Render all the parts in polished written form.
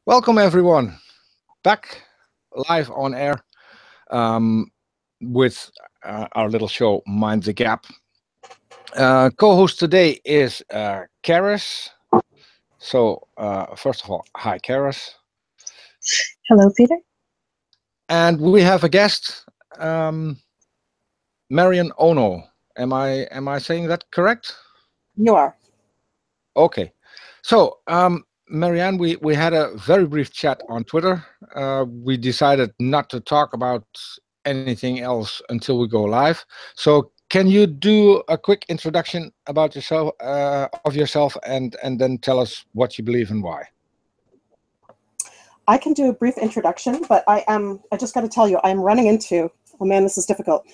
Welcome everyone, back live on air with our little show Mind the Gap. Co-host today is Charis. So first of all, hi Charis. Hello Peter. And we have a guest, Marianne Ono. Am I saying that correct? You are. Okay. So Marianne, we had a very brief chat on Twitter. We decided not to talk about anything else until we go live. So can you do a quick introduction about yourself, and then tell us what you believe and why? I can do a brief introduction, but I just got to tell you, I'm running into, oh man, this is difficult.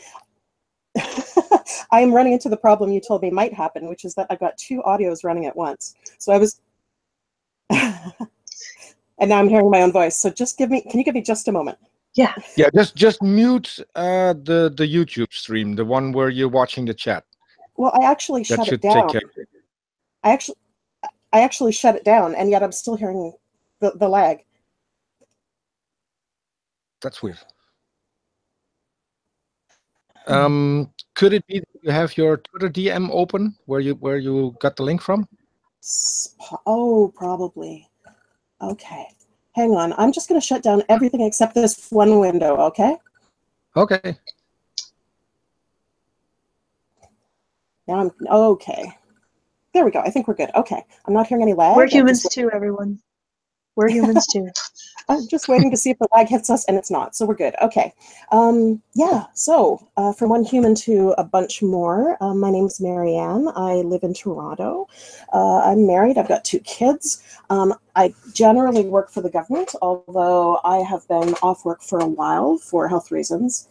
I am running into the problem you told me might happen, which is that I've got two audios running at once. So I was, and now I'm hearing my own voice. So just can you give me just a moment? Yeah. Yeah, just mute the YouTube stream, the one where you're watching the chat. Well, I actually shut it down. I actually shut it down, and yet I'm still hearing the lag. That's weird. Could it be that you have your Twitter DM open where you got the link from? Oh, probably. Okay. Hang on. I'm just going to shut down everything except this one window, okay? Okay. Now I'm okay. There we go. I think we're good. Okay. I'm not hearing any lag. We're humans too, everyone. We're humans too. I'm just waiting to see if the lag hits us, and it's not, so we're good. Okay. Yeah, so from one human to a bunch more. My name's Marianne. I live in Toronto. I'm married. I've got 2 kids. I generally work for the government, although I have been off work for a while for health reasons.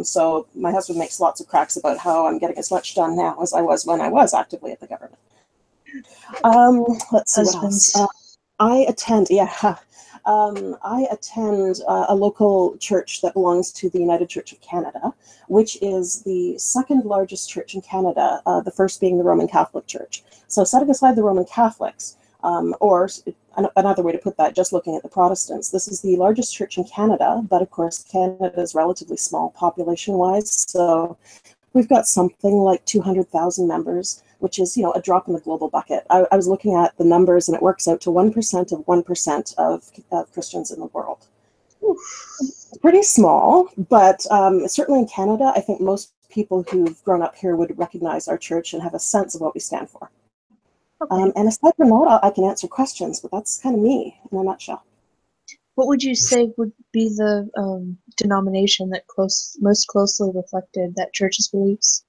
So my husband makes lots of cracks about how I'm getting as much done now as I was when I was actively at the government. Let's see what else. I attend a local church that belongs to the United Church of Canada, which is the 2nd largest church in Canada, the first being the Roman Catholic Church. So setting aside the Roman Catholics, or another way to put that, just looking at the Protestants, this is the largest church in Canada, but of course Canada is relatively small population-wise, so we've got something like 200,000 members, which is, you know, a drop in the global bucket. I was looking at the numbers, and it works out to 1% of 1% of Christians in the world. It's pretty small, but certainly in Canada, I think most people who've grown up here would recognize our church and have a sense of what we stand for. Okay. And aside from that, I can answer questions, but that's kind of me in a nutshell. What would you say would be the denomination that most closely reflected that church's beliefs?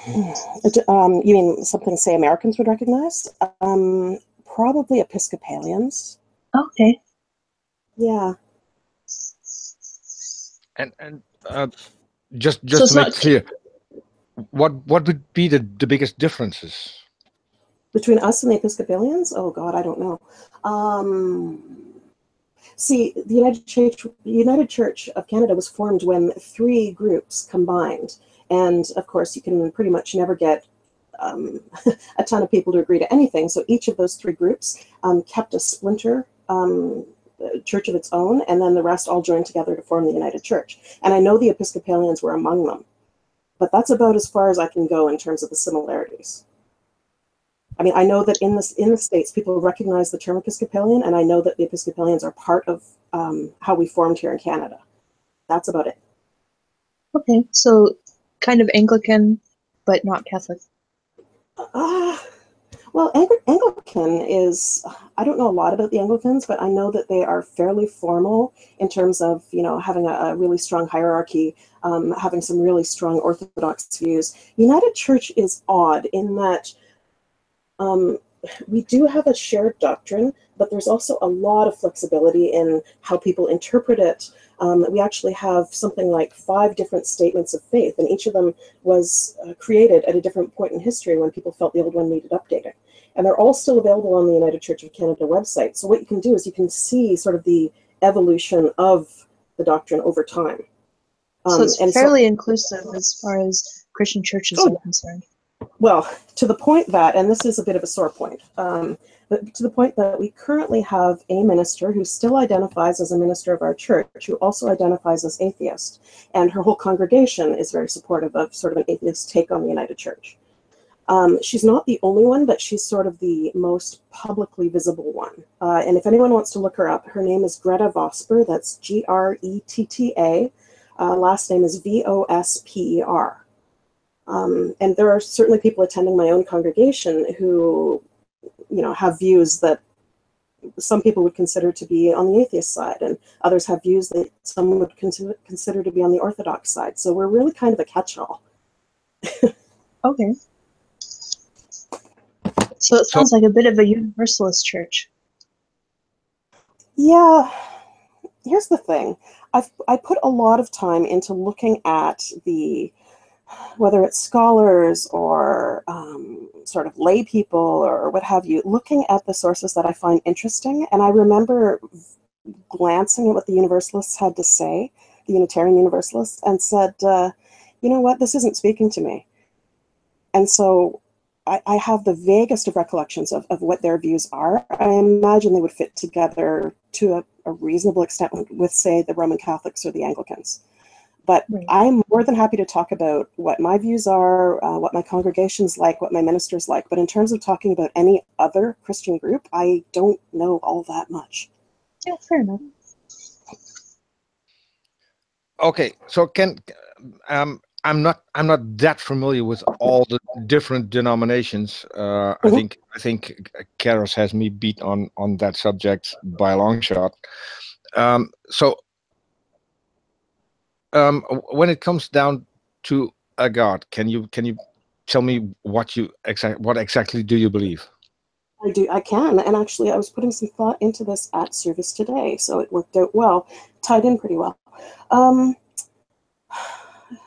You mean something, say, Americans would recognize? Probably Episcopalians. Okay. Yeah. And just to make clear, what would be the biggest differences between us and the Episcopalians? Oh God, I don't know. See, the United Church of Canada was formed when 3 groups combined. And of course, you can pretty much never get a ton of people to agree to anything. So each of those 3 groups kept a splinter church of its own, and then the rest all joined together to form the United Church. And I know the Episcopalians were among them, but that's about as far as I can go in terms of the similarities. I mean, I know that in the States, people recognize the term Episcopalian, and I know that the Episcopalians are part of how we formed here in Canada. That's about it. Okay, so kind of Anglican, but not Catholic. Well, Anglican is, I don't know a lot about the Anglicans, but I know that they are fairly formal in terms of, you know, having a really strong hierarchy, having some really strong orthodox views. United Church is odd in that we do have a shared doctrine, but there's also a lot of flexibility in how people interpret it. We actually have something like 5 different statements of faith, and each of them was created at a different point in history when people felt the old one needed updating. And they're all still available on the United Church of Canada website. So what you can do is you can see sort of the evolution of the doctrine over time. So it's fairly inclusive as far as Christian churches are concerned. Well, to the point that, and this is a bit of a sore point, but to the point that we currently have a minister who still identifies as a minister of our church, who also identifies as atheist, and her whole congregation is very supportive of sort of an atheist take on the United Church. She's not the only one, but she's sort of the most publicly visible one. And if anyone wants to look her up, her name is Greta Vosper. That's Gretta. Last name is Vosper. And there are certainly people attending my own congregation who, you know, have views that some people would consider to be on the atheist side, and others have views that some would consider to be on the Orthodox side. So we're really kind of a catch-all. Okay. So it sounds like a bit of a universalist church. Yeah. Here's the thing. I put a lot of time into looking at whether it's scholars or sort of lay people or what have you, looking at the sources that I find interesting. And I remember glancing at what the Universalists had to say, the Unitarian Universalists, and said, you know what, this isn't speaking to me. And so I have the vaguest of recollections of what their views are. I imagine they would fit together to a reasonable extent with, say, the Roman Catholics or the Anglicans. But Right. I'm more than happy to talk about what my views are, what my congregation's like, what my minister's like. But in terms of talking about any other Christian group, I don't know all that much. Yeah, fair enough. Okay, so I'm not that familiar with all the different denominations. I think Charis has me beat on that subject by a long shot. So when it comes down to a God, can you tell me what exactly do you believe? I can. And actually, I was putting some thought into this at service today, so it worked out well, tied in pretty well.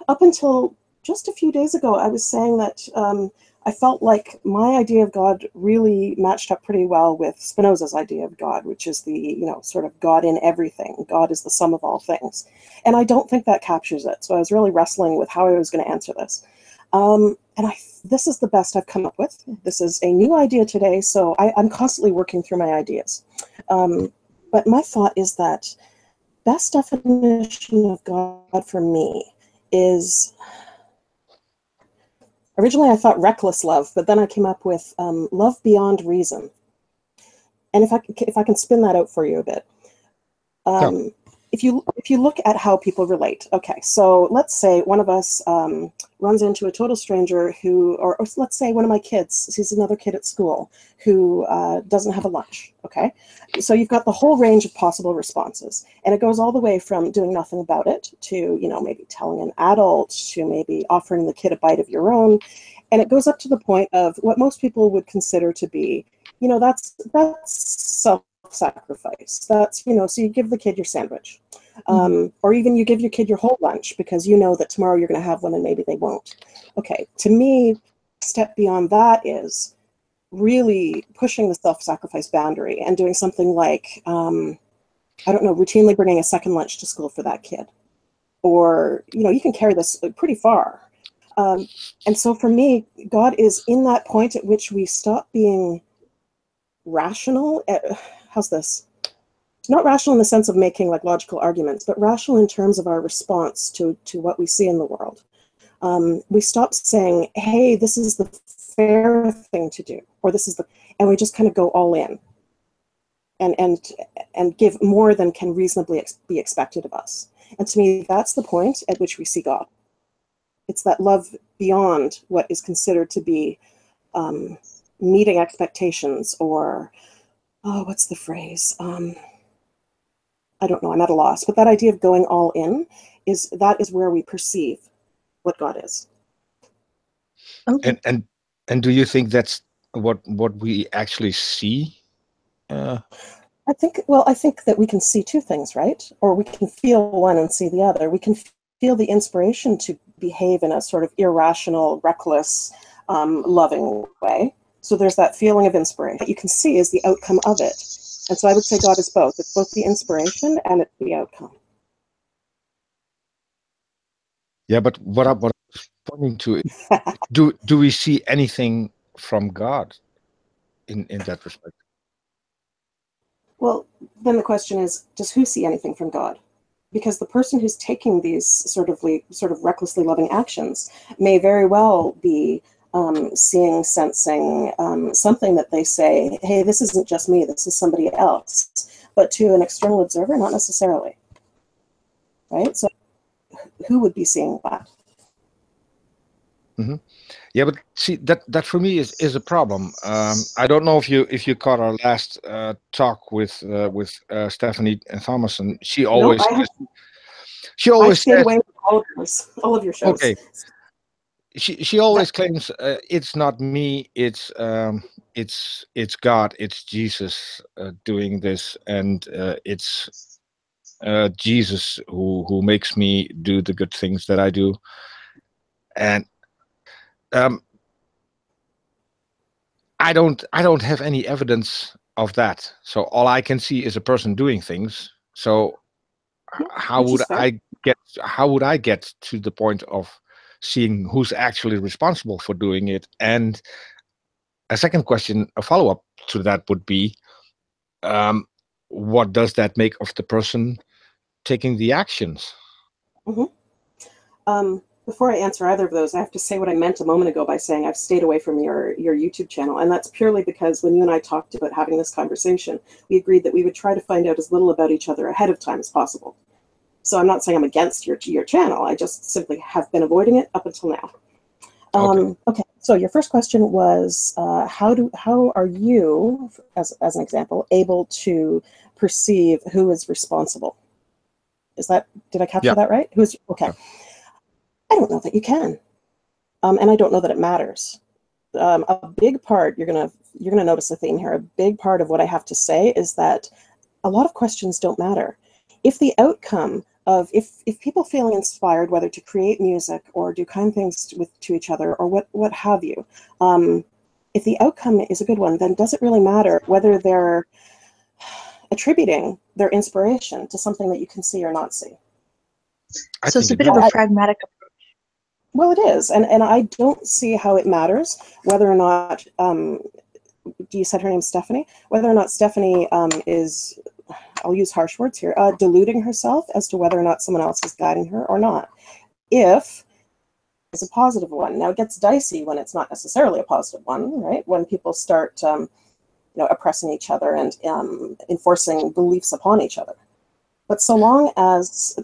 Up until just a few days ago, I was saying that I felt like my idea of God really matched up pretty well with Spinoza's idea of God, which is the, you know, sort of God in everything. God is the sum of all things. And I don't think that captures it. So I was really wrestling with how I was going to answer this. And this is the best I've come up with. This is a new idea today, so I'm constantly working through my ideas. But my thought is that best definition of God for me is, originally I thought reckless love, but then I came up with love beyond reason. And if I can spin that out for you a bit. Yeah. If you look at how people relate, okay, so let's say one of us runs into a total stranger who, or let's say one of my kids sees another kid at school who doesn't have a lunch, okay? So you've got the whole range of possible responses, and it goes all the way from doing nothing about it to, you know, maybe telling an adult, to maybe offering the kid a bite of your own, and it goes up to the point of what most people would consider to be, you know, that's self-sacrifice. That's, you know, so you give the kid your sandwich. Or even you give your kid your whole lunch because you know that tomorrow you're going to have one and maybe they won't. Okay, to me, a step beyond that is really pushing the self-sacrifice boundary and doing something like, I don't know, routinely bringing a second lunch to school for that kid. Or, you know, you can carry this pretty far. And so for me, God is in that point at which we stop being rational. How's this? Not rational in the sense of making like logical arguments, but rational in terms of our response to what we see in the world. We stop saying, hey, this is the fair thing to do, or this is the, and we just kind of go all in and give more than can reasonably be expected of us. And to me, that's the point at which we see God. It's that love beyond what is considered to be meeting expectations, or, oh, what's the phrase? I don't know, I'm at a loss. But that idea of going all in is where we perceive what God is. Okay. And do you think that's what we actually see? I think that we can see two things, right? Or we can feel one and see the other. We can feel the inspiration to behave in a sort of irrational, reckless, loving way. So there's that feeling of inspiration. What you can see is the outcome of it. And so I would say God is both. It's both the inspiration and it's the outcome. Yeah, but what I'm pointing to is, do we see anything from God in that respect? Well, then the question is, does who see anything from God? Because the person who's taking these sort of recklessly loving actions may very well be seeing, sensing something that they say, hey, this isn't just me, this is somebody else. But to an external observer, not necessarily. Right? So who would be seeing that? Mm-hmm. Yeah, but see, that for me is a problem. I don't know if you caught our last talk with Stephanie and Thomason. She No, always I stayed says, away from all of your shows. okay. She always claims it's not me, it's God, it's Jesus doing this, and it's Jesus who makes me do the good things that I do, and I don't have any evidence of that. So all I can see is a person doing things. So how would I get to the point of seeing who's actually responsible for doing it? And a second question, a follow-up to that would be, what does that make of the person taking the actions? Mm-hmm. Before I answer either of those, I have to say what I meant a moment ago by saying I've stayed away from your YouTube channel. And that's purely because when you and I talked about having this conversation, we agreed that we would try to find out as little about each other ahead of time as possible. So I'm not saying I'm against your channel. I just simply have been avoiding it up until now. Okay. So your first question was, how are you, as an example, able to perceive who is responsible? Did I capture that right? Okay. Yeah. I don't know that you can, and I don't know that it matters. A big part, you're gonna notice a theme here. A big part of what I have to say is that a lot of questions don't matter. If the outcome of if people feeling inspired, whether to create music or do kind things to each other or what have you, if the outcome is a good one, then does it really matter whether they're attributing their inspiration to something that you can see or not see? So it's a bit of a pragmatic approach. Well, it is, and I don't see how it matters whether or not, you said her name's Stephanie, whether or not Stephanie is, I'll use harsh words here, deluding herself as to whether or not someone else is guiding her or not. If it's a positive one. Now, it gets dicey when it's not necessarily a positive one, right? When people start, oppressing each other and enforcing beliefs upon each other. But so long as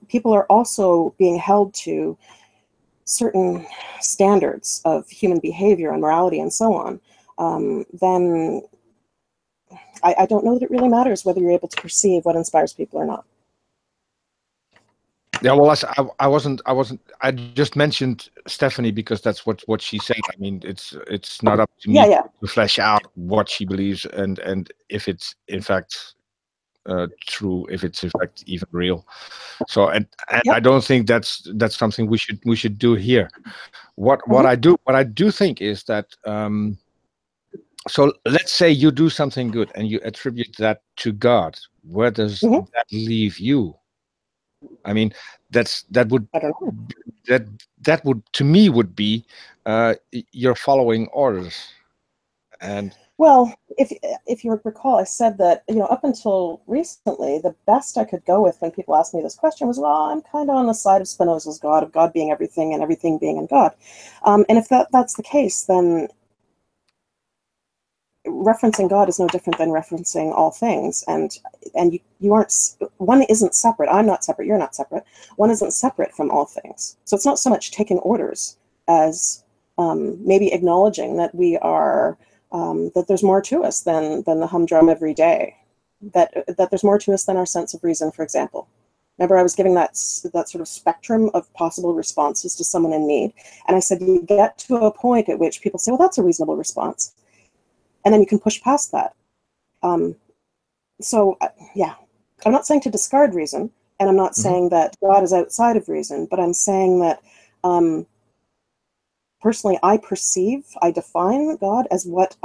people are also being held to certain standards of human behavior and morality and so on, then I don't know that it really matters whether you're able to perceive what inspires people or not. Yeah, well, I just mentioned Stephanie because that's what she said. I mean, it's not up to me to flesh out what she believes and if it's in fact true, if it's in fact even real. So and I don't think that's something we should do here. What I do think is that so let's say you do something good and you attribute that to God. Where does that leave you? I mean, that would to me would be you're following orders. And well, if you recall, I said that up until recently, the best I could go with when people ask me this question was, well, I'm kind of on the side of Spinoza's God, of God being everything and everything being in God. And if that's the case, then referencing God is no different than referencing all things, and you aren't, one isn't separate. I'm not separate. You're not separate. One isn't separate from all things. So it's not so much taking orders as maybe acknowledging that we are that there's more to us than the humdrum every day. That there's more to us than our sense of reason, for example. Remember, I was giving that sort of spectrum of possible responses to someone in need, and I said you get to a point at which people say, well, that's a reasonable response. And then you can push past that. Yeah, I'm not saying to discard reason, and I'm not saying that God is outside of reason, but I'm saying that personally, I define God as what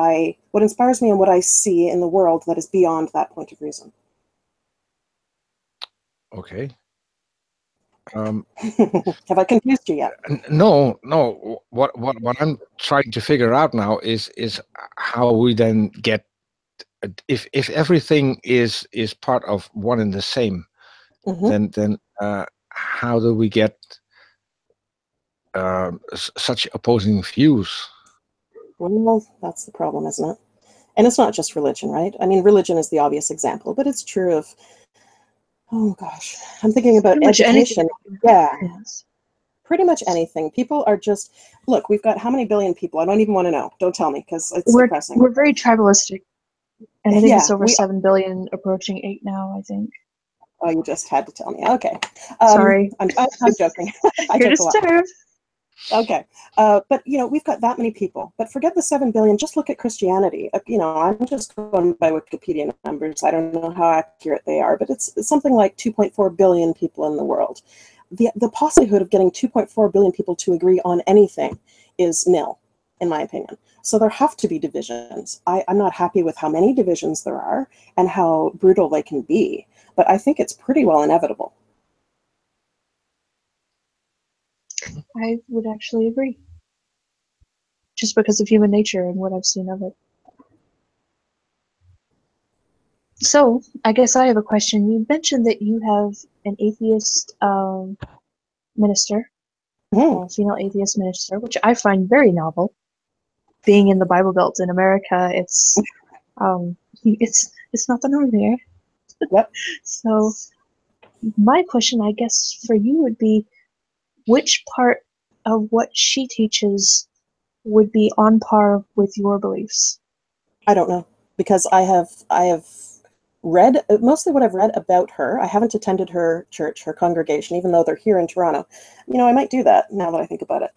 inspires me and what I see in the world that is beyond that point of reason. Okay. Have I confused you yet? No. What I'm trying to figure out now is how we then get if everything is part of one and the same, then how do we get such opposing views? Well, that's the problem, isn't it? And it's not just religion, right? I mean, religion is the obvious example, but it's true of, oh gosh, I'm thinking about education. Yeah, Yes. pretty much anything. People are just, look, we've got how many billion people? I don't even want to know. Don't tell me, because it's depressing. We're very tribalistic. And I think Yeah, it's over 7 billion, approaching 8 now, I think. Oh, you just had to tell me. Okay. Sorry. I'm joking. I You're joke a lot. disturbed. Okay. But, you know, we've got that many people. But forget the 7 billion. Just look at Christianity. You know, I'm just going by Wikipedia numbers. I don't know how accurate they are, but it's something like 2.4 billion people in the world. The possibility of getting 2.4 billion people to agree on anything is nil, in my opinion. So there have to be divisions. I'm not happy with how many divisions there are and how brutal they can be, but I think it's pretty well inevitable. I would actually agree. Just because of human nature and what I've seen of it. So, I guess I have a question. You mentioned that you have an atheist minister, a female atheist minister, which I find very novel. Being in the Bible Belt in America, it's not the norm here. Yep. So, my question, I guess, for you would be, which part of what she teaches would be on par with your beliefs? I don't know, because I have read mostly what I've read about her. I haven't attended her church, her congregation, even though they're here in Toronto. You know, I might do that now that I think about it.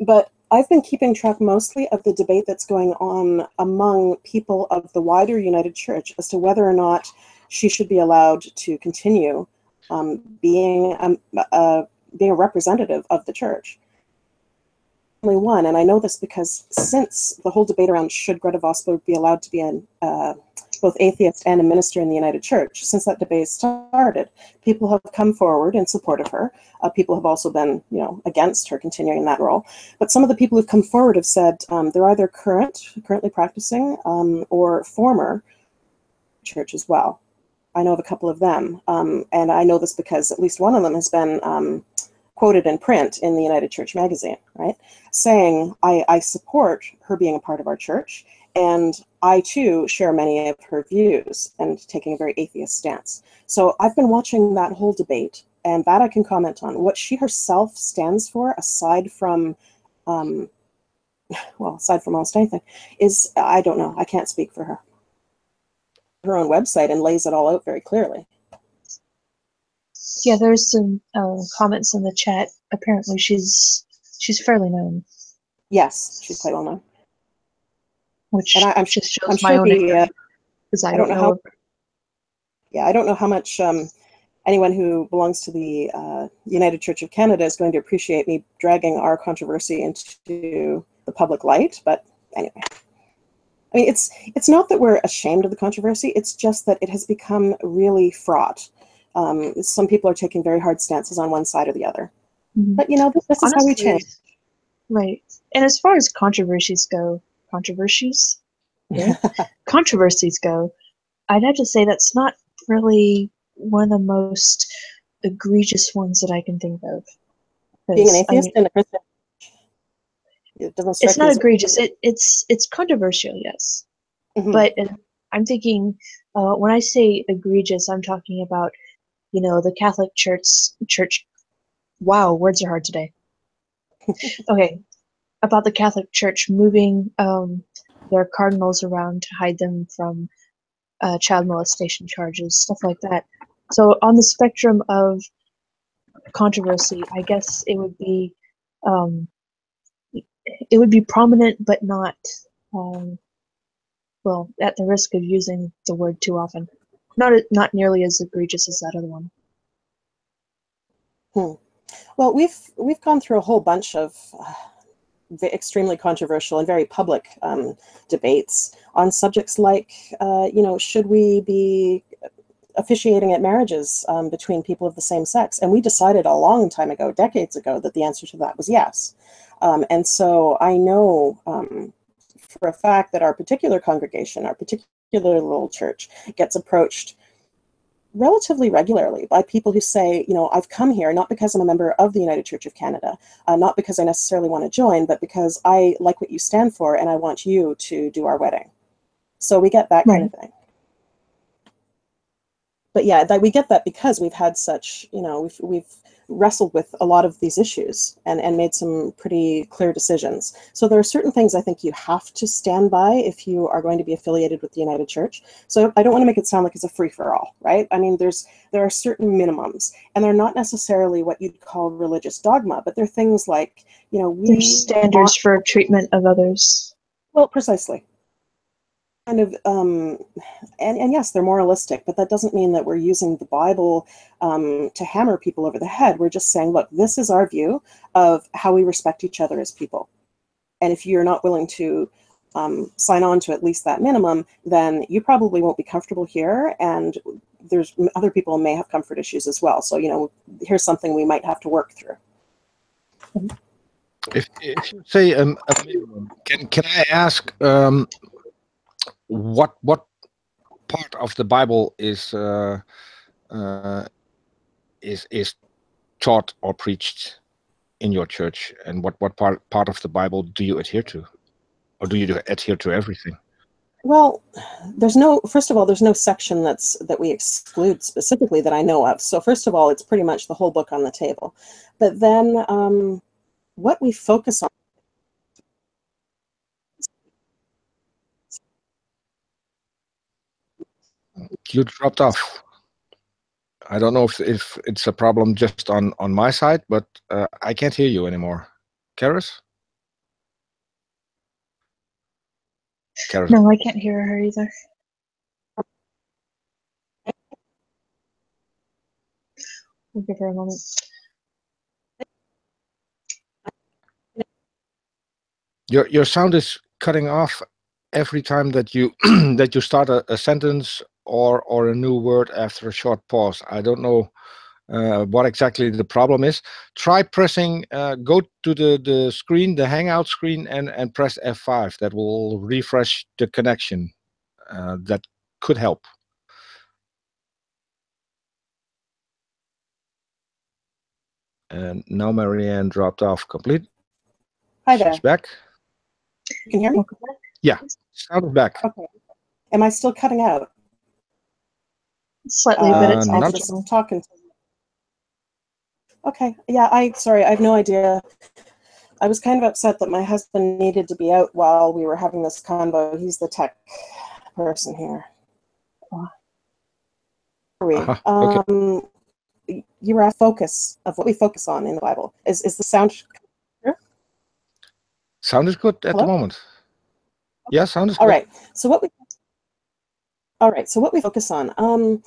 But I've been keeping track mostly of the debate that's going on among people of the wider United Church as to whether or not she should be allowed to continue being a representative of the church. Only one, and I know this because since the whole debate around should Greta Vosper be allowed to be both atheist and a minister in the United Church, since that debate started, people have come forward in support of her. People have also been, you know, against her continuing that role. But some of the people who've come forward have said they're either currently practicing or former church as well. I know of a couple of them, and I know this because at least one of them has been quoted in print in the United Church magazine, right, saying, I support her being a part of our church, and I too share many of her views, and taking a very atheist stance. So I've been watching that whole debate, and that I can comment on. What she herself stands for, aside from almost anything, is, I don't know. I can't speak for her. Her own website and lays it all out very clearly. Yeah, there's some comments in the chat. Apparently, she's fairly known. Yes, she's quite well known. Which and I'm just shows I'm my sure own ignorance, because I don't know how. Yeah, I don't know how much anyone who belongs to the United Church of Canada is going to appreciate me dragging our controversy into the public light. But anyway, I mean, it's not that we're ashamed of the controversy. It's just that it has become really fraught. Some people are taking very hard stances on one side or the other. Mm-hmm. But, you know, this is how we change. Right. And as far as controversies go, I'd have to say that's not really one of the most egregious ones that I can think of. Being an atheist and a Christian, it doesn't strike it's not me as egregious. It's controversial, yes. Mm-hmm. But I'm thinking, when I say egregious, I'm talking about, you know, the Catholic Church. Wow, words are hard today. Okay, about the Catholic Church moving their cardinals around to hide them from child molestation charges, stuff like that. So on the spectrum of controversy, I guess it would be prominent, but not well, at the risk of using the word too often, not nearly as egregious as that other one. Well, we've gone through a whole bunch of extremely controversial and very public debates on subjects like, you know, should we be officiating at marriages between people of the same sex? And we decided a long time ago, decades ago, that the answer to that was yes. And so I know for a fact that our particular congregation, our particular particular little church gets approached relatively regularly by people who say, you know, I've come here not because I'm a member of the United Church of Canada, not because I necessarily want to join, but because I like what you stand for and I want you to do our wedding. So we get that kind of thing. But yeah, we get that because we've had such, you know, we've wrestled with a lot of these issues and made some pretty clear decisions. So there are certain things I think you have to stand by if you are going to be affiliated with the United Church. So I don't want to make it sound like it's a free-for-all, right? I mean, there are certain minimums, and they're not necessarily what you'd call religious dogma, but they're things like, you know, there's standards for treatment of others. Well, precisely. Kind of, and yes, they're moralistic, but that doesn't mean that we're using the Bible to hammer people over the head. We're just saying, look, this is our view of how we respect each other as people. And if you're not willing to sign on to at least that minimum, then you probably won't be comfortable here. And there's other people may have comfort issues as well. So, you know, here's something we might have to work through. If you say a minimum, can I ask what part of the Bible is taught or preached in your church, and what part of the Bible do you adhere to, or do you adhere to everything? Well, first of all, there's no section that we exclude specifically that I know of. So first of all, it's pretty much the whole book on the table. But then what we focus on. You dropped off. I don't know if it's a problem just on my side, but I can't hear you anymore. Charis? Charis? No, I can't hear her either. We'll give her a moment. Your sound is cutting off every time that you that you start a sentence or a new word after a short pause. I don't know what exactly the problem is. Try pressing, go to the screen, the Hangout screen, and press F5. That will refresh the connection. That could help. And now Marianne dropped off complete. Hi there. She's back. You can hear me? Yeah, sound is back. Okay. Am I still cutting out? Slightly, but it's I'm not just talking to you. Okay. Yeah, sorry, I have no idea. I was kind of upset that my husband needed to be out while we were having this convo. He's the tech person here. Okay. You were at focus of what we focus on in the Bible. Is the sound clear? Sound is good at the moment. Yeah, sound is good. All right. So what we focus on.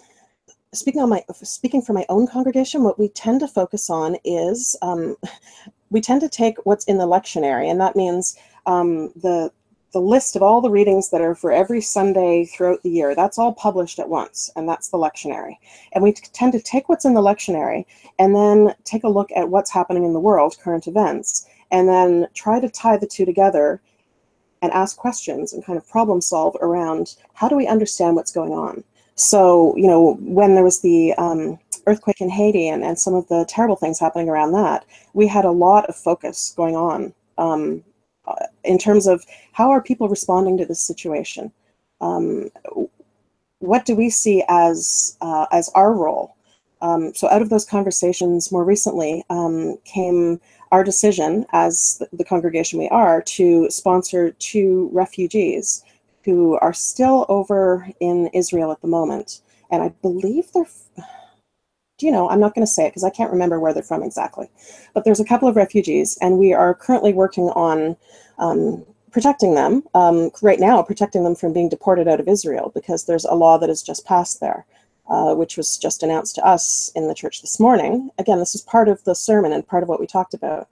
Speaking for my own congregation, what we tend to focus on is we tend to take what's in the lectionary, and that means the list of all the readings that are for every Sunday throughout the year. That's all published at once, and that's the lectionary. And we tend to take what's in the lectionary and then take a look at what's happening in the world, current events, and then try to tie the two together and ask questions and kind of problem solve around how do we understand what's going on. So, you know, when there was the earthquake in Haiti and some of the terrible things happening around that, we had a lot of focus going on in terms of how are people responding to this situation? What do we see as our role? So out of those conversations more recently came our decision as the congregation we are to sponsor 2 refugees who are still over in Israel at the moment. And I believe they're, I'm not going to say it because I can't remember where they're from exactly. But there's a couple of refugees, and we are currently working on protecting them, right now, protecting them from being deported out of Israel, because there's a law that has just passed there, which was just announced to us in the church this morning. Again, this is part of the sermon and part of what we talked about.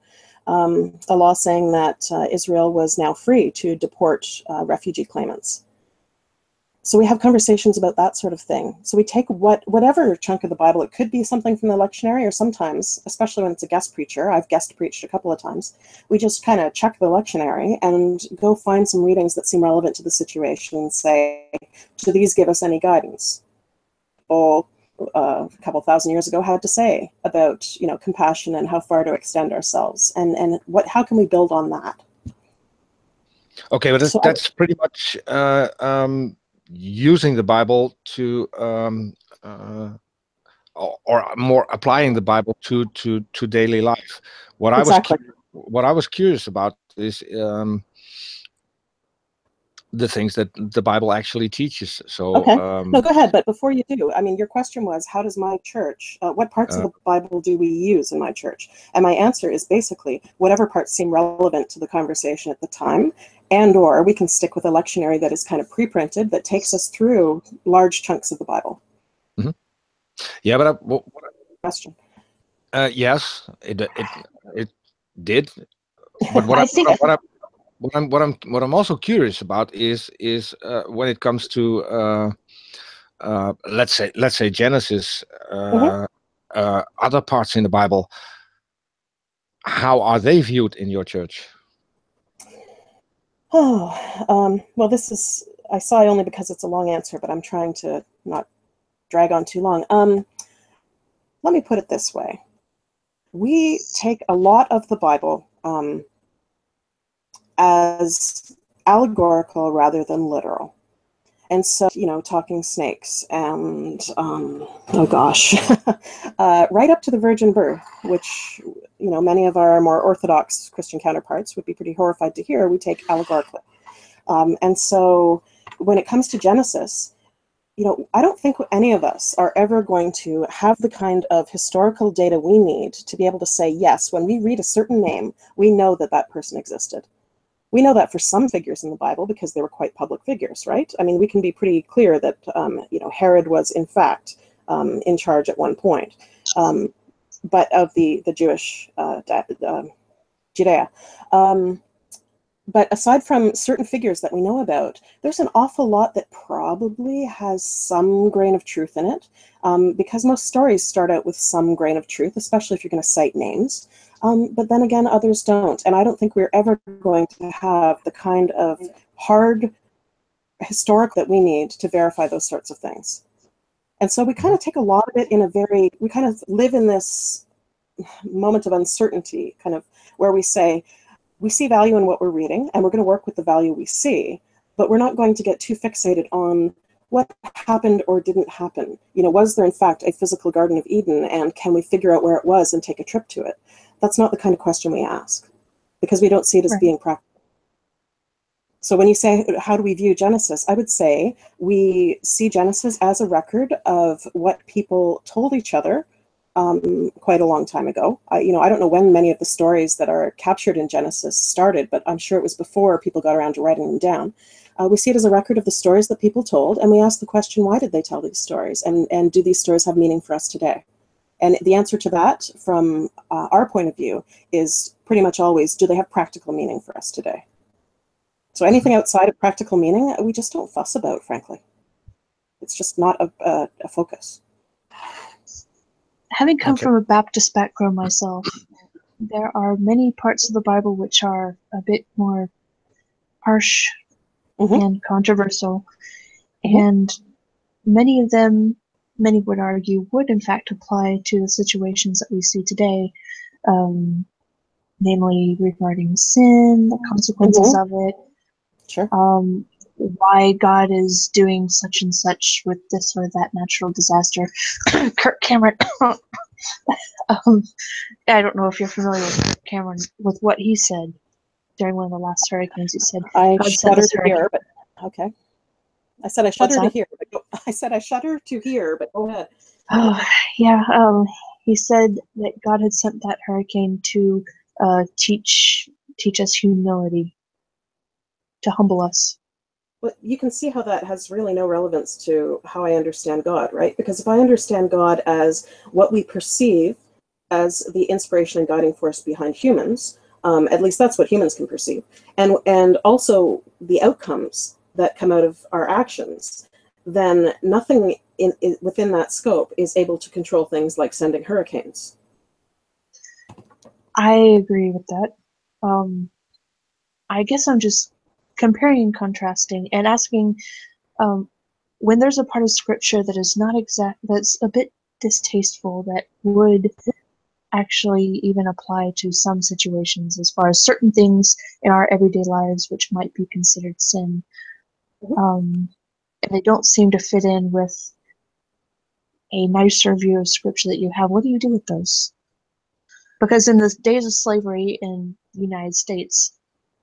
A law saying that Israel was now free to deport refugee claimants. So we have conversations about that sort of thing. So we take whatever chunk of the Bible. It could be something from the lectionary, or sometimes, especially when it's a guest preacher, I've guest preached a couple of times, we just kind of check the lectionary and go find some readings that seem relevant to the situation and say, do these give us any guidance? Or a couple thousand years ago had to say about, you know, compassion and how far to extend ourselves, and how can we build on that? Okay, but that's pretty much using the Bible to or more applying the Bible to daily life. What Exactly. I was curious about is the things that the Bible actually teaches. So okay, no, go ahead. But before you do, I mean, your question was, how does my church? What parts of the Bible do we use in my church? And my answer is basically whatever parts seem relevant to the conversation at the time, and/or we can stick with a lectionary that is kind of pre-printed that takes us through large chunks of the Bible. Mm-hmm. Yeah, but question. Yes, it did. But what I'm also curious about is when it comes to let's say Genesis, other parts in the Bible, how are they viewed in your church? Oh, well, this is, I sigh only because it's a long answer, but I'm trying to not drag on too long. Let me put it this way. We take a lot of the Bible as allegorical rather than literal. And so, you know, talking snakes and, oh gosh, right up to the virgin birth, which, you know, many of our more orthodox Christian counterparts would be pretty horrified to hear, we take allegorically. And so when it comes to Genesis, you know, I don't think any of us are ever going to have the kind of historical data we need to be able to say, yes, when we read a certain name, we know that that person existed. We know that for some figures in the Bible because they were quite public figures, right? I mean, we can be pretty clear that, you know, Herod was in fact in charge at one point, but of the Jewish Judea. But aside from certain figures that we know about, there's an awful lot that probably has some grain of truth in it, because most stories start out with some grain of truth, especially if you're going to cite names. But then again, others don't. And I don't think we're ever going to have the kind of hard historic that we need to verify those sorts of things. And so we kind of take a lot of it in a very, we kind of live in this moment of uncertainty, kind of where we say, we see value in what we're reading, and we're going to work with the value we see, but we're not going to get too fixated on what happened or didn't happen. You know, was there in fact a physical Garden of Eden, and can we figure out where it was and take a trip to it? That's not the kind of question we ask, because we don't see it as being practical. So when you say, how do we view Genesis? I would say we see Genesis as a record of what people told each other quite a long time ago. You know, I don't know when many of the stories that are captured in Genesis started, but I'm sure it was before people got around to writing them down. We see it as a record of the stories that people told, and we ask the question, why did they tell these stories? And do these stories have meaning for us today? And the answer to that, from our point of view, is pretty much always, do they have practical meaning for us today? So anything outside of practical meaning, we just don't fuss about, frankly. It's just not a focus. Having come from a Baptist background myself, there are many parts of the Bible which are a bit more harsh and controversial, and many of them, many would argue, would in fact apply to the situations that we see today, namely regarding sin, the consequences of it, why God is doing such and such with this or that natural disaster. Kirk Cameron, I don't know if you're familiar with Kirk Cameron, with what he said during one of the last hurricanes. He said, I God shudder sent to hear, but okay. I said I shudder to hear, but I said I shudder to hear, but go ahead. Oh, yeah, he said that God had sent that hurricane to teach us humility, to humble us. But you can see how that has really no relevance to how I understand God, right? Because if I understand God as what we perceive as the inspiration and guiding force behind humans, at least that's what humans can perceive, and also the outcomes that come out of our actions, then nothing within that scope is able to control things like sending hurricanes. I agree with that. I guess I'm just comparing and contrasting and asking, when there's a part of scripture that is not exact, that's a bit distasteful, that would actually even apply to some situations as far as certain things in our everyday lives which might be considered sin, and they don't seem to fit in with a nicer view of scripture that you have. What do you do with those? Because in the days of slavery in the United States,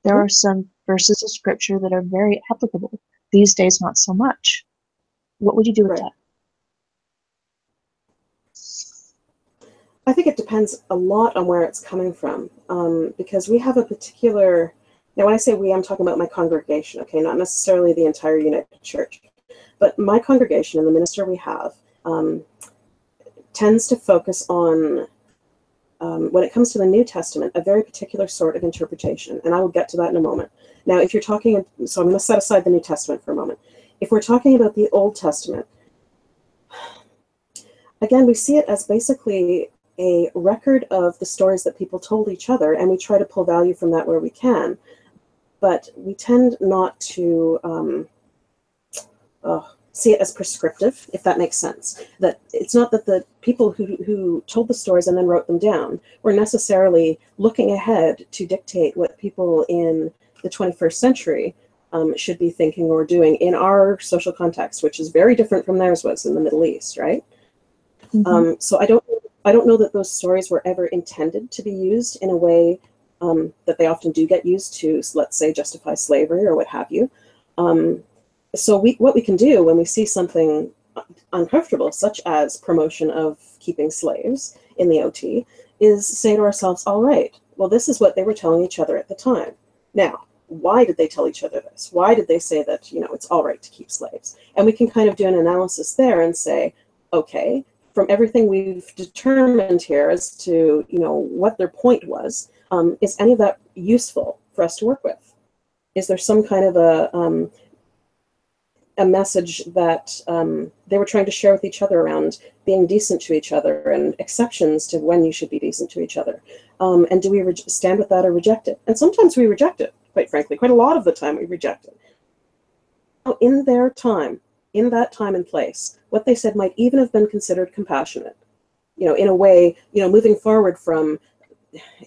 there are some verses of scripture that are very applicable. These days, not so much. What would you do with that? I think it depends a lot on where it's coming from, because we have a particular, now when I say we, I'm talking about my congregation, okay, not necessarily the entire United Church, but my congregation and the minister we have tends to focus on, when it comes to the New Testament, a very particular sort of interpretation, and I will get to that in a moment. Now, if you're talking, so I'm going to set aside the New Testament for a moment. If we're talking about the Old Testament, again, we see it as basically a record of the stories that people told each other, and we try to pull value from that where we can. But we tend not to see it as prescriptive, if that makes sense. That it's not that the people who told the stories and then wrote them down were necessarily looking ahead to dictate what people in the 21st century should be thinking or doing in our social context, which is very different from theirs was in the Middle East, right? So I don't know that those stories were ever intended to be used in a way that they often do get used to, let's say, justify slavery or what have you. So what we can do when we see something uncomfortable, such as promotion of keeping slaves in the OT, is say to ourselves, all right, well, this is what they were telling each other at the time. Now, why did they tell each other this? Why did they say that, it's all right to keep slaves? And we can kind of do an analysis there and say, okay, from everything we've determined here as to, what their point was, is any of that useful for us to work with? Is there some kind of a message that they were trying to share with each other around being decent to each other and exceptions to when you should be decent to each other? And do we stand with that or reject it? And sometimes we reject it, quite frankly. Quite a lot of the time we reject it. In their time, in that time and place, what they said might even have been considered compassionate. In a way, moving forward from,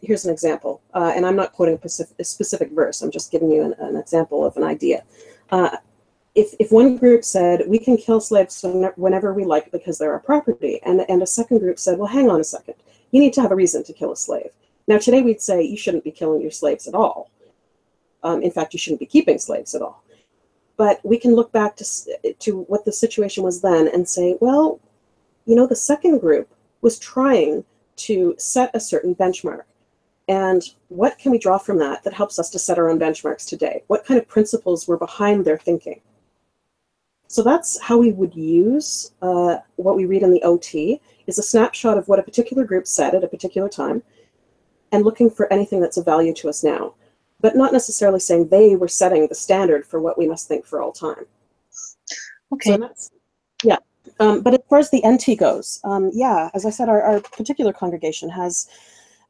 here's an example, and I'm not quoting a specific verse, I'm just giving you an example of an idea. If one group said, we can kill slaves whenever we like because they're our property, and a second group said, well, hang on a second, you need to have a reason to kill a slave. Now, today we'd say you shouldn't be killing your slaves at all. In fact, you shouldn't be keeping slaves at all. But we can look back to what the situation was then and say, well, the second group was trying to set a certain benchmark. And what can we draw from that helps us to set our own benchmarks today? What kind of principles were behind their thinking? So that's how we would use what we read in the OT, is a snapshot of what a particular group said at a particular time, and looking for anything that's of value to us now, but not necessarily saying they were setting the standard for what we must think for all time. Okay. So that's, yeah. But as far as the NT goes, yeah, as I said, our particular congregation has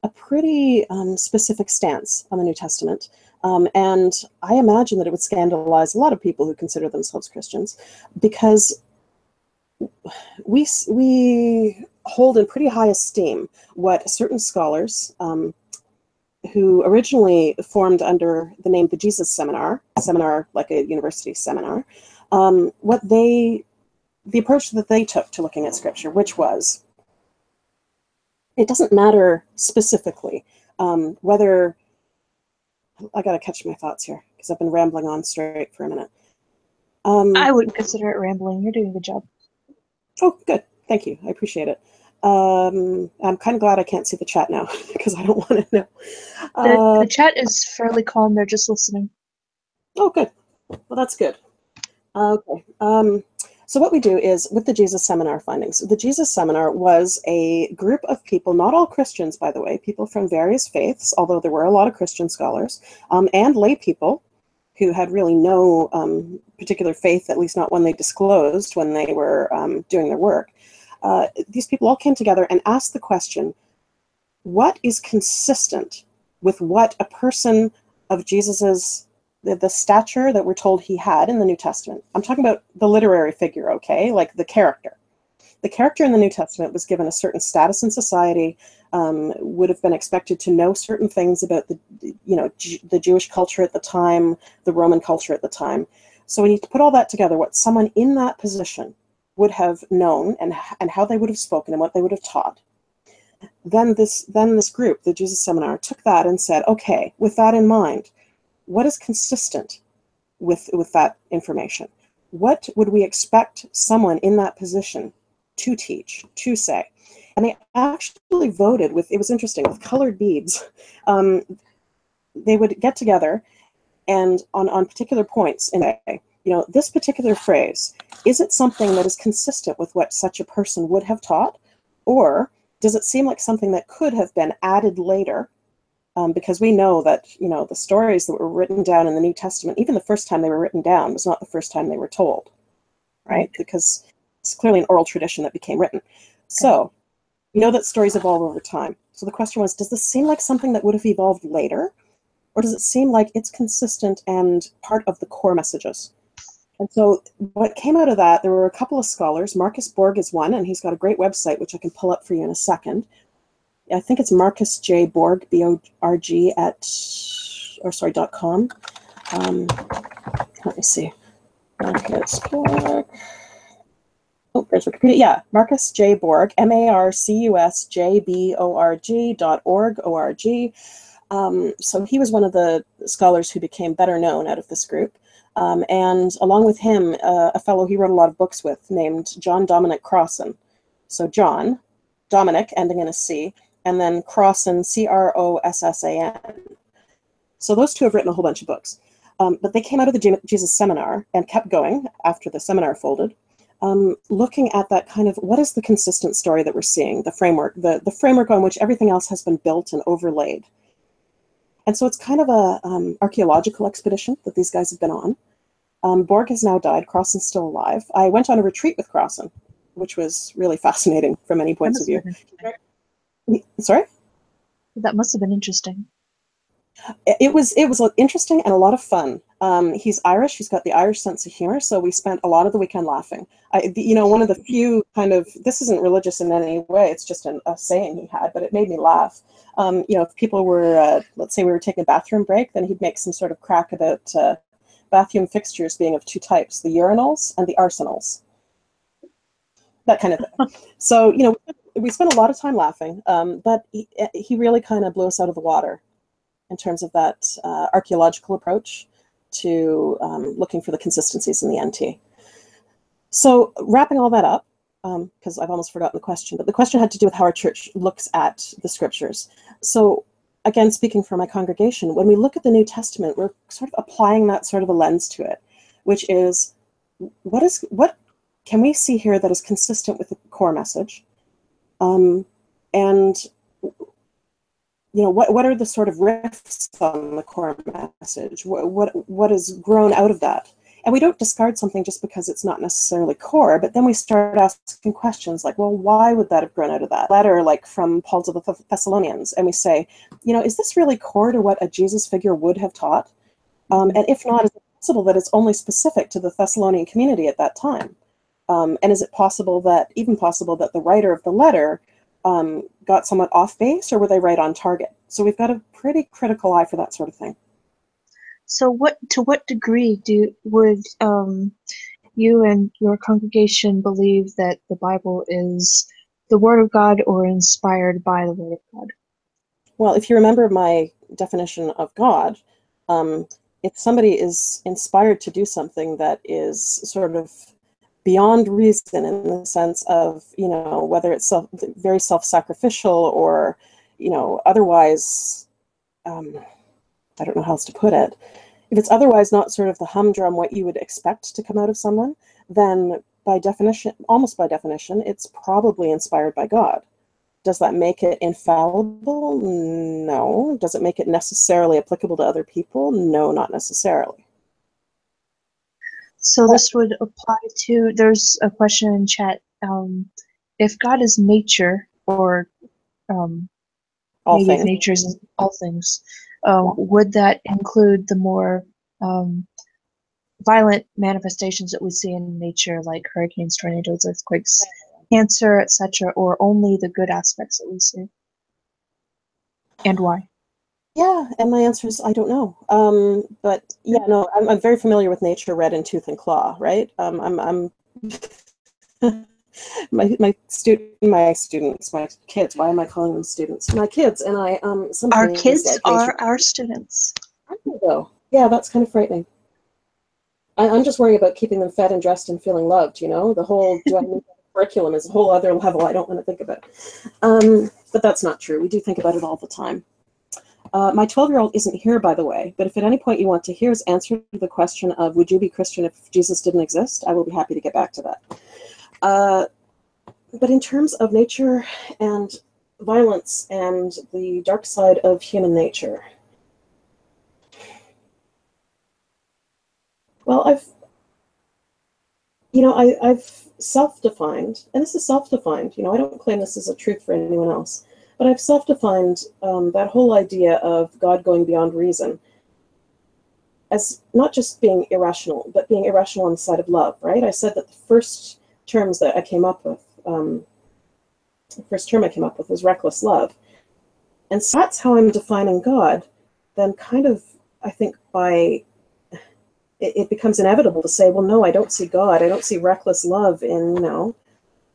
a pretty specific stance on the New Testament. And I imagine that it would scandalize a lot of people who consider themselves Christians, because we hold in pretty high esteem what certain scholars who originally formed under the name the Jesus Seminar like a university seminar, the approach that they took to looking at Scripture, which was, it doesn't matter specifically whether, I gotta catch my thoughts here because I've been rambling on straight for a minute. I wouldn't consider it rambling. You're doing a good job. Oh, good. Thank you. I appreciate it. I'm kind of glad I can't see the chat now because I don't want to know. The chat is fairly calm. They're just listening. Oh, good. Well, that's good. Okay. So what we do is, with the Jesus Seminar findings, the Jesus Seminar was a group of people, not all Christians, by the way, people from various faiths, although there were a lot of Christian scholars, and lay people, who had really no particular faith, at least not one they disclosed when they were doing their work. These people all came together and asked the question, what is consistent with what a person of Jesus's, the stature that we're told he had in the New Testament? I'm talking about the literary figure, okay, like the character. The character in the New Testament was given a certain status in society, would have been expected to know certain things about the Jewish culture at the time, the Roman culture at the time. So when you put all that together, what someone in that position would have known and how they would have spoken and what they would have taught, then this group, the Jesus Seminar, took that and said, okay, with that in mind, what is consistent with that information? What would we expect someone in that position to teach, to say? And they actually voted with, it was interesting, with colored beads. They would get together and on particular points and say, this particular phrase, is it something that is consistent with what such a person would have taught? Or does it seem like something that could have been added later? Because we know that, the stories that were written down in the New Testament, even the first time they were written down was not the first time they were told, right? Because it's clearly an oral tradition that became written. So we know that stories evolve over time. So the question was, does this seem like something that would have evolved later? Or does it seem like it's consistent and part of the core messages? And so what came out of that, there were a couple of scholars. Marcus Borg is one, and he's got a great website, which I can pull up for you in a second. I think it's Marcus J. Borg, B-O-R-G, .com. Let me see. Marcus Borg. Oh, there's Wikipedia. Yeah, Marcus J. Borg, MarcusJBorg.org, O-R-G. So he was one of the scholars who became better known out of this group. And along with him, a fellow he wrote a lot of books with named John Dominic Crossan. So John, Dominic, ending in a C, and then Crossan, C-R-O-S-S-A-N. So those two have written a whole bunch of books. But they came out of the Jesus Seminar and kept going after the seminar folded, looking at that kind of, what is the consistent story that we're seeing, the framework, the framework on which everything else has been built and overlaid. And so it's kind of a archaeological expedition that these guys have been on. Borg has now died. Crossan's still alive. I went on a retreat with Crossan, which was really fascinating from many points of view. Sorry? That must have been interesting. It was interesting and a lot of fun. He's Irish. He's got the Irish sense of humor, so we spent a lot of the weekend laughing. One of the few kind of, this isn't religious in any way, it's just a saying he had, but it made me laugh. If people were, let's say we were taking a bathroom break, then he'd make some sort of crack about bathroom fixtures being of two types, the urinals and the arsenals. That kind of thing. So, we spent a lot of time laughing, but he really kind of blew us out of the water in terms of that archaeological approach to looking for the consistencies in the NT. So wrapping all that up, because I've almost forgotten the question, but the question had to do with how our church looks at the scriptures. So again, speaking for my congregation, when we look at the New Testament, we're sort of applying that sort of a lens to it, which is, what can we see here that is consistent with the core message? And what are the sort of riffs on the core message? What has grown out of that? And we don't discard something just because it's not necessarily core, but then we start asking questions like, well, why would that have grown out of that? Letter like from Paul to the Thessalonians, and we say, is this really core to what a Jesus figure would have taught? And if not, is it possible that it's only specific to the Thessalonian community at that time? And is it even possible that the writer of the letter got somewhat off base, or were they right on target? So we've got a pretty critical eye for that sort of thing. So to what degree would you and your congregation believe that the Bible is the Word of God or inspired by the Word of God? Well, if you remember my definition of God, if somebody is inspired to do something that is sort of beyond reason in the sense of, whether it's very self-sacrificial or, otherwise, I don't know how else to put it. If it's otherwise not sort of the humdrum what you would expect to come out of someone, then by definition, almost by definition, it's probably inspired by God. Does that make it infallible? No. Does it make it necessarily applicable to other people? No, not necessarily. So this would apply to, there's a question in chat. If God is nature, or All maybe if things. nature is all things, would that include the more violent manifestations that we see in nature, like hurricanes, tornadoes, earthquakes, cancer, etc., or only the good aspects that we see? And why? Yeah, and my answer is I don't know. But yeah, no, I'm very familiar with nature, red in tooth and claw, right? I'm my students, my kids. Why am I calling them students? My kids and I. Some Our things kids like are nature. our students. Aren't they, though? Yeah, that's kind of frightening. I'm just worrying about keeping them fed and dressed and feeling loved. You know, the whole do I need curriculum is a whole other level I don't want to think about. But that's not true. We do think about it all the time. My 12-year-old isn't here, by the way, but if at any point you want to hear his answer to the question of would you be Christian if Jesus didn't exist, I will be happy to get back to that. But in terms of nature and violence and the dark side of human nature, well, I've self-defined, and this is self-defined, I don't claim this is a truth for anyone else, but I've self-defined that whole idea of God going beyond reason as not just being irrational, but being irrational on the side of love, right? I said that the first terms that I came up with, the first term I came up with was reckless love. And so that's how I'm defining God. Then kind of, I think it becomes inevitable to say, well, no, I don't see God. I don't see reckless love in,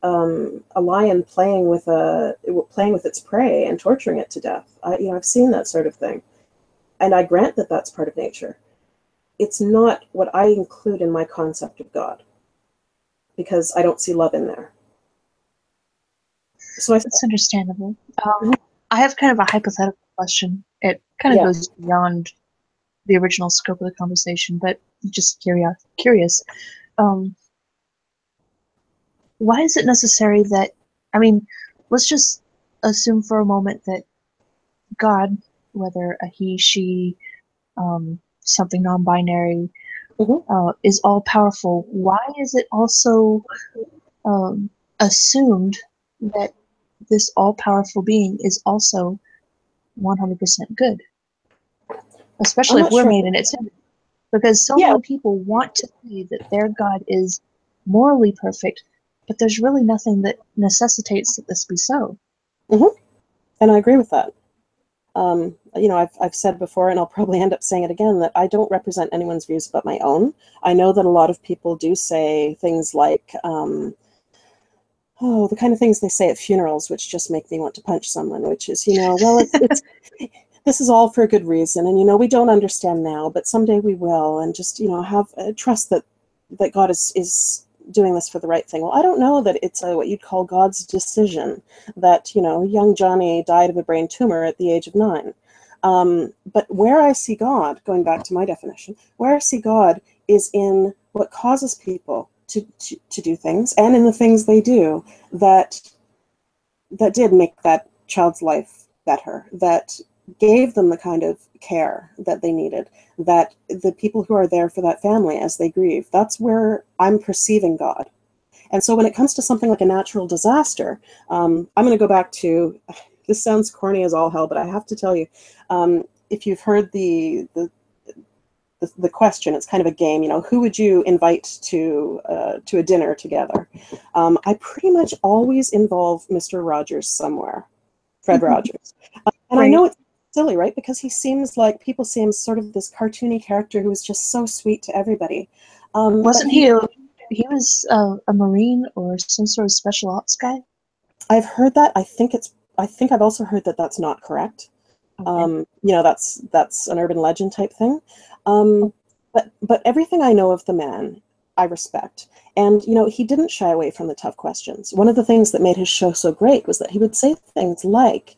a lion playing with its prey and torturing it to death. I've seen that sort of thing. And I grant that that's part of nature. It's not what I include in my concept of God, because I don't see love in there. So That's understandable. I have kind of a hypothetical question. It kind of goes beyond the original scope of the conversation, but just curious. Why is it necessary that, let's just assume for a moment that God, whether a he, she, something non-binary, is all-powerful. Why is it also assumed that this all-powerful being is also 100% good? Especially if we're made in its image. Because so many people want to say that their God is morally perfect, but there's really nothing that necessitates that this be so. And I agree with that. I've said before, and I'll probably end up saying it again, that I don't represent anyone's views but my own. I know that a lot of people do say things like, the kind of things they say at funerals, which just make me want to punch someone, which is, well, it's this is all for a good reason, and we don't understand now, but someday we will, and just have trust that God is doing this for the right thing. Well, I don't know that it's what you'd call God's decision that young Johnny died of a brain tumor at the age of 9. But where I see God, going back to my definition, where I see God is in what causes people to do things, and in the things they do that did make that child's life better, that gave them the kind of care that they needed, that the people who are there for that family as they grieve, that's where I'm perceiving God. And so when it comes to something like a natural disaster, I'm going to go back to, this sounds corny as all hell, but I have to tell you, if you've heard the question, it's kind of a game, who would you invite to a dinner together? I pretty much always involve Mr. Rogers somewhere, Fred Rogers. And right. I know it's silly, right? Because he seems like, people see him sort of this cartoony character who is just so sweet to everybody. Wasn't he was a Marine or some sort of special ops guy? I've heard that. I think I've also heard that that's not correct. Okay. That's an urban legend type thing. But everything I know of the man, I respect. And, he didn't shy away from the tough questions. One of the things that made his show so great was that he would say things like,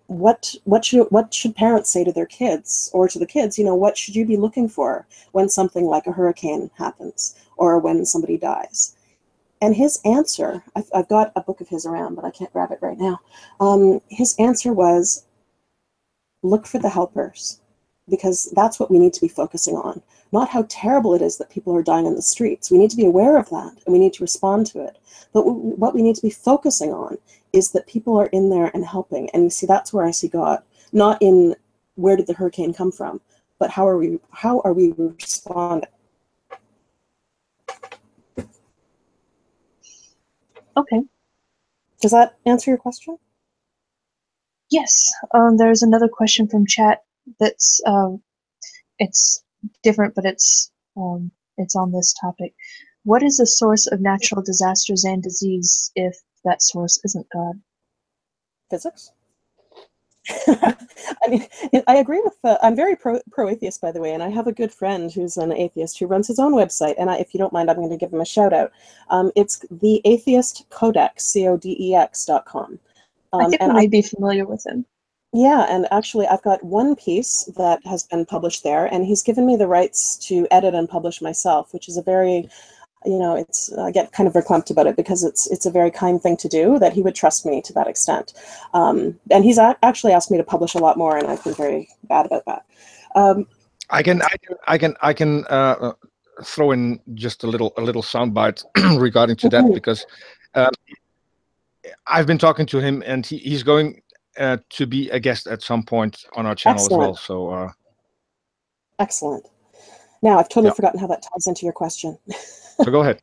what should parents say to their kids, or to the kids, what should you be looking for when something like a hurricane happens, or when somebody dies? And his answer, I've got a book of his around, but I can't grab it right now. His answer was, look for the helpers. because that's what we need to be focusing on. Not how terrible it is that people are dying in the streets. We need to be aware of that, and we need to respond to it. But what we need to be focusing on is that people are in there and helping. And you see, that's where I see God, not in where did the hurricane come from, but how are we responding? Okay. Does that answer your question? Yes. There's another question from chat that's it's different, but it's on this topic. What is the source of natural disasters and disease if that source isn't God? Physics. I mean, I agree with. I'm very pro-atheist, by the way, and I have a good friend who's an atheist who runs his own website. And if you don't mind, I'm going to give him a shout out. It's the Atheist Codex, CODEX.com. I think I might be familiar with him. Yeah, and actually, I've got one piece that has been published there, and he's given me the rights to edit and publish myself, which is a very, I get kind of verklempt about it because it's a very kind thing to do, that he would trust me to that extent. And he's actually asked me to publish a lot more, and I've been very bad about that. I can throw in just a little soundbite regarding to that, because I've been talking to him, and he's going to be a guest at some point on our channel. Excellent. As well. So excellent. Now I've totally forgotten how that ties into your question. So go ahead.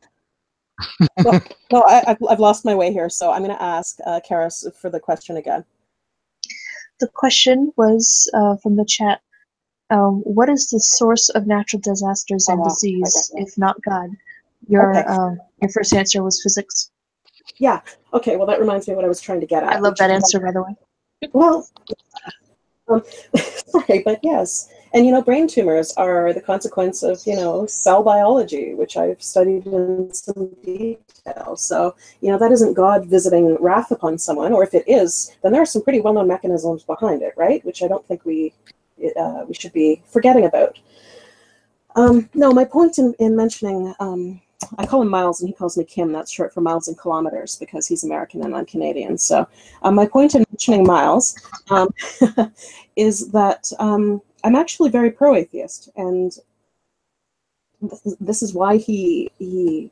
No, I've lost my way here, so I'm going to ask Charis for the question again. The question was from the chat. What is the source of natural disasters and disease, if not God? Your first answer was physics. Yeah. Okay. Well, that reminds me of what I was trying to get at. I love that answer, by the way. Well, sorry, but yes. And, brain tumors are the consequence of, cell biology, which I've studied in some detail. So, that isn't God visiting wrath upon someone, or if it is, then there are some pretty well-known mechanisms behind it, right? Which I don't think we should be forgetting about. No, my point in mentioning, I call him Miles and he calls me Kim. That's short for miles and kilometers because he's American and I'm Canadian. So my point in mentioning Miles is that I'm actually very pro-atheist, and this is why he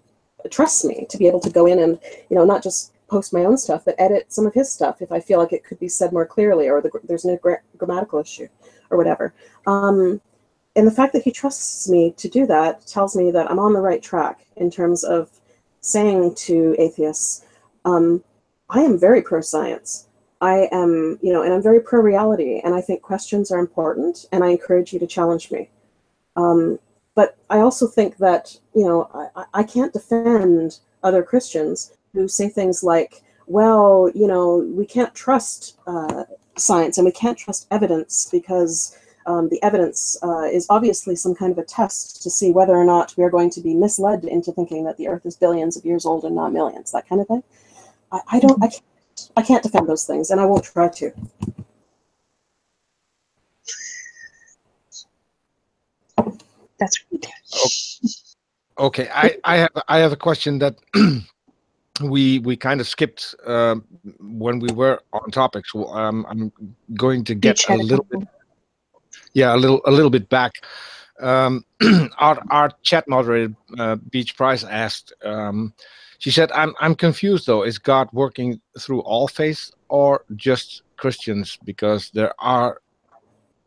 trusts me to be able to go in and, not just post my own stuff, but edit some of his stuff if I feel like it could be said more clearly, or there's no grammatical issue or whatever. And the fact that he trusts me to do that tells me that I'm on the right track in terms of saying to atheists, I am very pro-science. I am, and I'm very pro-reality, and I think questions are important, and I encourage you to challenge me. But I also think that, I can't defend other Christians who say things like, well, we can't trust science and we can't trust evidence because the evidence is obviously some kind of a test to see whether or not we are going to be misled into thinking that the Earth is billions of years old and not millions, that kind of thing. I can't defend those things, and I won't try to. That's great. Okay, I have a question that we kind of skipped when we were on topic, so I'm going to get a little bit. Yeah, a little bit back. Our chat moderator, Beach Price, asked. She said, "I'm confused though. Is God working through all faiths or just Christians? Because there are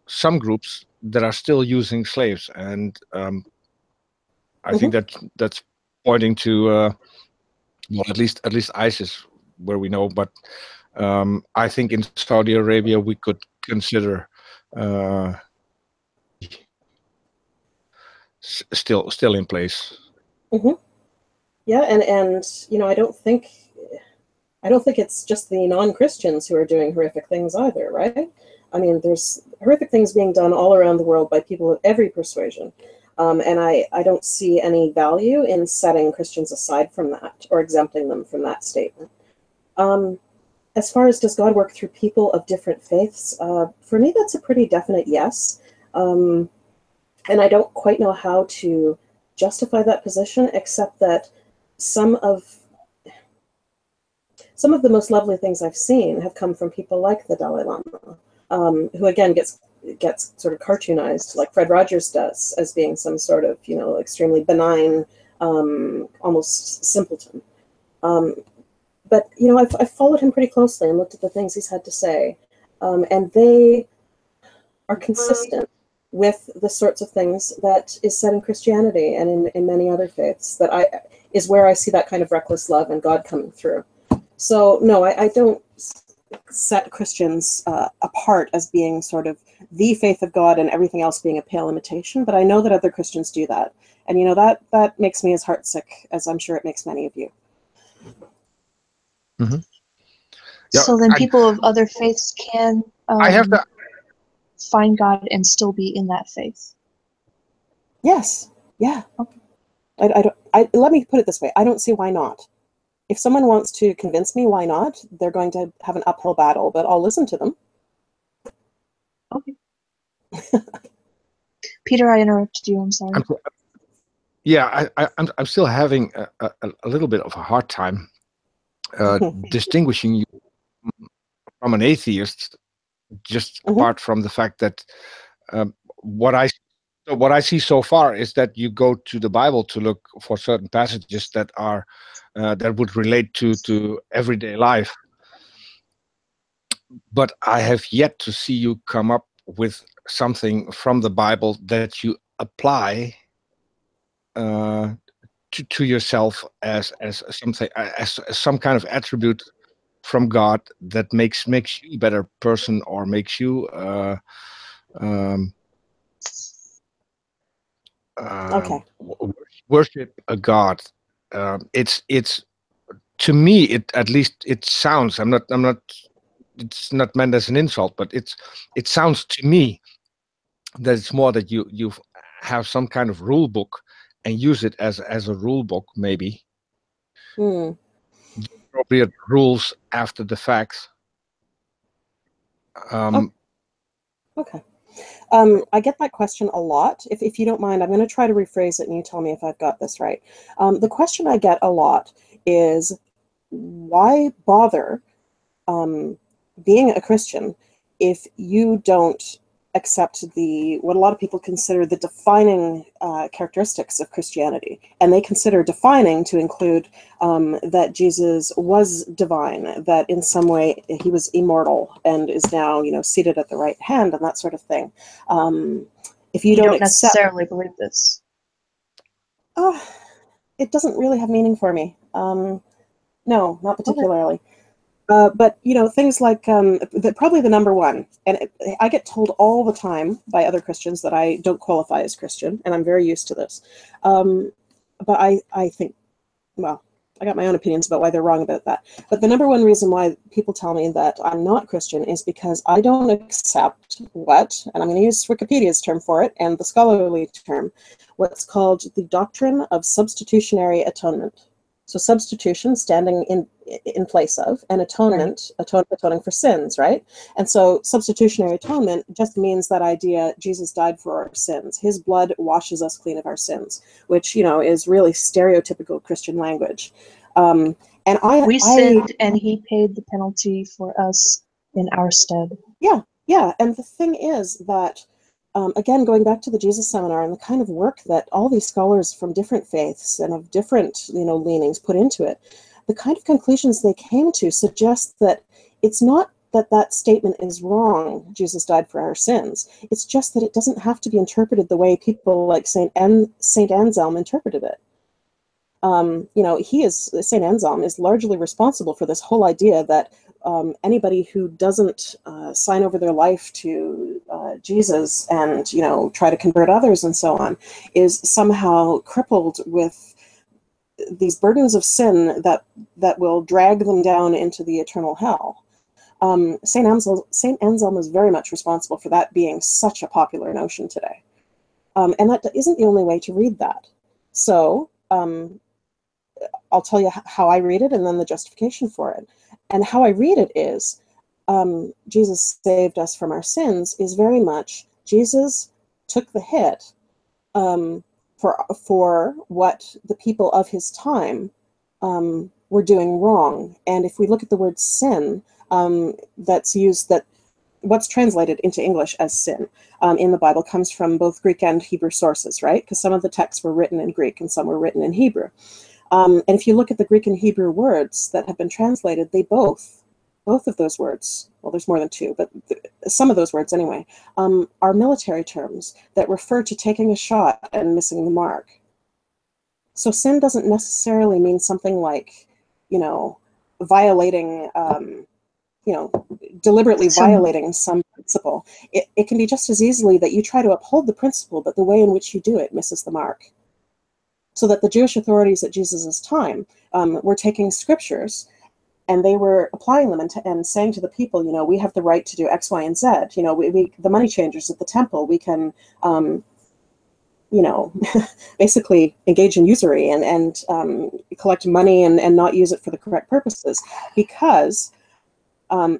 some groups that are still using slaves, and I think that's pointing to well, at least ISIS, where we know. But I think in Saudi Arabia we could consider." Still in place. Yeah, and I don't think it's just the non-Christians who are doing horrific things either, right? I mean, there's horrific things being done all around the world by people of every persuasion, and I don't see any value in setting Christians aside from that or exempting them from that statement. As far as does God work through people of different faiths, for me that's a pretty definite yes. And I don't quite know how to justify that position, except that some of the most lovely things I've seen have come from people like the Dalai Lama, who again gets gets sort of cartoonized, like Fred Rogers does, as being some sort of, you know, extremely benign, almost simpleton. But, you know, I've followed him pretty closely and looked at the things he's had to say, and they are consistent with the sorts of things that is said in Christianity and in many other faiths, that is where I see that kind of reckless love and God coming through. So, no, I don't set Christians apart as being sort of the faith of God and everything else being a pale imitation, but I know that other Christians do that. And, you know, that makes me as heartsick as I'm sure it makes many of you. Mm-hmm. So then people of other faiths can I have to find God and still be in that faith. Yes. Yeah. Let me put it this way. I don't see why not. If someone wants to convince me why not, they're going to have an uphill battle, but I'll listen to them. Okay. Peter, I interrupted you. I'm sorry. I'm still having a little bit of a hard time distinguishing you from an atheist, just apart from the fact that what I see so far is that you go to the Bible to look for certain passages that are that would relate to everyday life. But I have yet to see you come up with something from the Bible that you apply to yourself as something, as some kind of attribute from God that makes you a better person, or makes you worship a God. It's to me, at least it sounds. I'm not. It's not meant as an insult, but it sounds to me that it's more that you have some kind of rule book and use it as a rule book, maybe. Appropriate rules after the fact. Okay. I get that question a lot. If you don't mind, I'm going to try to rephrase it and you tell me if I've got this right. The question I get a lot is, why bother being a Christian if you don't accept what a lot of people consider the defining characteristics of Christianity? And they consider defining to include that Jesus was divine, that in some way he was immortal and is now, you know, seated at the right hand and that sort of thing. If you don't necessarily believe this, it doesn't really have meaning for me. No, not particularly. Okay. But, you know, things like probably the number one, and I get told all the time by other Christians that I don't qualify as Christian, and I'm very used to this. But I think, well, I got my own opinions about why they're wrong about that. But the number one reason why people tell me that I'm not Christian is because I don't accept what, and I'm going to use Wikipedia's term for it, and the scholarly term, what's called the doctrine of substitutionary atonement. So substitution, standing in place of, and atonement, atoning for sins, right? And so substitutionary atonement just means that idea, Jesus died for our sins. His blood washes us clean of our sins, which, you know, is really stereotypical Christian language. And we sinned, and he paid the penalty for us in our stead. Yeah. And the thing is that, again, going back to the Jesus Seminar and the kind of work that all these scholars from different faiths and of different, you know, leanings put into it, the kind of conclusions they came to suggest that it's not that statement is wrong, Jesus died for our sins. It's just that it doesn't have to be interpreted the way people like Saint Anselm interpreted it. You know, Saint Anselm is largely responsible for this whole idea that anybody who doesn't sign over their life to Jesus and, you know, try to convert others and so on is somehow crippled with these burdens of sin that will drag them down into the eternal hell. Saint Anselm is very much responsible for that being such a popular notion today. And that isn't the only way to read that. So I'll tell you how I read it and then the justification for it. And how I read it is, Jesus saved us from our sins is very much, Jesus took the hit for what the people of his time were doing wrong. And if we look at the word sin, that's used, that what's translated into English as sin in the Bible comes from both Greek and Hebrew sources, right? Because some of the texts were written in Greek and some were written in Hebrew. And if you look at the Greek and Hebrew words that have been translated, they both of those words, well, there's more than two, but some of those words anyway, are military terms that refer to taking a shot and missing the mark. So sin doesn't necessarily mean something like, violating, deliberately violating some principle. It can be just as easily that you try to uphold the principle, but the way in which you do it misses the mark. So that the Jewish authorities at Jesus' time were taking scriptures and they were applying them and saying to the people, we have the right to do X, Y, and Z. We the money changers at the temple, we can, basically engage in usury and collect money and not use it for the correct purposes, because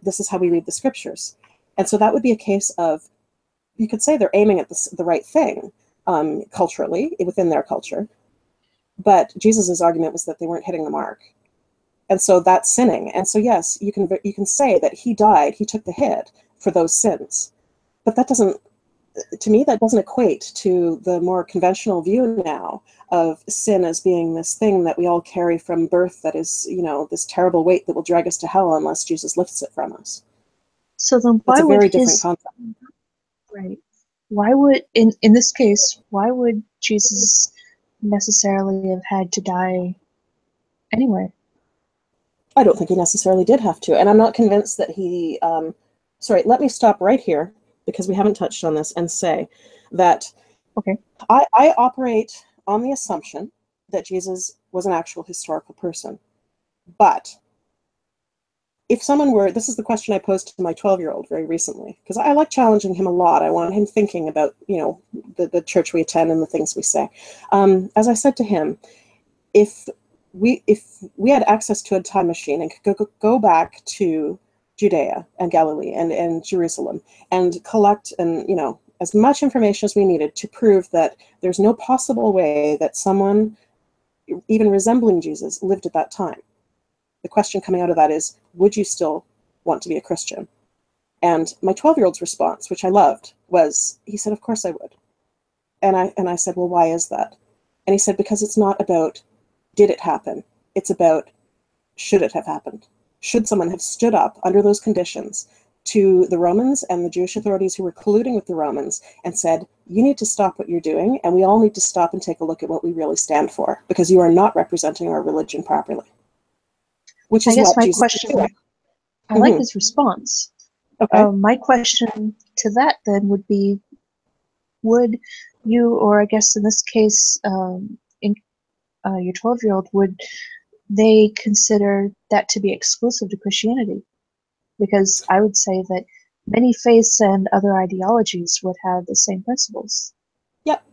this is how we read the scriptures. And so that would be a case of, you could say they're aiming at the right thing culturally, within their culture. But Jesus's argument was that they weren't hitting the mark. And so that's sinning. And so, yes, you can say that he died, he took the hit for those sins. But that doesn't, to me, that doesn't equate to the more conventional view now of sin as being this thing that we all carry from birth that is, this terrible weight that will drag us to hell unless Jesus lifts it from us. So then why it's a would very different concept. Right. Why would, in this case, why would Jesus necessarily have had to die anyway? I don't think he necessarily did have to. And I'm not convinced that he, sorry, let me stop right here because we haven't touched on this and say that okay. I operate on the assumption that Jesus was an actual historical person. But if someone were, this is the question I posed to my 12-year-old very recently, because I like challenging him a lot. I want him thinking about, the church we attend and the things we say. As I said to him, if we had access to a time machine and could go back to Judea and Galilee and Jerusalem and collect as much information as we needed to prove that there's no possible way that someone even resembling Jesus lived at that time. The question coming out of that is, would you still want to be a Christian? And my 12-year-old's response, which I loved, was, he said, of course I would. And I said, well, why is that? And he said, because it's not about did it happen? It's about should it have happened? Should someone have stood up under those conditions to the Romans and the Jewish authorities who were colluding with the Romans and said, you need to stop what you're doing, and we all need to stop and take a look at what we really stand for, because you are not representing our religion properly. Which is what Jesus is doing. I like his response. Okay. My question to that then would be, would you, or I guess in this case, your 12-year-old, would they consider that to be exclusive to Christianity? Because I would say that many faiths and other ideologies would have the same principles. Yep.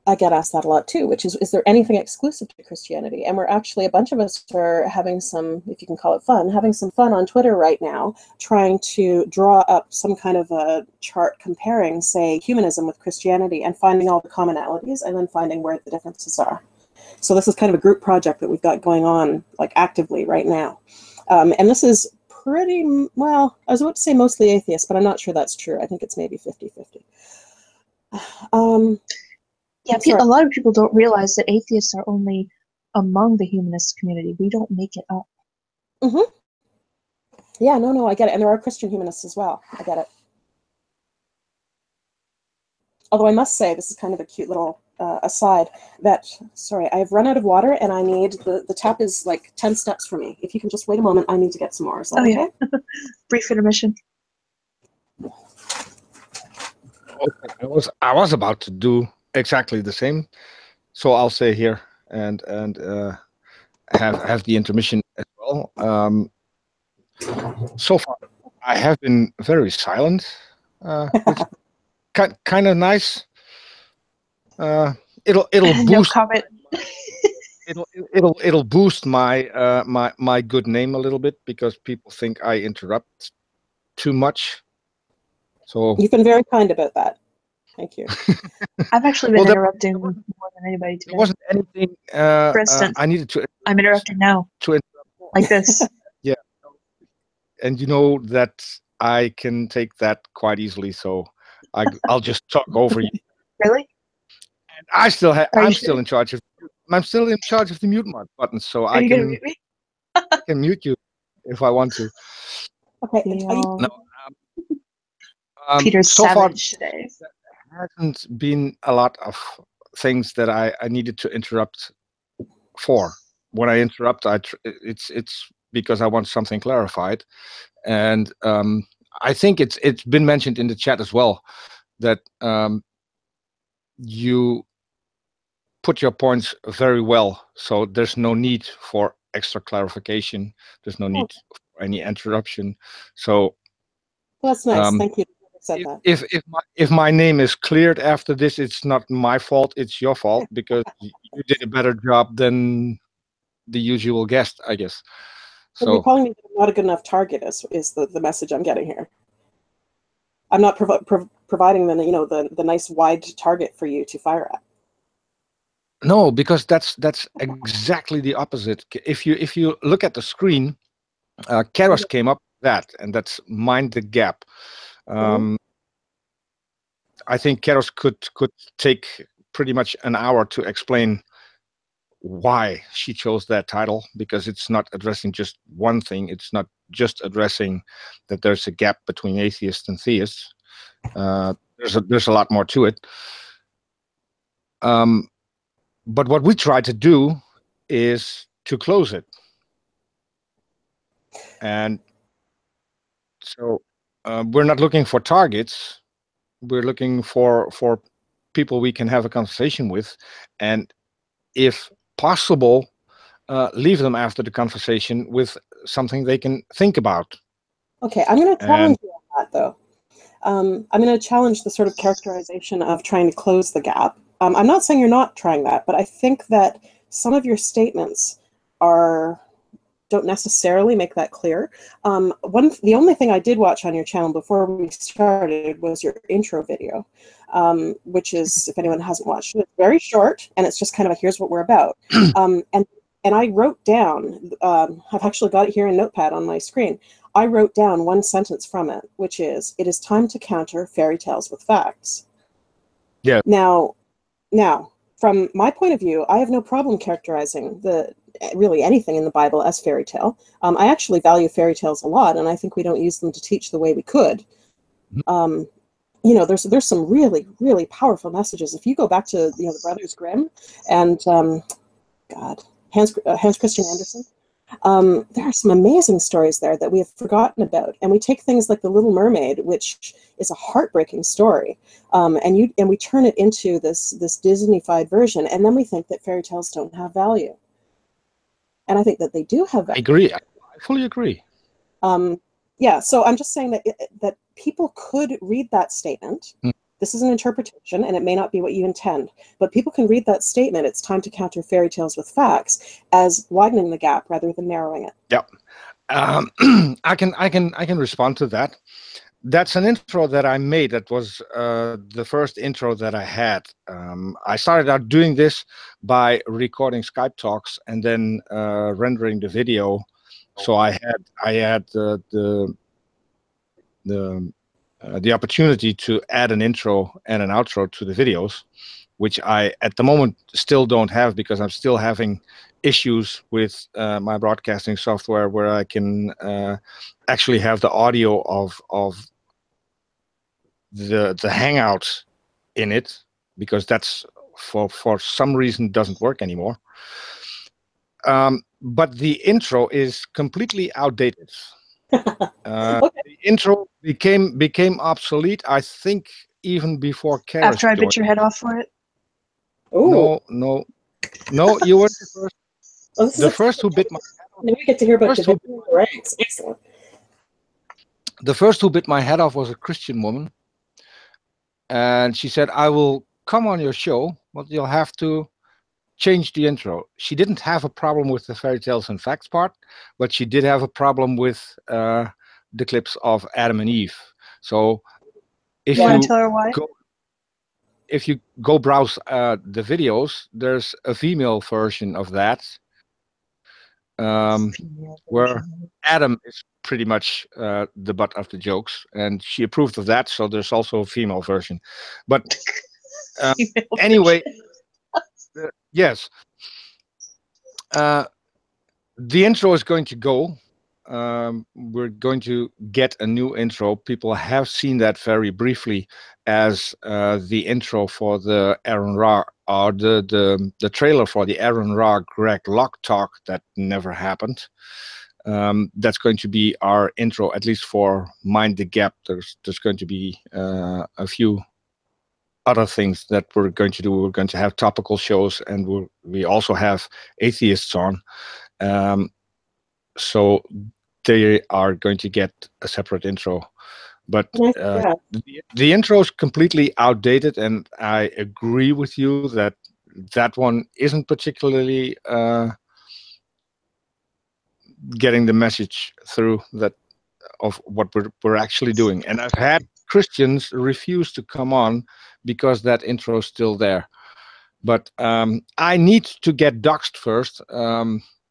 I get asked that a lot too, which is there anything exclusive to Christianity? And we're actually, a bunch of us are having some, if you can call it fun, having some fun on Twitter right now, trying to draw up some kind of a chart comparing, say, humanism with Christianity and finding all the commonalities and then finding where the differences are. So this is kind of a group project that we've got going on, like, actively right now. And this is pretty, well, I was about to say mostly atheist, but I'm not sure that's true. I think it's maybe 50-50. Yeah, a lot of people don't realize that atheists are only among the humanist community. We don't make it up. Mm-hmm. Yeah, no, I get it. And there are Christian humanists as well. I get it. Although I must say, this is kind of a cute little aside, that, sorry, I've run out of water and I need, the tap is like 10 steps from me. If you can just wait a moment, I need to get some more. Is that okay? Yeah. Brief intermission. Okay, I was about to do exactly the same, so I'll stay here and have the intermission as well. So far, I have been very silent, which is kind of nice. It'll boost. No comment. It'll boost my my good name a little bit, because people think I interrupt too much. So you've been very kind about that. Thank you. I've actually been interrupting more than anybody today. There wasn't anything For instance, I needed to. I'm interrupting now. To interrupt. Like this. Yeah, and you know that I can take that quite easily. So I'll just talk over you. Really? And I'm still sure? in charge of. I'm still in charge of the mute button, so Are I you gonna can mute me? mute you if I want to. Okay. Damn. No, Peter's so far savage today. there hasn't been a lot of things that I needed to interrupt for. When I interrupt, it's because I want something clarified, and I think it's been mentioned in the chat as well that you put your points very well, so there's no need for extra clarification. There's no need for any interruption. So That's nice. Thank you. Said that. if my name is cleared after this, it's not my fault. It's your fault because you did a better job than the usual guest, I guess. So you're calling me not a good enough target is the message I'm getting here. I'm not providing the nice wide target for you to fire at. No, because that's exactly the opposite. If you look at the screen, Charis came up with that, and that's mind the gap. I think Charis could take pretty much an hour to explain why she chose that title, because it's not addressing just one thing. It's not just addressing that there's a gap between atheists and theists. There's a lot more to it. But what we try to do is to close it. And so we're not looking for targets. We're looking for people we can have a conversation with. And if possible, leave them after the conversation with something they can think about. Okay, I'm going to challenge you on that, though. I'm going to challenge the sort of characterization of trying to close the gap. I'm not saying you're not trying that, but I think that some of your statements don't necessarily make that clear. The only thing I did watch on your channel before we started was your intro video, which is, if anyone hasn't watched it, it's very short, and it's just kind of a here's what we're about. And I wrote down, I've actually got it here in Notepad on my screen. I wrote down one sentence from it, which is, "It is time to counter fairy tales with facts." Yeah. Now, from my point of view, I have no problem characterizing really anything in the Bible as fairy tale. I actually value fairy tales a lot, and I think we don't use them to teach the way we could. There's some really, really powerful messages. If you go back to the Brothers Grimm and Hans Christian Andersen, there are some amazing stories there that we have forgotten about, and we take things like The Little Mermaid, which is a heartbreaking story, and we turn it into this Disney-fied version, and then we think that fairy tales don't have value. And I think that they do have value. I agree. I fully agree. Yeah, so I'm just saying that people could read that statement. This is an interpretation, and it may not be what you intend, but people can read that statement, "It's time to counter fairy tales with facts," as widening the gap rather than narrowing it. Yeah, I can respond to that. That's an intro that I made. That was the first intro that I had. I started out doing this by recording Skype talks and then rendering the video. So I had the opportunity to add an intro and an outro to the videos, which I at the moment still don't have because I'm still having issues with my broadcasting software where I can actually have the audio of the Hangout in it, because that's for some reason doesn't work anymore. But the intro is completely outdated. The intro became obsolete, I think, even before Charis. After I bit your head off for it? Ooh. No, you were the first. The first who bit my head off. Now we get to hear about the ranks. Excellent. The first who bit my head off was a Christian woman. And she said, "I will come on your show, but you'll have to change the intro." She didn't have a problem with the fairy tales and facts part, but she did have a problem with the clips of Adam and Eve. So if you want to tell her why? If you go browse the videos, there's a female version of that. where Adam is pretty much the butt of the jokes, and she approved of that. So there's also a female version. But anyway, yes, the intro is going to go. We're going to get a new intro. People have seen that very briefly as the intro for the Aaron Ra, or the trailer for the Aaron Ra Greg Locke talk that never happened. That's going to be our intro, at least for Mind the Gap. There's going to be a few other things that we're going to do. We're going to have topical shows, and we also have atheists on. So they are going to get a separate intro. But the intro is completely outdated, and I agree with you that that one isn't particularly getting the message through that of what we're actually doing. And I've had Christians refuse to come on because that intro is still there. But I need to get doxxed first.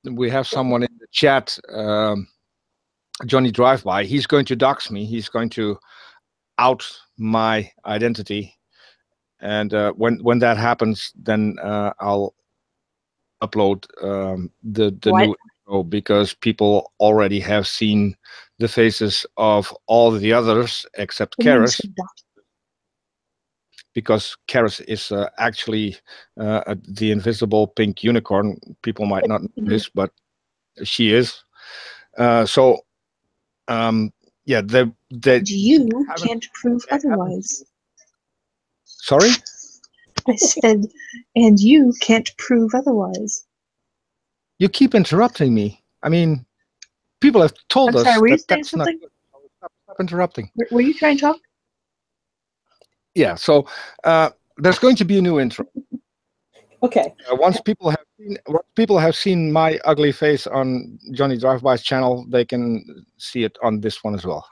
We have someone in the chat, Johnny Drive-By. He's going to dox me. He's going to out my identity. And when that happens, then I'll upload the new intro, because people already have seen the faces of all the others except Charis. Because Charis is actually the invisible pink unicorn. People might not know this, but she is. Yeah, you can't prove otherwise. Sorry? I said, and you can't prove otherwise. You keep interrupting me. I mean, people have told us that that's not good. Stop interrupting. Were you trying to talk? Yeah, so there's going to be a new intro. Okay. Once people have seen my ugly face on Johnny Drive-By's channel, they can see it on this one as well.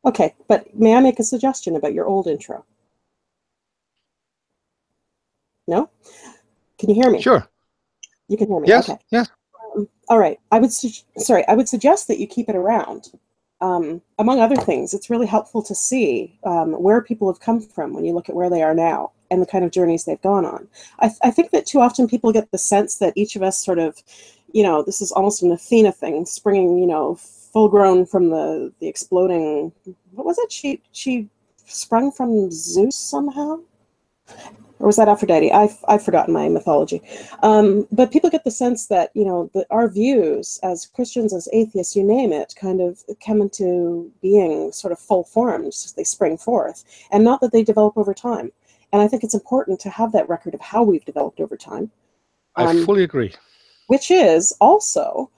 Okay, but may I make a suggestion about your old intro? No? Can you hear me? Sure. You can hear me. Yes. Okay. Yes. All right. I would suggest that you keep it around. Among other things, it's really helpful to see where people have come from when you look at where they are now and the kind of journeys they've gone on. I think that too often people get the sense that each of us sort of, this is almost an Athena thing, springing, full grown from the exploding, what was it? She sprung from Zeus somehow? Or was that Aphrodite? I've forgotten my mythology. But people get the sense that, that our views as Christians, as atheists, you name it, kind of come into being sort of full formed. They spring forth, and not that they develop over time. And I think it's important to have that record of how we've developed over time. I fully agree. Which is also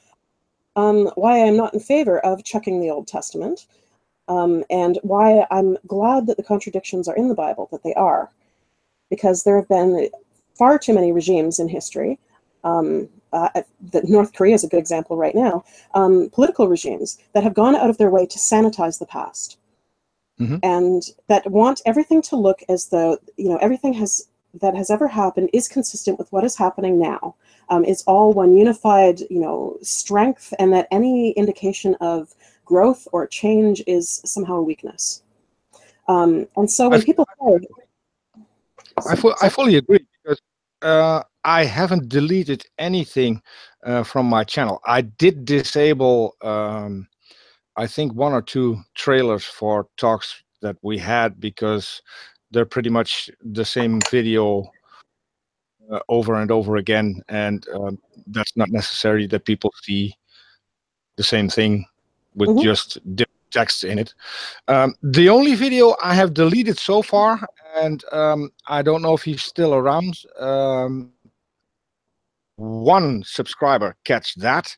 why I'm not in favor of chucking the Old Testament, and why I'm glad that the contradictions are in the Bible, that they are. Because there have been far too many regimes in history. North Korea is a good example right now. Political regimes that have gone out of their way to sanitize the past, and that want everything to look as though everything that has ever happened is consistent with what is happening now. It's all one unified strength, and that any indication of growth or change is somehow a weakness. And so when people say, I fully agree, because I haven't deleted anything from my channel. I did disable, I think, 1 or 2 trailers for talks that we had, because they're pretty much the same video over and over again, and that's not necessary that people see the same thing with just different text in it. The only video I have deleted so far, and I don't know if he's still around, 1 subscriber catch that,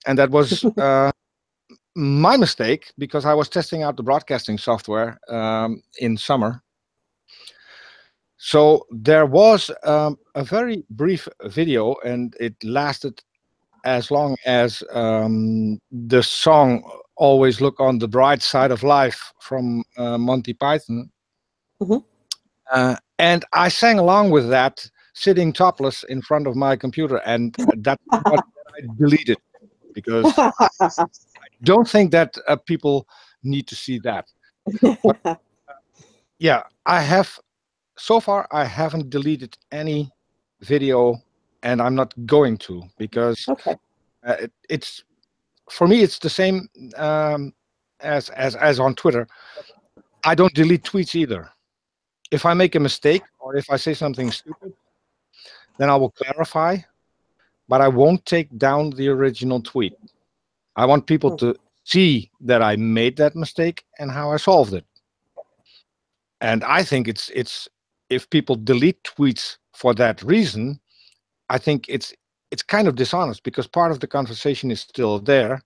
and that was my mistake, because I was testing out the broadcasting software in summer. So there was a very brief video, and it lasted as long as the song "Always Look on the Bright Side of Life" from Monty Python. And I sang along with that, sitting topless in front of my computer, and that's what I deleted. because I don't think that people need to see that. But, yeah, so far I haven't deleted any video, and I'm not going to, because Okay. it's, for me, it's the same as on Twitter. I don't delete tweets either. If I make a mistake or if I say something stupid, then I will clarify, but I won't take down the original tweet. I want people to see that I made that mistake and how I solved it. And I think it's if people delete tweets for that reason, I think it's kind of dishonest, because part of the conversation is still there,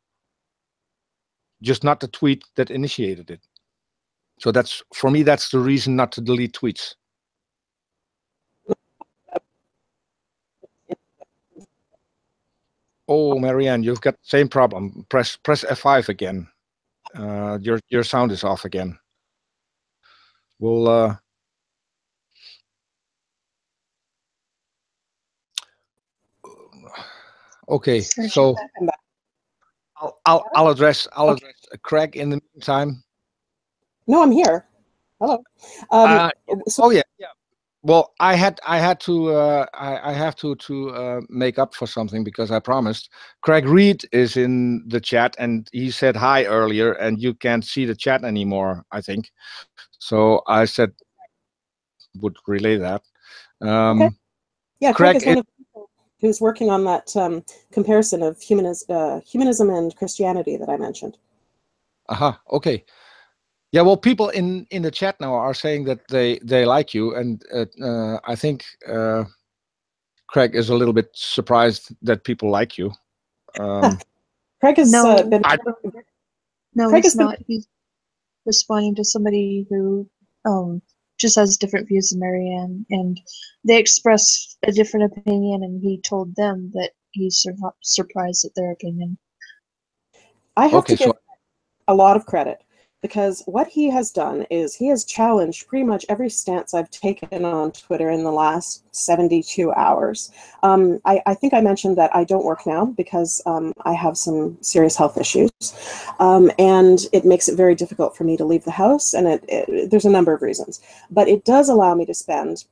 just not the tweet that initiated it. So that's, for me, that's the reason not to delete tweets. Oh, Marianne, you've got the same problem. Press F5 again. Your sound is off again. We'll okay, so I'll address Craig in the meantime. No, I'm here. Hello. Oh yeah. Well, I have to make up for something, because I promised. Craig Reed is in the chat, and he said hi earlier, and you can't see the chat anymore, I think. So I said would relay that. Okay. Yeah, Craig is one of the people who's working on that comparison of humanism and Christianity that I mentioned. Okay. Yeah, well, people in the chat now are saying that they like you, and I think Craig is a little bit surprised that people like you. Craig has no, been. No, Craig he's not. He's responding to somebody who just has different views than Marianne, and they express a different opinion, and he told them that he's surprised at their opinion. I have to give a lot of credit, because what he has done is he has challenged pretty much every stance I've taken on Twitter in the last 72 hours. I think I mentioned that I don't work now because I have some serious health issues, and it makes it very difficult for me to leave the house, and there's a number of reasons. But it does allow me to spend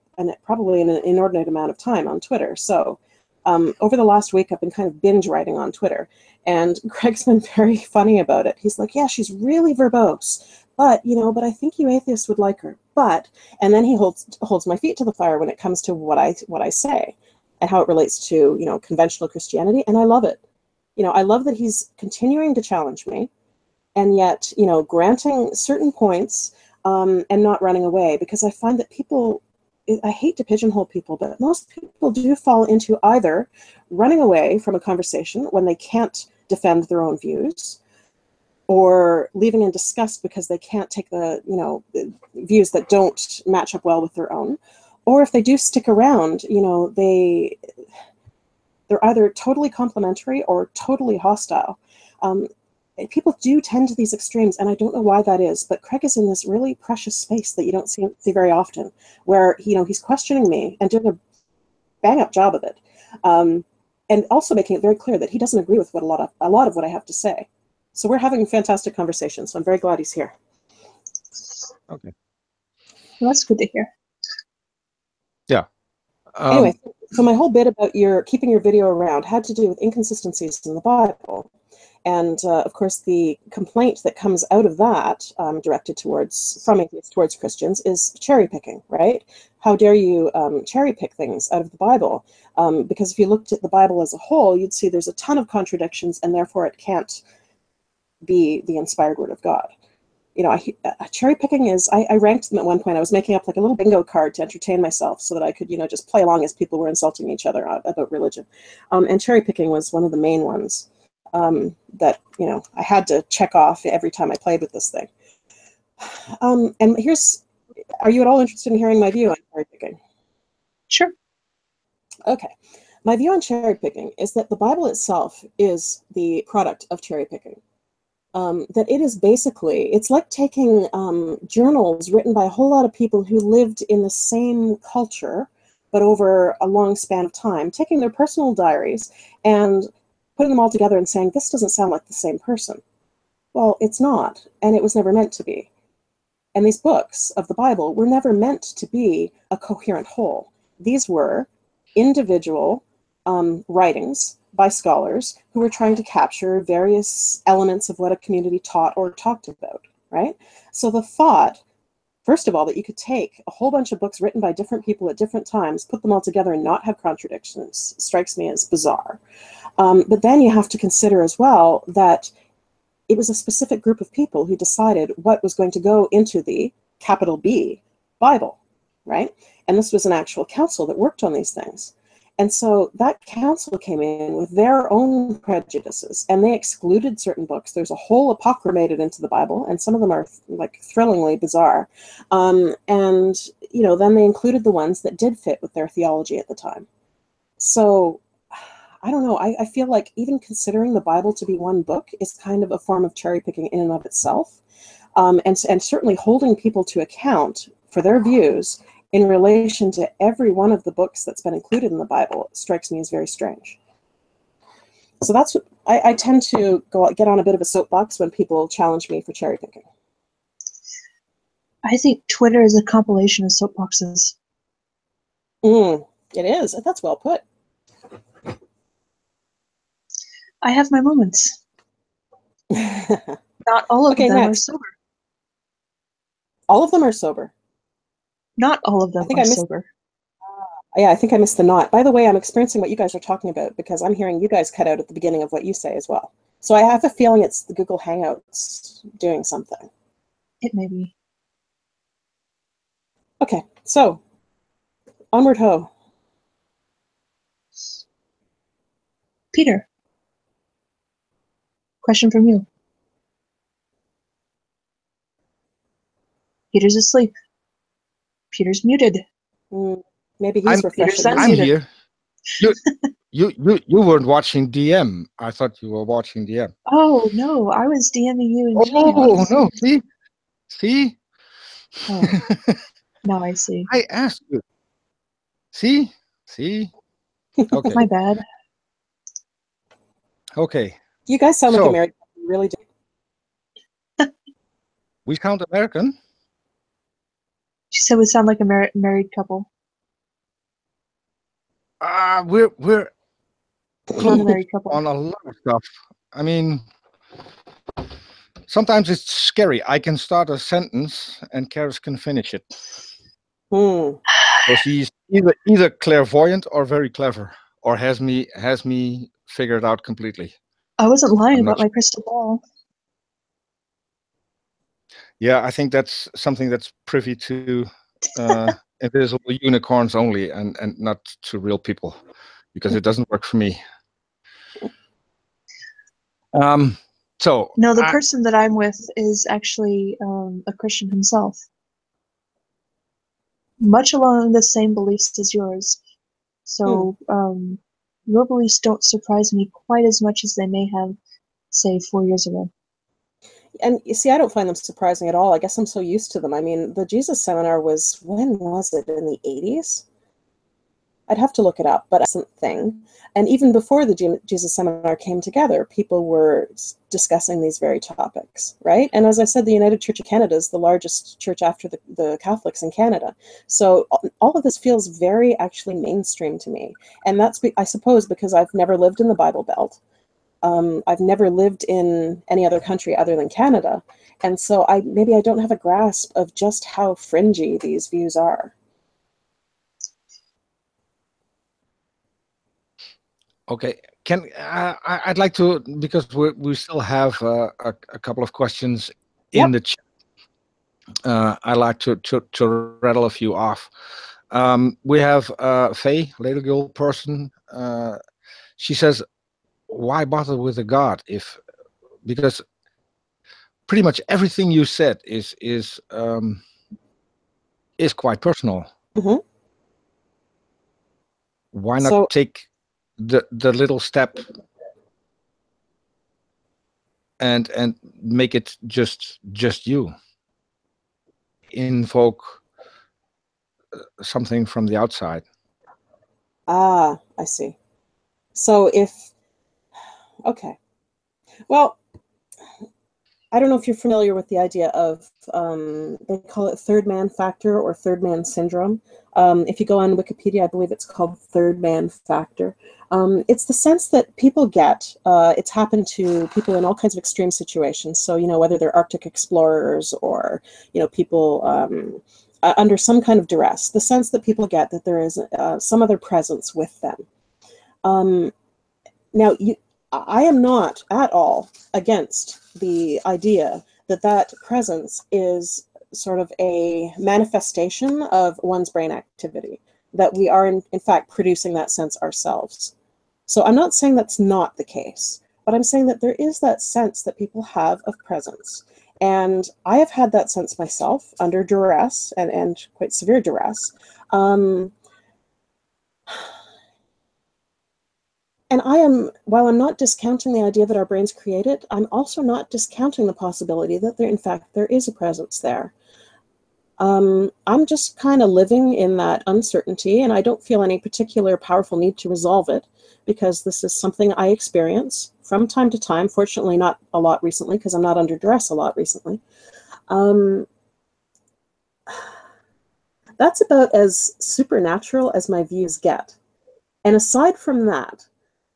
probably an inordinate amount of time on Twitter. So over the last week, I've been kind of binge writing on Twitter, and Craig's been very funny about it. He's like, yeah, she's really verbose, but I think you atheists would like her. And then he holds my feet to the fire when it comes to what I say and how it relates to, conventional Christianity. And I love it. I love that he's continuing to challenge me, and yet, granting certain points, and not running away, because I find that people, I hate to pigeonhole people, but most people do fall into either running away from a conversation when they can't defend their own views, or leaving in disgust because they can't take the views that don't match up well with their own. Or if they do stick around, they're either totally complimentary or totally hostile. People do tend to these extremes, and I don't know why that is, but Craig is in this really precious space that you don't see very often, where he's questioning me and doing a bang-up job of it, and also making it very clear that he doesn't agree with what a lot of what I have to say. So we're having a fantastic conversation, so I'm very glad he's here. Okay. Well, that's good to hear. Yeah. Anyway, so my whole bit about keeping your video around had to do with inconsistencies in the Bible. And of course, the complaint that comes out of that, directed from atheists towards Christians, is cherry picking, right? How dare you cherry pick things out of the Bible? Because if you looked at the Bible as a whole, you'd see there's a ton of contradictions, and therefore it can't be the inspired word of God. Cherry picking is, I ranked them at one point. I was making up like a little bingo card to entertain myself so that I could, just play along as people were insulting each other about religion. And cherry picking was one of the main ones. That I had to check off every time I played with this thing. And are you at all interested in hearing my view on cherry picking? Sure. Okay. My view on cherry picking is that the Bible itself is the product of cherry picking. That it is basically, it's like taking journals written by a whole lot of people who lived in the same culture, but over a long span of time, taking their personal diaries and putting them all together and saying, this doesn't sound like the same person. Well, it's not, and it was never meant to be. And these books of the Bible were never meant to be a coherent whole. These were individual writings by scholars who were trying to capture various elements of what a community taught or talked about, right? So the thought, first of all, that you could take a whole bunch of books written by different people at different times, put them all together and not have contradictions, strikes me as bizarre. But then you have to consider as well that it was a specific group of people who decided what was going to go into the capital B Bible, right? And this was an actual council that worked on these things. And so that council came in with their own prejudices, and they excluded certain books. There's a whole apocrypha made it into the Bible, and some of them are like thrillingly bizarre. And, you know, then they included the ones that did fit with their theology at the time. So I don't know. I feel like even considering the Bible to be one book is kind of a form of cherry picking in and of itself. And certainly holding people to account for their views in relation to every one of the books that's been included in the Bible strikes me as very strange. So that's what I tend to get on a bit of a soapbox when people challenge me for cherry picking. I think Twitter is a compilation of soapboxes. It is. That's well put. I have my moments. Not all of them are sober. All of them are sober. Not all of them are sober. Yeah, I think I missed the not. By the way, I'm experiencing what you guys are talking about because I'm hearing you guys cut out at the beginning of what you say as well. So I have a feeling it's the Google Hangouts doing something. It may be. Okay, so onward ho. Peter, question from you. Peter's asleep. Peter's muted. Maybe he's refreshing. I'm here. You weren't watching DM. I thought you were watching DM. Oh no, I was DMing you. Oh no! See. Oh, now I see. I asked you. See. Okay. My bad. Okay. You guys sound like a married couple. You really do. We sound American. She said we sound like a married couple. We're Not a married couple. on a lot of stuff. I mean, sometimes it's scary. I can start a sentence and Charis can finish it. So she's either clairvoyant or very clever, or has me figured out completely. I wasn't lying about my crystal ball. Yeah, I think that's something that's privy to invisible unicorns only, and not to real people, because it doesn't work for me. So no, the person that I'm with is actually a Christian himself, much along the same beliefs as yours. So your beliefs don't surprise me quite as much as they may have, say, 4 years ago. And you see, I don't find them surprising at all. I guess I'm so used to them. I mean, the Jesus Seminar was, when was it? In the 80s? I'd have to look it up, but it's a thing. And even before the Jesus Seminar came together, people were discussing these very topics, right? And as I said, the United Church of Canada is the largest church after the Catholics in Canada. So all of this feels very actually mainstream to me. And that's, I suppose, because I've never lived in the Bible Belt. I've never lived in any other country other than Canada. And so maybe I don't have a grasp of just how fringy these views are. Okay, I'd like to, because we still have a couple of questions in the chat. I'd like to rattle a few off. We have Faye, Little Girl person. She says, why bother with a God because pretty much everything you said is quite personal. Why not take the little step and make it just you? Invoke something from the outside. I see. So if Okay. Well, I don't know if you're familiar with the idea of, they call it third man factor or third man syndrome. If you go on Wikipedia, I believe it's called third man factor. It's the sense that people get, it's happened to people in all kinds of extreme situations. So, whether they're Arctic explorers or, people under some kind of duress, the sense that people get that there is some other presence with them. Now, I am not at all against the idea that that presence is sort of a manifestation of one's brain activity, that we are in fact producing that sense ourselves. So I'm not saying that's not the case, but I'm saying that there is that sense that people have of presence. And I have had that sense myself under duress and quite severe duress. And while I'm not discounting the idea that our brains create it, I'm also not discounting the possibility that in fact, there is a presence there. I'm just kind of living in that uncertainty, and I don't feel any particular powerful need to resolve it, because this is something I experience from time to time. Fortunately, not a lot recently, because I'm not under duress a lot recently. That's about as supernatural as my views get. And aside from that,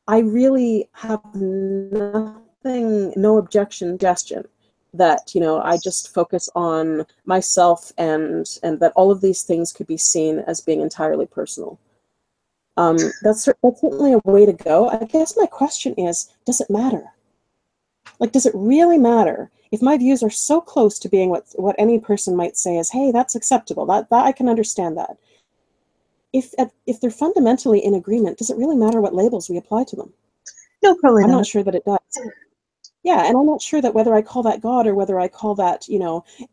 I really have nothing, no objection, that, I just focus on myself and that all of these things could be seen as being entirely personal. That's certainly a way to go. I guess my question is, does it matter? Like, does it really matter if my views are so close to being what any person might say is, hey, that's acceptable, that I can understand that. If they're fundamentally in agreement, does it really matter what labels we apply to them? No, probably not. I'm not sure that it does. Yeah, and I'm not sure that whether I call that God or whether I call that,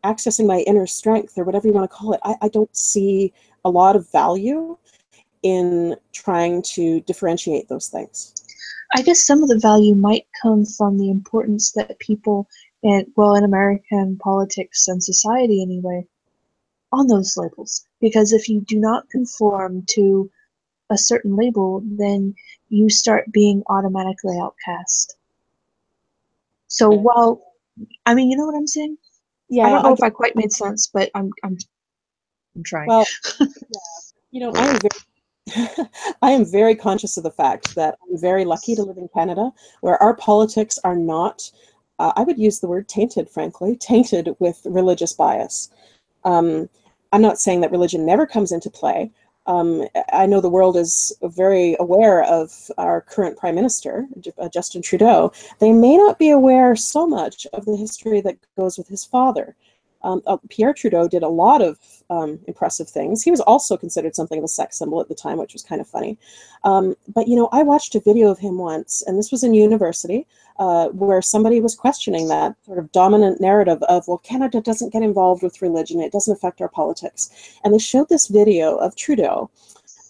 accessing my inner strength or whatever you want to call it, I don't see a lot of value in trying to differentiate those things. I guess some of the value might come from the importance that people, in American politics and society anyway, on those labels. Because if you do not conform to a certain label, then you start being automatically outcast. So while, you know what I'm saying? Yeah, I don't know if I quite made sense, but I'm trying. Well, yeah, I am very conscious of the fact that I'm very lucky to live in Canada, where our politics are not, I would use the word tainted, frankly, tainted with religious bias. I'm not saying that religion never comes into play. I know the world is very aware of our current Prime Minister, Justin Trudeau. They may not be aware so much of the history that goes with his father. Pierre Trudeau did a lot of impressive things. He was also considered something of a sex symbol at the time, which was kind of funny. But, I watched a video of him once, and this was in university, where somebody was questioning that sort of dominant narrative of, well, Canada doesn't get involved with religion, it doesn't affect our politics. And they showed this video of Trudeau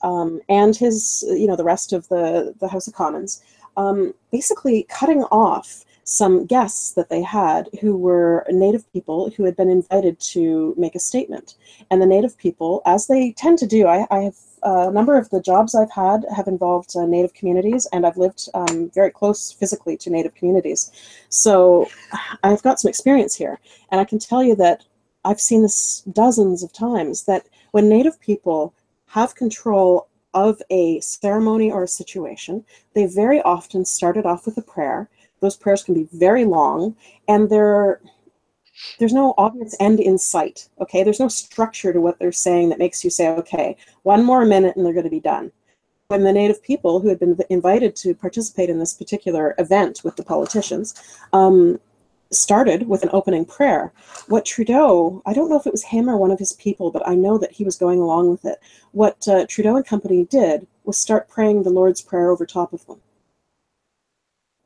and his, the rest of the House of Commons, basically cutting off some guests that they had who were Native people who had been invited to make a statement. And the Native people, as they tend to do, I have a number of the jobs I've had have involved Native communities, and I've lived very close physically to Native communities. So I've got some experience here. And I can tell you that I've seen this dozens of times, that when Native people have control of a ceremony or a situation, they very often start it off with a prayer. Those prayers can be very long, and there's no obvious end in sight, okay? There's no structure to what they're saying that makes you say, okay, one more minute and they're going to be done. When the Native people who had been invited to participate in this particular event with the politicians started with an opening prayer, what Trudeau, I don't know if it was him or one of his people, but I know that he was going along with it. What Trudeau and company did was start praying the Lord's Prayer over top of them,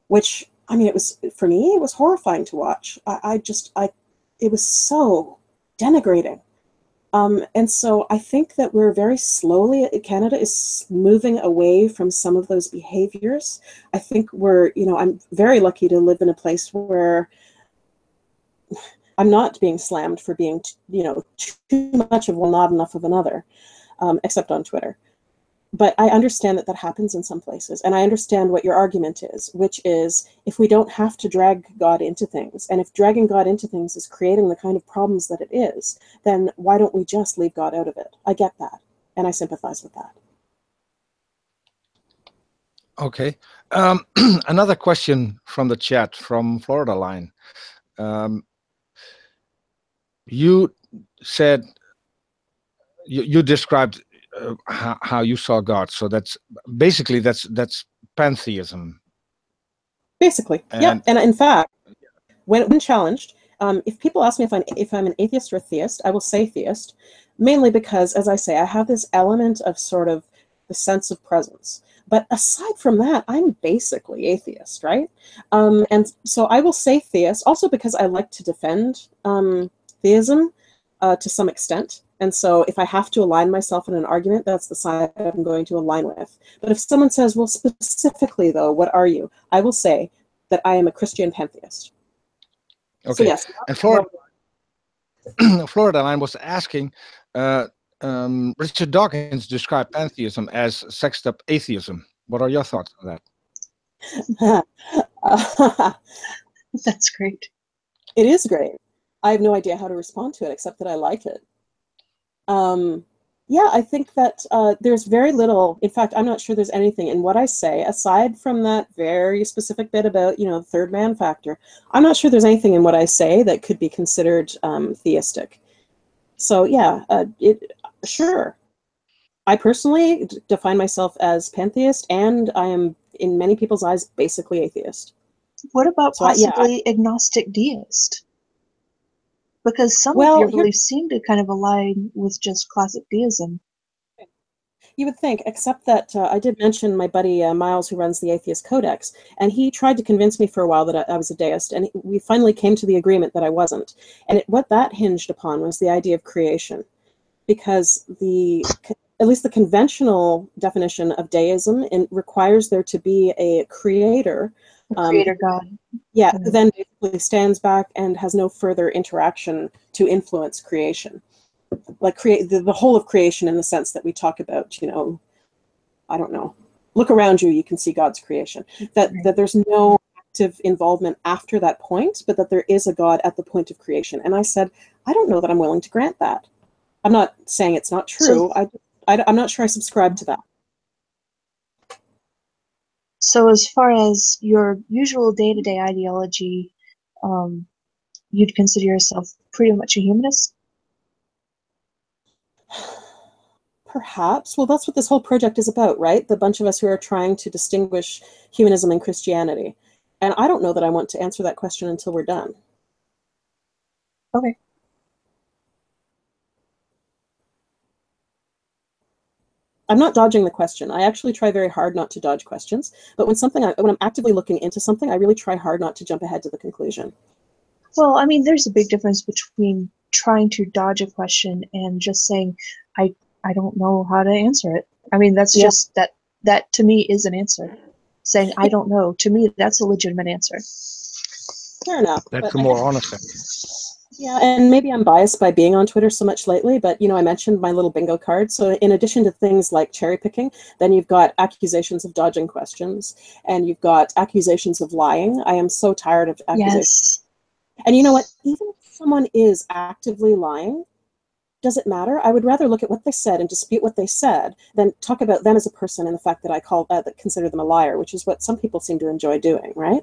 which, it was, for me, it was horrifying to watch. It was so denigrating. And so I think that we're very slowly, Canada is moving away from some of those behaviors. I think I'm very lucky to live in a place where I'm not being slammed for being, too much of one, not enough of another, except on Twitter. But I understand that that happens in some places, and I understand what your argument is, which is if we don't have to drag God into things, and if dragging God into things is creating the kind of problems that it is, then why don't we just leave God out of it? I get that, and I sympathize with that. Okay. Another question from the chat from Florida Line. You said you described how you saw God. So that's basically that's pantheism. Basically, yeah. And in fact, when challenged, if people ask me if I'm an atheist or a theist, I will say theist, mainly because, as I say, I have this element of sort of the sense of presence. But aside from that, I'm basically atheist, right? And so I will say theist, also because I like to defend theism to some extent. And so if I have to align myself in an argument, that's the side that I'm going to align with. But if someone says, well, specifically, though, what are you? I will say that I am a Christian pantheist. Okay. So, yes. And Florida Line was asking, Richard Dawkins described pantheism as sexed up atheism. What are your thoughts on that? That's great. It is great. I have no idea how to respond to it, except that I like it. Yeah, I think that there's very little, in fact, I'm not sure there's anything in what I say, aside from that very specific bit about, the third man factor. I'm not sure there's anything in what I say that could be considered theistic. So yeah, sure. I personally define myself as pantheist, and I am, in many people's eyes, basically atheist. What about possibly agnostic deist? Because some of your beliefs seem to kind of align with just classic deism. You would think, except that I did mention my buddy Miles, who runs the Atheist Codex, and he tried to convince me for a while that I was a deist, and we finally came to the agreement that I wasn't. And what that hinged upon was the idea of creation, because at least the conventional definition of deism requires there to be a creator. A creator God. Yeah, who then basically stands back and has no further interaction to influence creation. Like the whole of creation, in the sense that we talk about, I don't know, look around you, you can see God's creation. That there's no active involvement after that point, but that there is a God at the point of creation. And I said, I don't know that I'm willing to grant that. I'm not saying it's not true. I'm not sure I subscribe to that. So as far as your usual day-to-day ideology, you'd consider yourself pretty much a humanist? Perhaps. Well, that's what this whole project is about, right? The bunch of us who are trying to distinguish humanism and Christianity. And I don't know that I want to answer that question until we're done. Okay. I'm not dodging the question. I actually try very hard not to dodge questions. But when I'm actively looking into something, I really try hard not to jump ahead to the conclusion. Well, I mean, there's a big difference between trying to dodge a question and just saying, I don't know how to answer it. I mean, that's just that to me is an answer. Saying I don't know, to me, that's a legitimate answer. Fair enough. That's a more honest answer. Yeah, and maybe I'm biased by being on Twitter so much lately, but I mentioned my little bingo card. So in addition to things like cherry picking, then you've got accusations of dodging questions, and you've got accusations of lying. I am so tired of accusations. Yes. And you know what? Even if someone is actively lying, does it matter? I would rather look at what they said and dispute what they said than talk about them as a person and the fact that I consider them a liar, which is what some people seem to enjoy doing, right?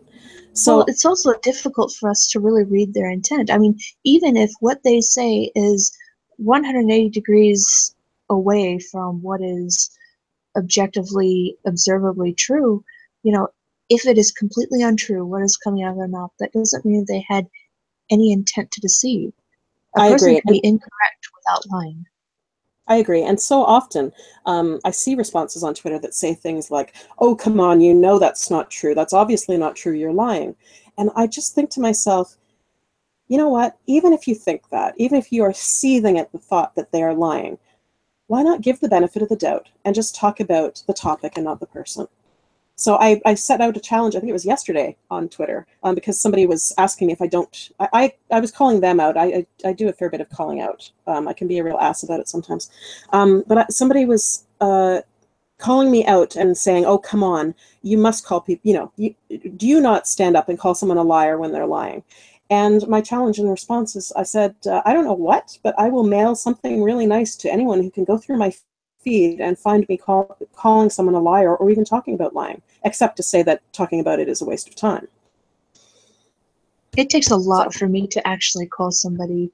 So well, it's also difficult for us to really read their intent. I mean, even if what they say is 180 degrees away from what is objectively, observably true, if it is completely untrue, what is coming out of their mouth, that doesn't mean they had any intent to deceive. A person can be incorrect without lying. I agree. And so often I see responses on Twitter that say things like, oh, come on, that's not true. That's obviously not true. You're lying. And I just think to myself, you know what? Even if you think that, even if you are seething at the thought that they are lying, why not give the benefit of the doubt and just talk about the topic and not the person? So I set out a challenge, I think it was yesterday on Twitter, because somebody was asking me if I was calling them out. I do a fair bit of calling out. I can be a real ass about it sometimes. But somebody was calling me out and saying, "Oh, come on, you must call people, do you not stand up and call someone a liar when they're lying?" And my challenge in response is, I said, I don't know what, but I will mail something really nice to anyone who can go through my feed and find me calling someone a liar or even talking about lying, except to say that talking about it is a waste of time. It takes a lot for me to actually call somebody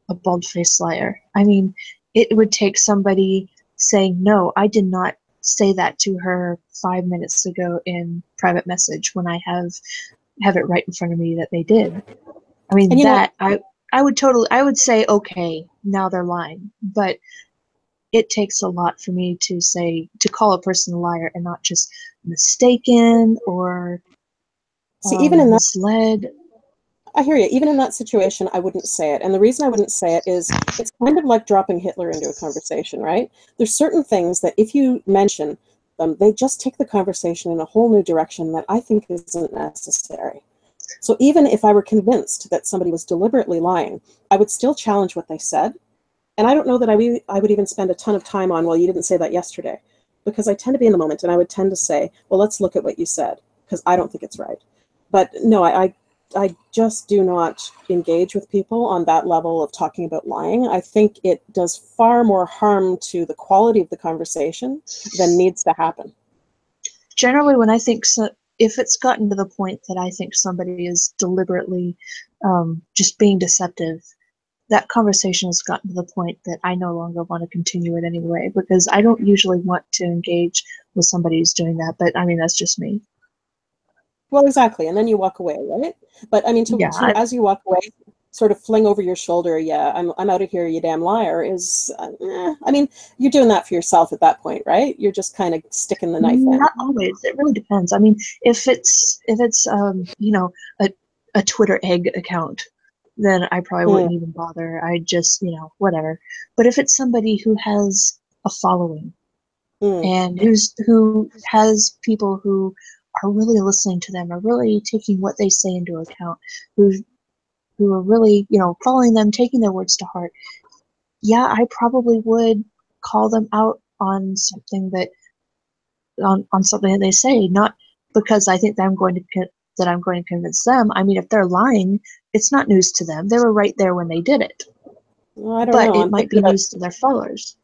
a bald-faced liar. I mean, it would take somebody saying, "No, I did not say that to her 5 minutes ago in private message," when I have it right in front of me that they did. I mean, that I would say, okay, now they're lying. But it takes a lot for me to call a person a liar and not just mistaken or even in misled. I hear you. Even in that situation, I wouldn't say it. And the reason I wouldn't say it is it's kind of like dropping Hitler into a conversation, right? There's certain things that if you mention them, they just take the conversation in a whole new direction that I think isn't necessary. So even if I were convinced that somebody was deliberately lying, I would still challenge what they said. And I don't know that I would even spend a ton of time on, well, you didn't say that yesterday, because I tend to be in the moment and I would tend to say, well, let's look at what you said, because I don't think it's right. But no, I just do not engage with people on that level of talking about lying. I think it does far more harm to the quality of the conversation than needs to happen. Generally, when I think if it's gotten to the point that I think somebody is deliberately just being deceptive, that conversation has gotten to the point that I no longer want to continue it anyway, because I don't usually want to engage with somebody who's doing that. But I mean, that's just me. Well, exactly. And then you walk away, right? But I mean, as you walk away, sort of fling over your shoulder, yeah, I'm out of here, you damn liar, is, I mean, you're doing that for yourself at that point, right? You're just kind of sticking the knife in. Not always. It really depends. I mean, if it's a Twitter egg account, then I probably wouldn't even bother. I just, whatever. But if it's somebody who has a following and who has people who are really listening to them, are really taking what they say into account, who are really, following them, taking their words to heart, yeah, I probably would call them out on something that they say, not because I think that I'm going to convince them. I mean, if they're lying, it's not news to them. They were right there when they did it. Well, I don't know. It might be news to their followers.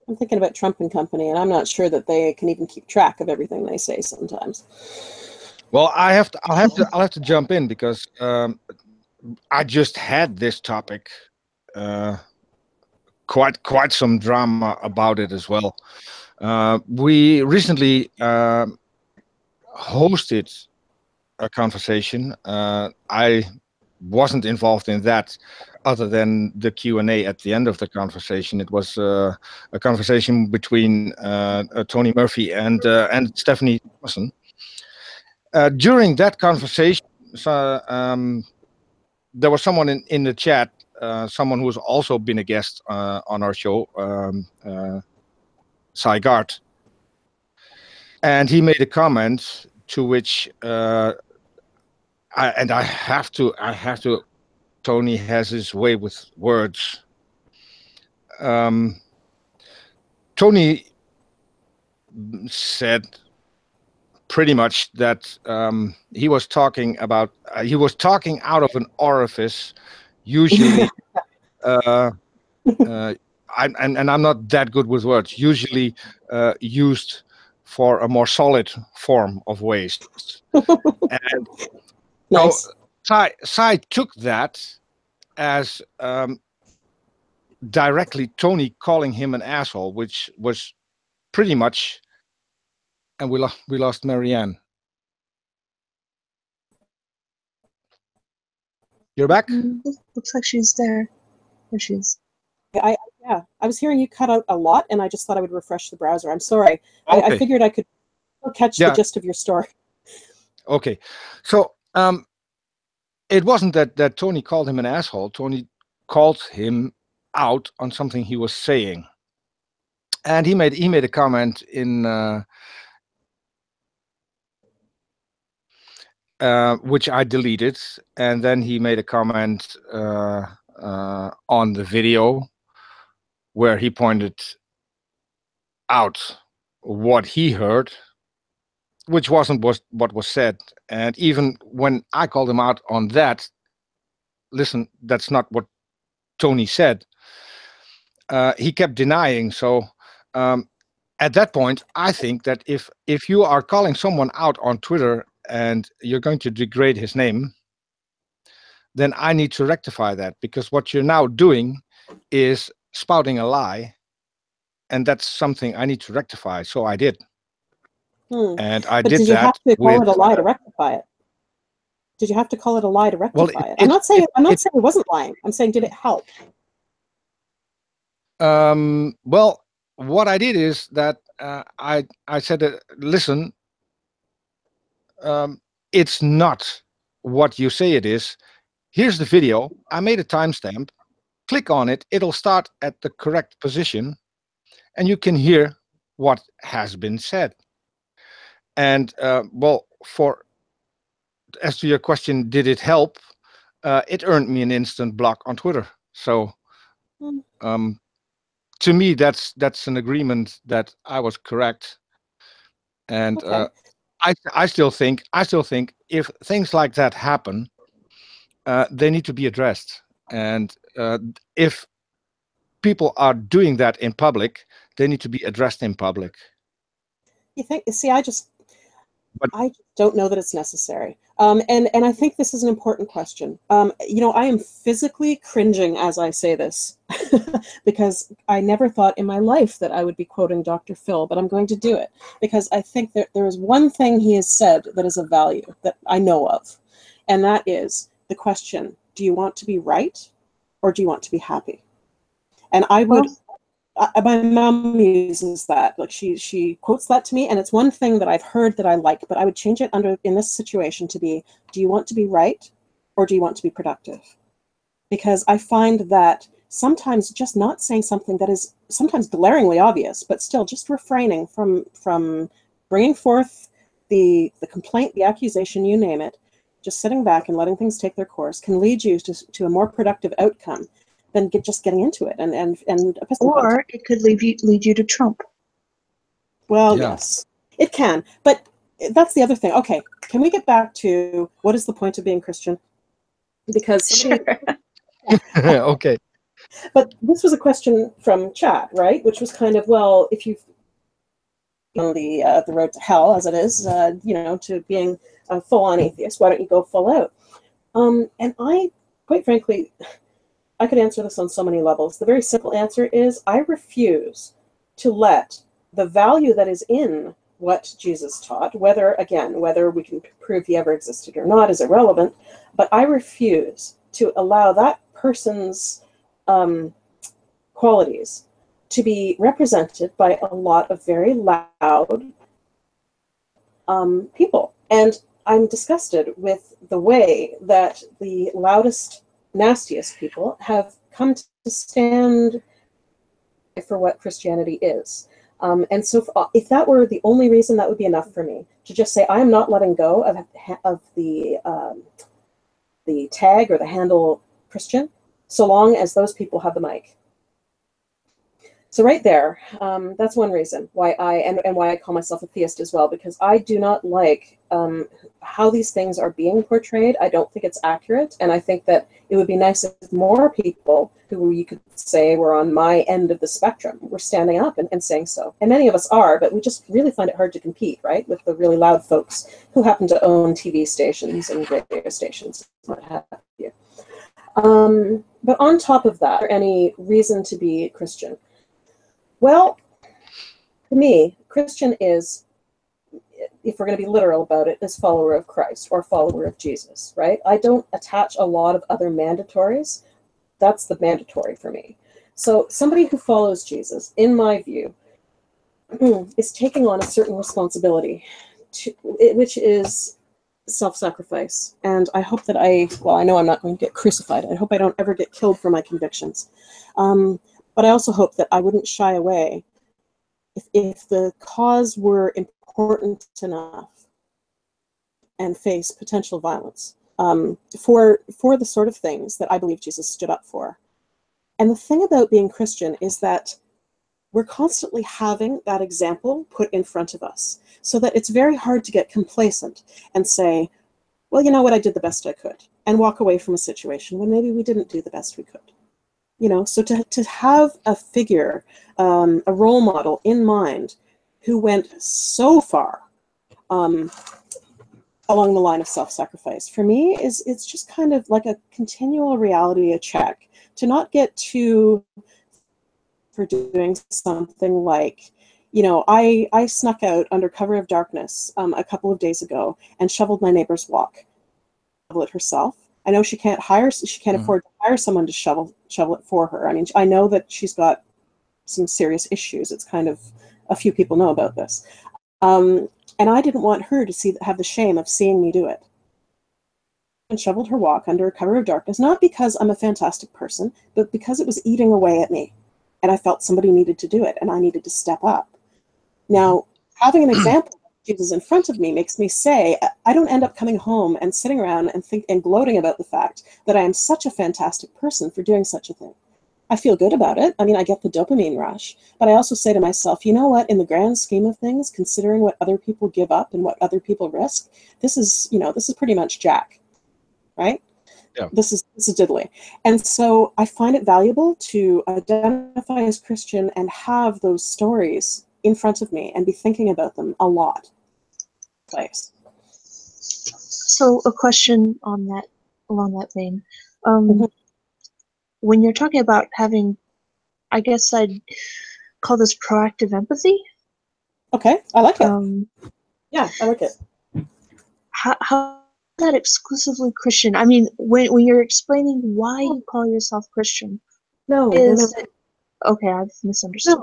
I'm thinking about Trump and company, and I'm not sure that they can even keep track of everything they say sometimes. Well, I'll have to jump in because I just had this topic, quite some drama about it as well. We recently hosted a conversation. I wasn't involved in that, other than the Q&A at the end of the conversation. It was a conversation between Tony Murphy and Stephanie Thomason. During that conversation, there was someone in the chat, someone who's also been a guest on our show, Cy Gart, and he made a comment to which I have to. Tony has his way with words. Tony said pretty much that he was talking out of an orifice, usually. I'm not that good with words. Usually used for a more solid form of waste. And nice. So Sai took that as directly Tony calling him an asshole, which was pretty much. And we lost Marianne. You're back? Looks like she's there. There she is. I was hearing you cut out a lot, and I just thought I would refresh the browser. I'm sorry. Okay. I figured I could catch the gist of your story. Okay. So it wasn't that Tony called him an asshole. Tony called him out on something he was saying. And he made a comment in which I deleted, and then he made a comment on the video where he pointed out what he heard, which wasn't what was said. And even when I called him out on that, listen, that's not what Tony said. He kept denying. So at that point, I think that if you are calling someone out on Twitter and you're going to degrade his name, then I need to rectify that, because what you're now doing is spouting a lie, and that's something I need to rectify. So I did. And I But did did you that have to call with it a lie to rectify it? Did you have to call it a lie to rectify well, it? I'm not saying it wasn't lying. I'm saying, did it help? Well, what I did is that I said, listen, it's not what you say it is. Here's the video. I made a timestamp. Click on it. It'll start at the correct position, and you can hear what has been said. And well, as to your question, did it help? It earned me an instant block on Twitter. So to me, that's an agreement that I was correct. And Okay. I still think if things like that happen, they need to be addressed. And if people are doing that in public, they need to be addressed in public. You think? See, I don't know that it's necessary. And I think this is an important question. You know, I am physically cringing as I say this because I never thought in my life that I would be quoting Dr. Phil, but I'm going to do it because I think that there is one thing he has said that is of value that I know of, and that is the question: do you want to be right, or do you want to be happy? And I would. My mom uses that, like she quotes that to me, and it's one thing that I've heard that I like, but I would change it in this situation to be, do you want to be right, or do you want to be productive? Because I find that sometimes just not saying something that is sometimes glaringly obvious, but still just refraining from bringing forth the complaint, the accusation, you name it, just sitting back and letting things take their course can lead you to a more productive outcome than just getting into it or it could lead you to Trump. Well, yeah. Yes, it can, but that's the other thing. Okay, can we get back to what is the point of being Christian? Because sure. Okay. But this was a question from chat, right? Which was kind of, well, if you've on the road to hell, as it is, you know, to being a full-on atheist, why don't you go full out? And I, quite frankly, I could answer this on so many levels. The very simple answer is I refuse to let the value that is in what Jesus taught, whether we can prove he ever existed or not is irrelevant, but I refuse to allow that person's qualities to be represented by a lot of very loud people. And I'm disgusted with the way that the loudest, nastiest people have come to stand for what Christianity is. And so if that were the only reason, that would be enough for me to just say, I am not letting go of the tag or the handle Christian, so long as those people have the mic. So right there, that's one reason why why I call myself a theist as well, because I do not like how these things are being portrayed. I don't think it's accurate, and I think that it would be nice if more people who you could say were on my end of the spectrum were standing up and saying so. And many of us are, but we just really find it hard to compete, right, with the really loud folks who happen to own TV stations and radio stations, what have you. But on top of that, is there any reason to be Christian? Well, to me, Christian is, if we're going to be literal about it, is follower of Christ or follower of Jesus, right? I don't attach a lot of other mandatories. That's the mandatory for me. So somebody who follows Jesus, in my view, is taking on a certain responsibility, which is self-sacrifice. And I hope that I know I'm not going to get crucified. I hope I don't ever get killed for my convictions. But I also hope that I wouldn't shy away if the cause were important enough and face potential violence for the sort of things that I believe Jesus stood up for. And the thing about being Christian is that we're constantly having that example put in front of us, so that it's very hard to get complacent and say, well, you know what, I did the best I could, and walk away from a situation when maybe we didn't do the best we could. You know, so to have a figure, a role model in mind who went so far along the line of self-sacrifice, for me, it's just kind of like a continual reality check, to not get too for doing something like, you know, I snuck out under cover of darkness a couple of days ago and shoveled my neighbor's walk. Shovel it herself. I know she can't afford to hire someone to shovel it for her. I mean, I know that she's got some serious issues. It's kind of, a few people know about this. And I didn't want her to have the shame of seeing me do it. And shoveled her walk under cover of darkness, not because I'm a fantastic person, but because it was eating away at me. And I felt somebody needed to do it, and I needed to step up. Now, having an example of Jesus in front of me makes me say, I don't end up coming home and sitting around and gloating about the fact that I am such a fantastic person for doing such a thing. I feel good about it. I mean, I get the dopamine rush, but I also say to myself, you know what, in the grand scheme of things, considering what other people give up and what other people risk, this is pretty much jack, right? Yeah. This is diddly. And so I find it valuable to identify as Christian and have those stories in front of me and be thinking about them a lot. Place. So a question on that, along that vein. When you're talking about having, I guess I'd call this proactive empathy. Okay, I like it. Yeah, I like it. How is that exclusively Christian? I mean, when you're explaining why you call yourself Christian, no. Okay, I've misunderstood.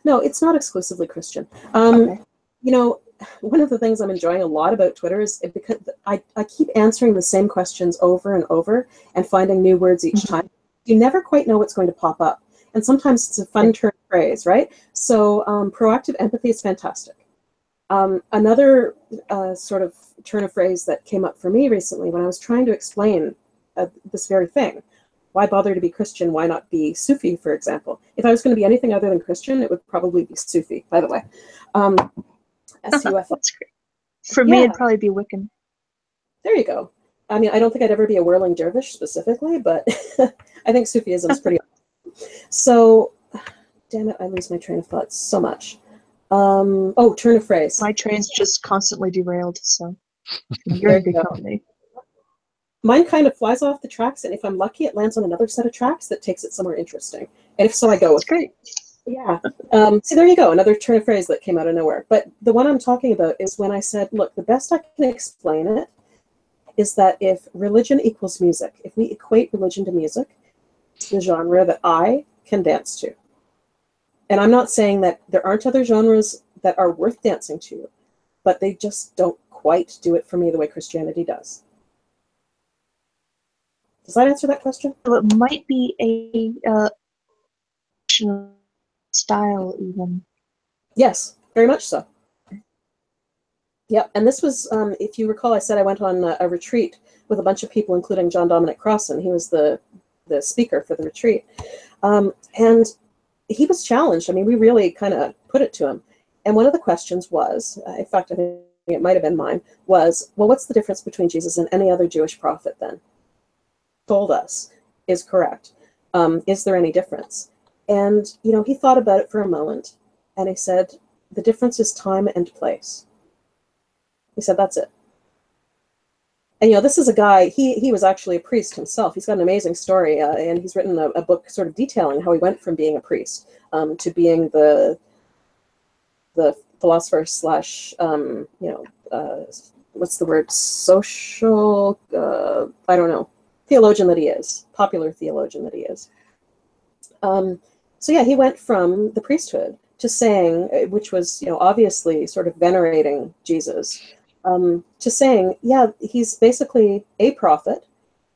No, it's not exclusively Christian. Okay. You know, one of the things I'm enjoying a lot about Twitter is because I keep answering the same questions over and over and finding new words each time. You never quite know what's going to pop up. And sometimes it's a fun turn of phrase, right? So proactive empathy is fantastic. Another sort of turn of phrase that came up for me recently when I was trying to explain this very thing. Why bother to be Christian? Why not be Sufi, for example? If I was going to be anything other than Christian, it would probably be Sufi, by the way. S-U-F. That's great. For me, it'd probably be Wiccan. There you go. I mean, I don't think I'd ever be a whirling dervish specifically, but I think Sufism is pretty awesome. So, damn it, I lose my train of thought so much. Turn of phrase. My train's just constantly derailed, so you're in good company. Mine kind of flies off the tracks, and if I'm lucky, it lands on another set of tracks that takes it somewhere interesting. And if so, I go with it. Great. Yeah. See, there you go. Another turn of phrase that came out of nowhere. But the one I'm talking about is when I said, look, the best I can explain it is that if religion equals music, if we equate religion to music, it's the genre that I can dance to. And I'm not saying that there aren't other genres that are worth dancing to, but they just don't quite do it for me the way Christianity does. Does that answer that question? So it might be a style even. Yes, very much so. Yep, and this was, if you recall, I said I went on a retreat with a bunch of people, including John Dominic Crossan. He was the speaker for the retreat. And he was challenged. I mean, we really kind of put it to him. And one of the questions was, in fact, I think it might have been mine, was, well, what's the difference between Jesus and any other Jewish prophet then? Told us is correct. Is there any difference? And, you know, he thought about it for a moment, and he said, the difference is time and place. He said, that's it. And, you know, this is a guy, he was actually a priest himself. He's got an amazing story, and he's written a book sort of detailing how he went from being a priest to being the philosopher slash, you know, what's the word, social, I don't know, theologian that he is, popular theologian that he is. So yeah, he went from the priesthood to saying, which was, you know, obviously sort of venerating Jesus, to saying, yeah, he's basically a prophet,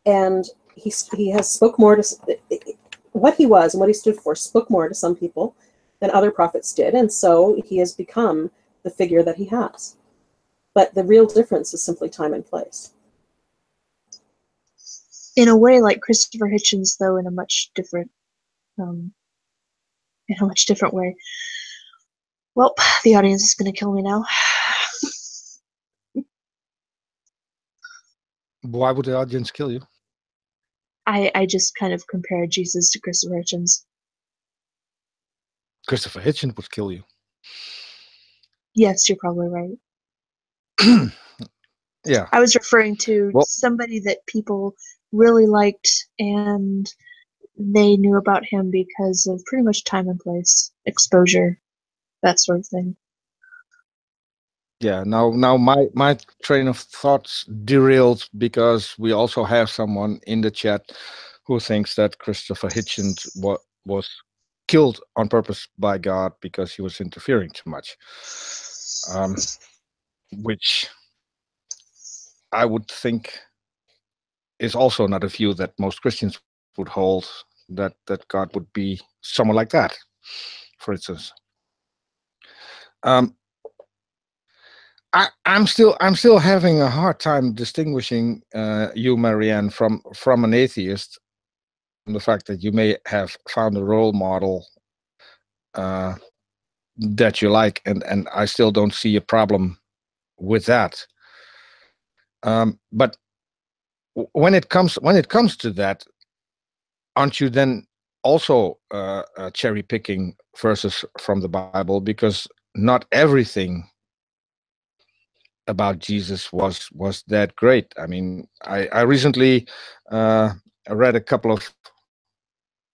and he has spoke more to what he was and what he stood for, spoke more to some people than other prophets did, and so he has become the figure that he has. But the real difference is simply time and place. In a way, like Christopher Hitchens, though, in a much different in a much different way. Well, the audience is going to kill me now. Why would the audience kill you? I just kind of compared Jesus to Christopher Hitchens. Christopher Hitchens would kill you. Yes, you're probably right. Yeah. I was referring to somebody that people really liked, and they knew about him because of pretty much time and place, exposure, that sort of thing. Yeah, now my train of thoughts derailed because we also have someone in the chat who thinks that Christopher Hitchens was killed on purpose by God because he was interfering too much, which I would think is also not a view that most Christians would hold, that God would be someone like that, for instance. I'm still having a hard time distinguishing you, Marianne, from an atheist. The fact that you may have found a role model that you like, and I still don't see a problem with that. But when it comes to that, aren't you then also cherry picking verses from the Bible? Because not everything about Jesus was that great. I mean, I recently read a couple of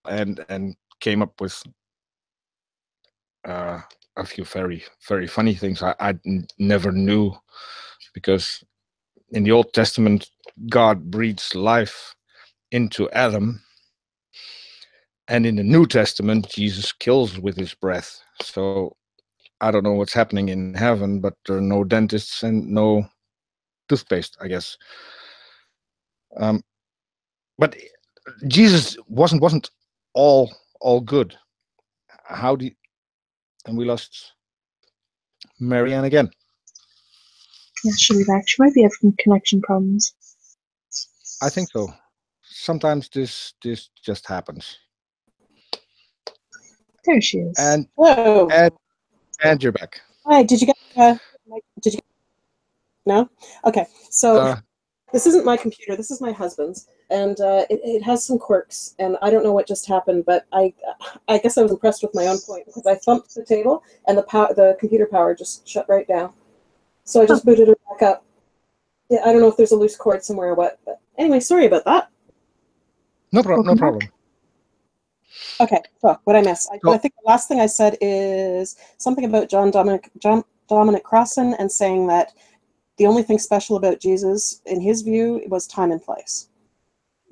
and came up with a few very funny things I never knew, because in the Old Testament God breathes life into Adam, and in the New Testament Jesus kills with his breath. So I don't know what's happening in heaven, but there are no dentists and no toothpaste, I guess. But Jesus wasn't all good. How do you, and we lost Marianne again. Yeah, she'll be back. She might be having connection problems. I think so. Sometimes this just happens. There she is. And Whoa. And you're back. Hi. Did you get? Did you? No. Okay. So this isn't my computer. This is my husband's, and it has some quirks. And I don't know what just happened, but I guess I was impressed with my own point, because I thumped the table and the computer power just shut right down. So I just booted it back up. Yeah, I don't know if there's a loose cord somewhere or what. But anyway, sorry about that. No problem. Okay, so what I missed? I think the last thing I said is something about John Dominic Crossan, and saying that the only thing special about Jesus, in his view, was time and place.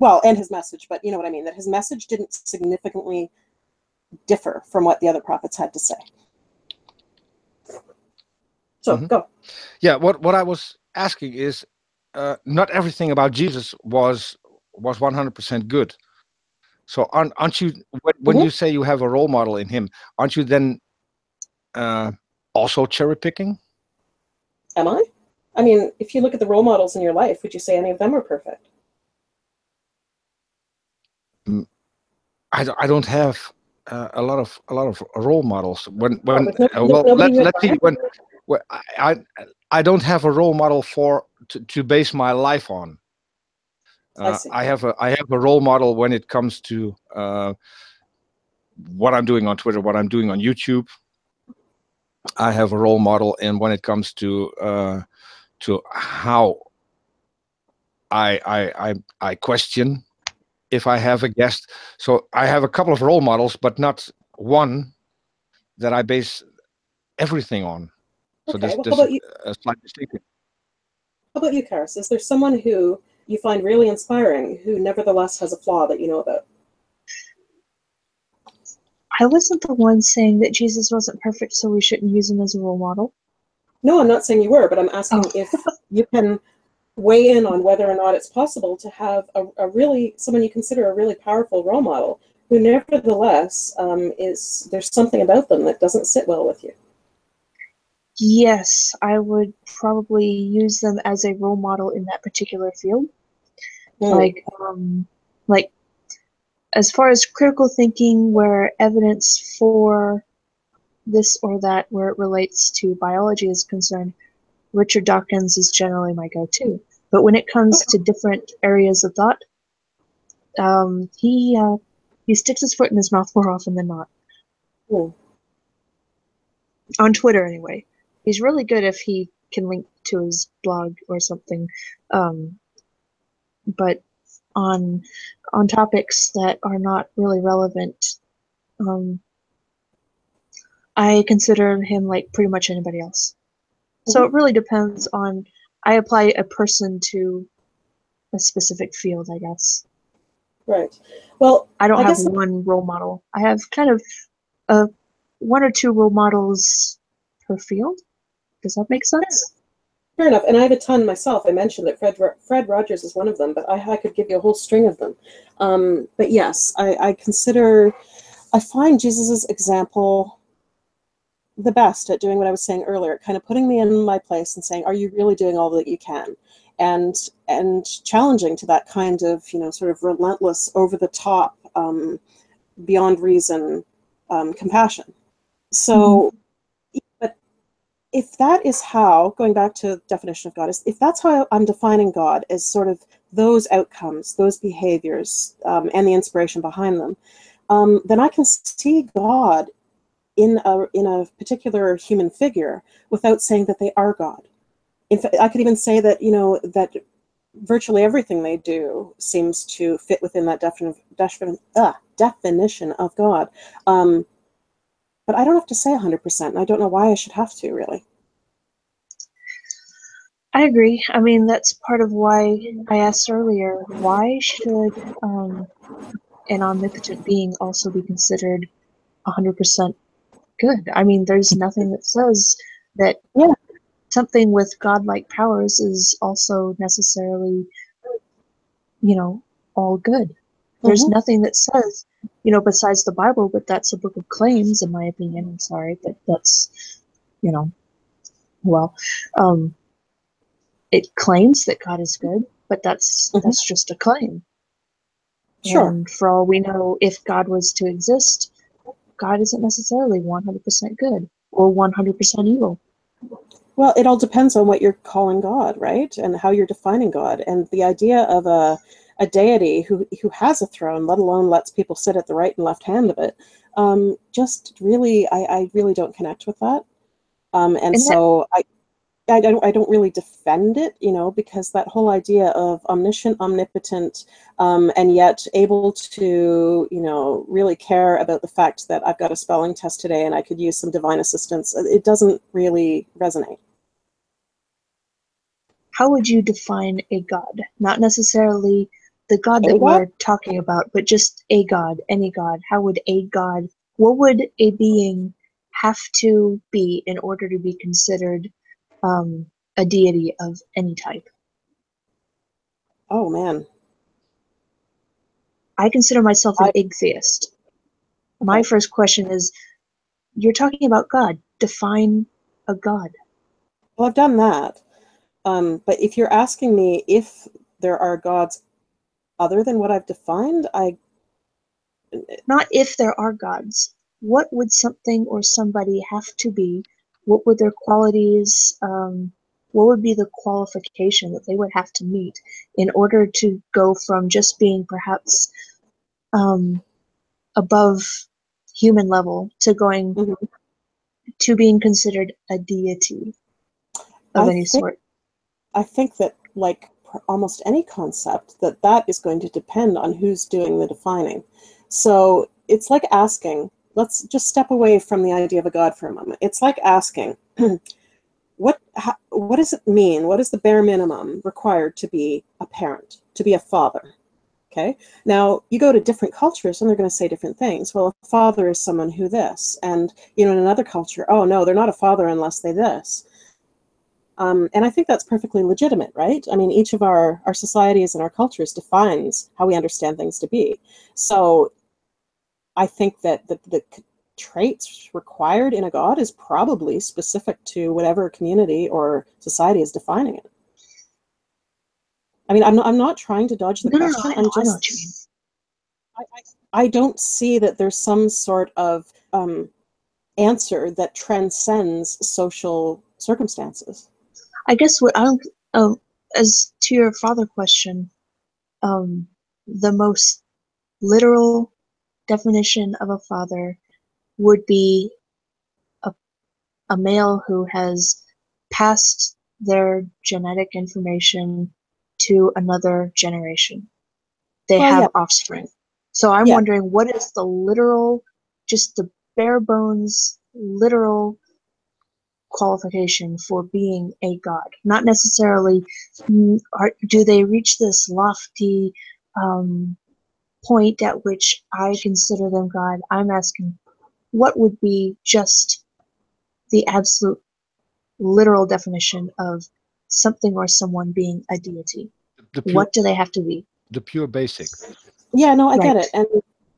Well, and his message, but you know what I mean, that his message didn't significantly differ from what the other prophets had to say. So, go. Yeah, what I was asking is, not everything about Jesus was 100% good. So aren't you, when you say you have a role model in him, aren't you then also cherry picking? Am I? I mean, if you look at the role models in your life, would you say any of them are perfect? I don't have a lot of role models. Let's see, I don't have a role model to base my life on. I have a role model when it comes to what I'm doing on Twitter, what I'm doing on YouTube. I have a role model, and when it comes to how I question if I have a guest. So I have a couple of role models, but not one that I base everything on. So okay, there's a slight distinction. How about you, Charis? Is there someone who you find really inspiring who nevertheless has a flaw that you know about? I wasn't the one saying that Jesus wasn't perfect, so we shouldn't use him as a role model. No, I'm not saying you were, but I'm asking if you can weigh in on whether or not it's possible to have someone you consider a really powerful role model who nevertheless there's something about them that doesn't sit well with you. Yes, I would probably use them as a role model in that particular field. Like as far as critical thinking, where evidence for this or that, where it relates to biology is concerned, Richard Dawkins is generally my go-to. But when it comes to different areas of thought, he sticks his foot in his mouth more often than not. Cool. On Twitter, anyway. He's really good if he can link to his blog or something. But on topics that are not really relevant, I consider him like pretty much anybody else. So it really depends on, I apply a person to a specific field, I guess. Right. Well, I don't have one role model. I have kind of one or two role models per field. Does that make sense? Fair enough. And I have a ton myself. I mentioned that Fred Rogers is one of them, but I could give you a whole string of them. But yes, I find Jesus's example the best at doing what I was saying earlier, kind of putting me in my place and saying, are you really doing all that you can? And challenging to that kind of, sort of relentless, over the top, beyond reason compassion. So, but if that is how, going back to the definition of God, if that's how I'm defining God as sort of those outcomes, those behaviors, and the inspiration behind them, then I can see God in a particular human figure without saying that they are God. In fact, I could even say that, that virtually everything they do seems to fit within that definition of God. But I don't have to say 100%, and I don't know why I should have to, really. I agree. I mean, that's part of why I asked earlier, why should an omnipotent being also be considered 100% good? I mean, there's nothing that says that something with godlike powers is also necessarily, all good. There's nothing that says, besides the Bible, but that's a book of claims, in my opinion. I'm sorry, but that's, it claims that God is good, but that's just a claim. Sure. And for all we know, if God was to exist, God isn't necessarily 100% good or 100% evil. Well, it all depends on what you're calling God, right? And how you're defining God. And the idea of a deity who has a throne, let alone lets people sit at the right and left hand of it, just really, I really don't connect with that. And so I don't really defend it, because that whole idea of omniscient, omnipotent, and yet able to, really care about the fact that I've got a spelling test today and I could use some divine assistance, it doesn't really resonate. How would you define a God? Not necessarily the God that we're talking about, but just a God, any God. How would a God, what would a being have to be in order to be considered a deity of any type? Oh, man. I consider myself an atheist. Okay. My first question is, you're talking about God. Define a God. Well, I've done that. But if you're asking me if there are gods other than what I've defined, not if there are gods. What would something or somebody have to be? What would their qualities, what would be the qualification that they would have to meet in order to go from just being perhaps above human level to going to being considered a deity of any sort? I think that, like almost any concept, that is going to depend on who's doing the defining. So it's like asking, let's just step away from the idea of a God for a moment. It's like asking, what does it mean? What is the bare minimum required to be a parent, to be a father? Okay. Now you go to different cultures and they're going to say different things. Well, a father is someone who this, and in another culture, oh no, they're not a father unless they this. And I think that's perfectly legitimate, right? I mean, each of our societies and our cultures defines how we understand things to be. So I think that the traits required in a God is probably specific to whatever community or society is defining it. I mean, I'm not trying to dodge the question. I know what you mean. I don't see that there's some sort of answer that transcends social circumstances. I guess what as to your father question, the most literal definition of a father would be a male who has passed their genetic information to another generation. They have offspring. So I'm wondering, what is the literal, just the bare bones, literal qualification for being a god? Not necessarily, do they reach this lofty point at which I consider them God? I'm asking, what would be just the absolute literal definition of something or someone being a deity? What do they have to be? The pure basic. Yeah, no, I get it.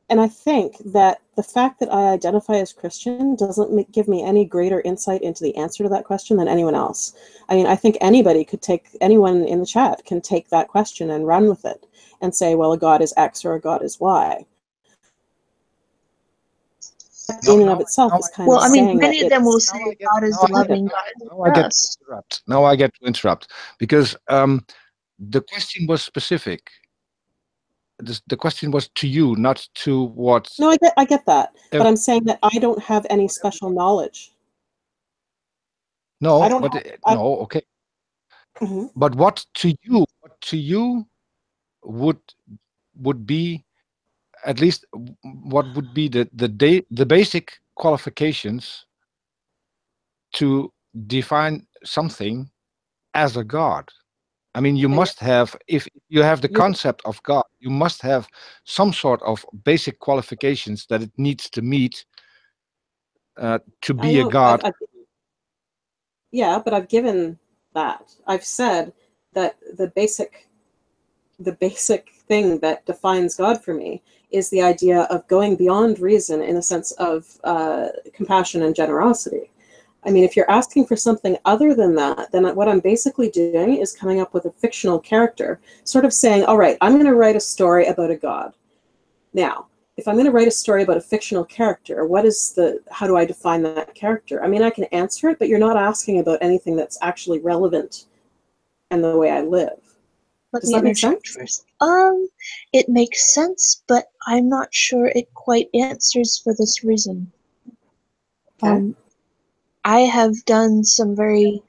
And I think that the fact that I identify as Christian doesn't give me any greater insight into the answer to that question than anyone else. I mean, I think anyone in the chat can take that question and run with it and say, well, a God is X or a God is Y. In and of itself is kind of saying that. Well, I mean, many of them will say God is the loving God. Now I get to interrupt because the question was specific. The question was to you, not to what. No, I get that, but I'm saying that I don't have any special knowledge. No, okay. Mm-hmm. But what to you would be, at least what would be the basic qualifications to define something as a god? I mean, you must have, if you have the concept of God, you must have some sort of basic qualifications that it needs to meet to be a god. Yeah, but I've given that. I've said that the basic thing that defines God for me is the idea of going beyond reason in a sense of compassion and generosity. I mean, if you're asking for something other than that, then what I'm basically doing is coming up with a fictional character, sort of saying, all right, I'm going to write a story about a god. Now, if I'm going to write a story about a fictional character, how do I define that character? I mean, I can answer it, but you're not asking about anything that's actually relevant and the way I live. Does that make sense? First. It makes sense, but I'm not sure it quite answers for this reason. Okay. I have done some very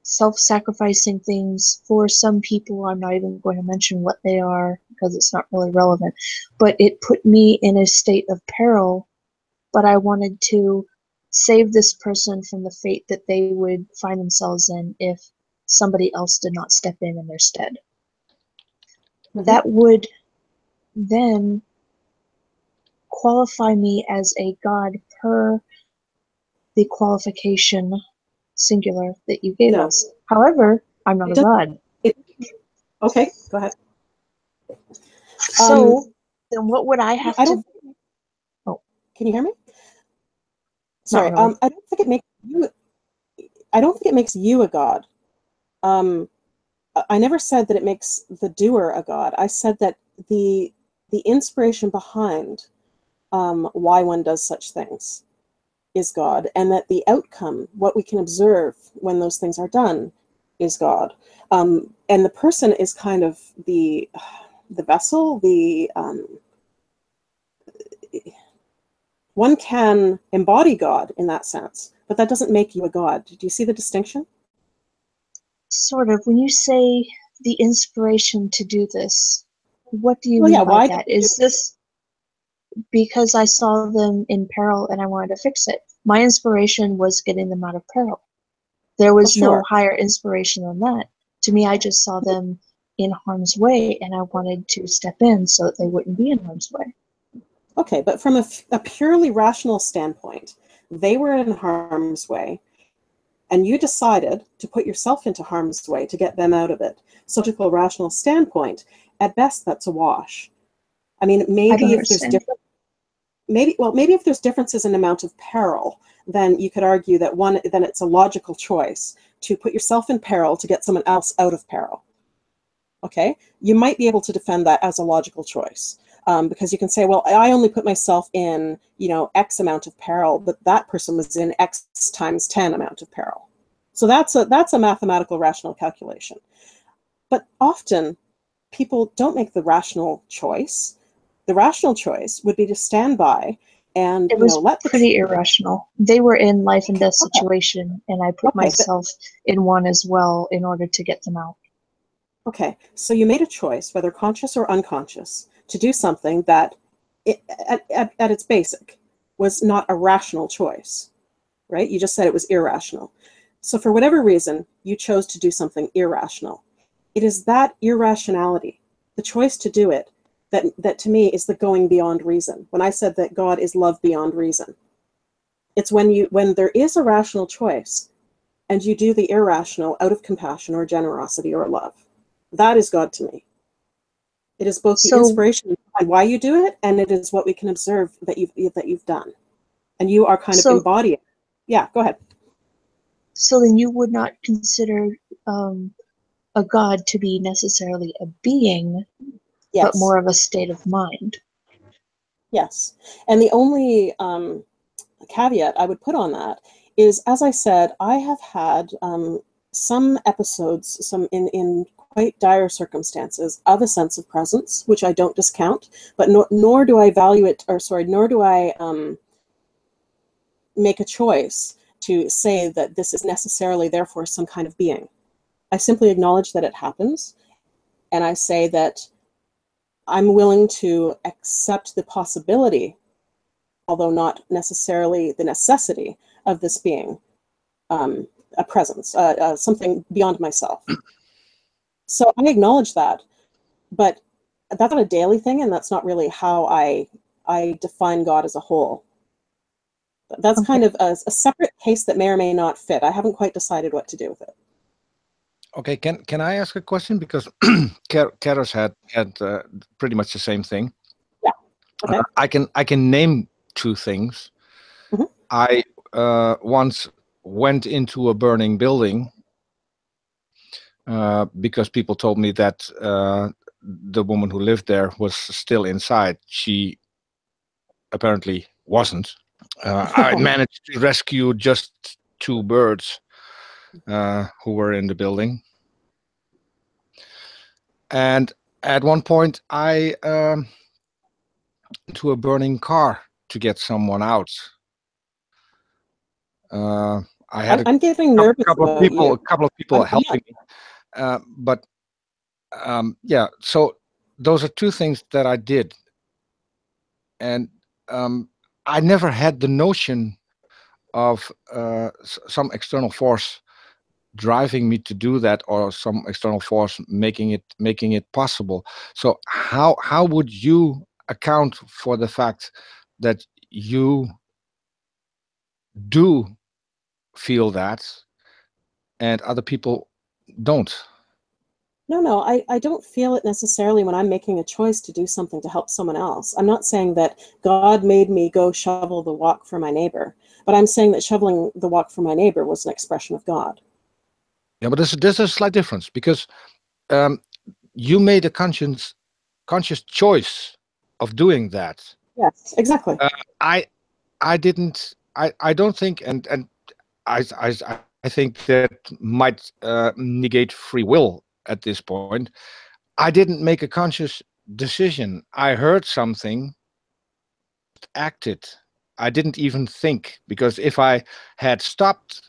self-sacrificing things for some people. I'm not even going to mention what they are because it's not really relevant. But it put me in a state of peril, but I wanted to save this person from the fate that they would find themselves in if somebody else did not step in their stead. Mm-hmm. That would then qualify me as a god per the qualification singular that you gave us. However, I'm not a god. Okay, go ahead. So then what would I have to... Oh, can you hear me? Sorry, really. I don't think it makes you a god. I never said that it makes the doer a god. I said that the inspiration behind why one does such things is God, and that the outcome, what we can observe when those things are done, is God. And the person is kind of the vessel. One can embody God in that sense, but that doesn't make you a god. Do you see the distinction? Sort of. When you say the inspiration to do this, what do you mean by that? Is this because I saw them in peril and I wanted to fix it? My inspiration was getting them out of peril. There was no higher inspiration than that. To me, I just saw them in harm's way and I wanted to step in so that they wouldn't be in harm's way. Okay, but from a purely rational standpoint, they were in harm's way and you decided to put yourself into harm's way to get them out of it. So from a rational standpoint, at best, that's a wash. I mean, maybe if there's maybe if there's differences in amount of peril, then you could argue that then it's a logical choice to put yourself in peril to get someone else out of peril. Okay, you might be able to defend that as a logical choice. Because you can say, well, I only put myself in, X amount of peril, but that person was in X times 10 amount of peril. So that's a mathematical rational calculation. But often people don't make the rational choice. The rational choice would be to stand by and it was let the pretty irrational. They were in life and death Okay. situation, and I put myself in one as well in order to get them out. Okay, so you made a choice, whether conscious or unconscious, to do something that, at its basic, was not a rational choice, right? You just said it was irrational. So for whatever reason, you chose to do something irrational. It is that irrationality, the choice to do it, that to me is the going beyond reason. When I said that God is love beyond reason, it's when there is a rational choice and you do the irrational out of compassion or generosity or love. That is God to me. It is both the inspiration behind why you do it, and it is what we can observe that you've done, and you are kind of embodying. Yeah, go ahead. So then you would not consider a God to be necessarily a being, Yes. but more of a state of mind. Yes, and the only caveat I would put on that is, as I said, I have had some episodes, some in quite dire circumstances, of a sense of presence, which I don't discount, but nor do I value it, nor do I make a choice to say that this is necessarily therefore some kind of being. I simply acknowledge that it happens, and I say that I'm willing to accept the possibility, although not necessarily the necessity, of this being a presence, something beyond myself. So I acknowledge that, but that's not a daily thing, and that's not really how I define God as a whole. That's okay. Kind of a separate case that may or may not fit. I haven't quite decided what to do with it. Okay, can I ask a question? Because Charis had pretty much the same thing. Yeah. Okay. I can name two things. Mm-hmm. I once went into a burning building because people told me that the woman who lived there was still inside. She apparently wasn't. I managed to rescue just 2 birds who were in the building. And at one point, I into a burning car to get someone out. I had I'm getting nervous. A couple of people helping me. But yeah, so those are 2 things that I did, and I never had the notion of some external force driving me to do that, or some external force making it possible. So how would you account for the fact that you do feel that and other people don't? No, I don't feel it necessarily when I'm making a choice to do something to help someone else. I'm not saying that God made me go shovel the walk for my neighbor, but I'm saying that shoveling the walk for my neighbor was an expression of God. Yeah, but there's a slight difference, because you made a conscious choice of doing that. Yes, exactly. I didn't. I don't think, and I think that might negate free will at this point. I didn't make a conscious decision. I heard something, acted. I didn't even think, because if I had stopped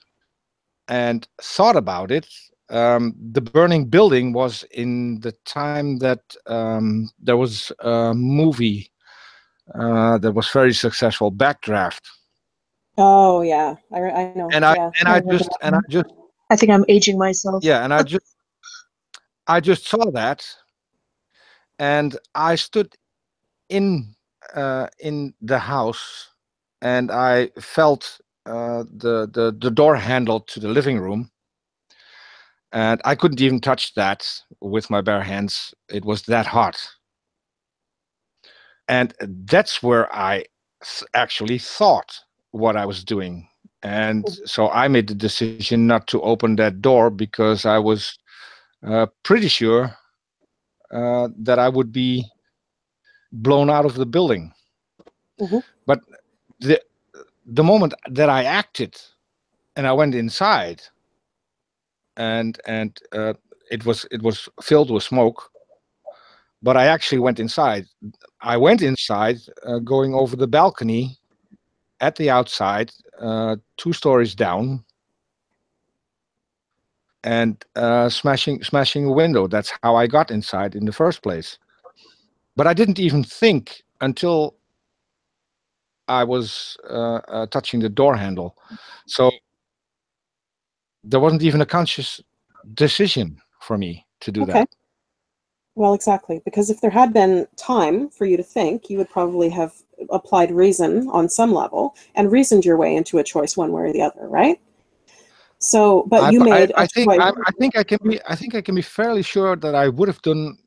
and thought about it, the burning building was in the time that there was a movie that was very successful, Backdraft. Oh yeah, I know. And I think I'm aging myself. Yeah, and I just saw that, and I stood in the house, and I felt the door handle to the living room, and I couldn't even touch that with my bare hands. It was that hot. And that's where I actually thought what I was doing. And so I made the decision not to open that door, because I was pretty sure that I would be blown out of the building. Mm-hmm. But the moment that I acted and I went inside, and it was filled with smoke, but I actually went inside. I went inside, going over the balcony at the outside, 2 stories down, and smashing a window. That's how I got inside in the first place. But I didn't even think until I was touching the door handle. So there wasn't even a conscious decision for me to do that. Well, exactly, because if there had been time for you to think, you would probably have applied reason on some level and reasoned your way into a choice one way or the other, right? So, but you made a choice. I think I can be fairly sure that I would have done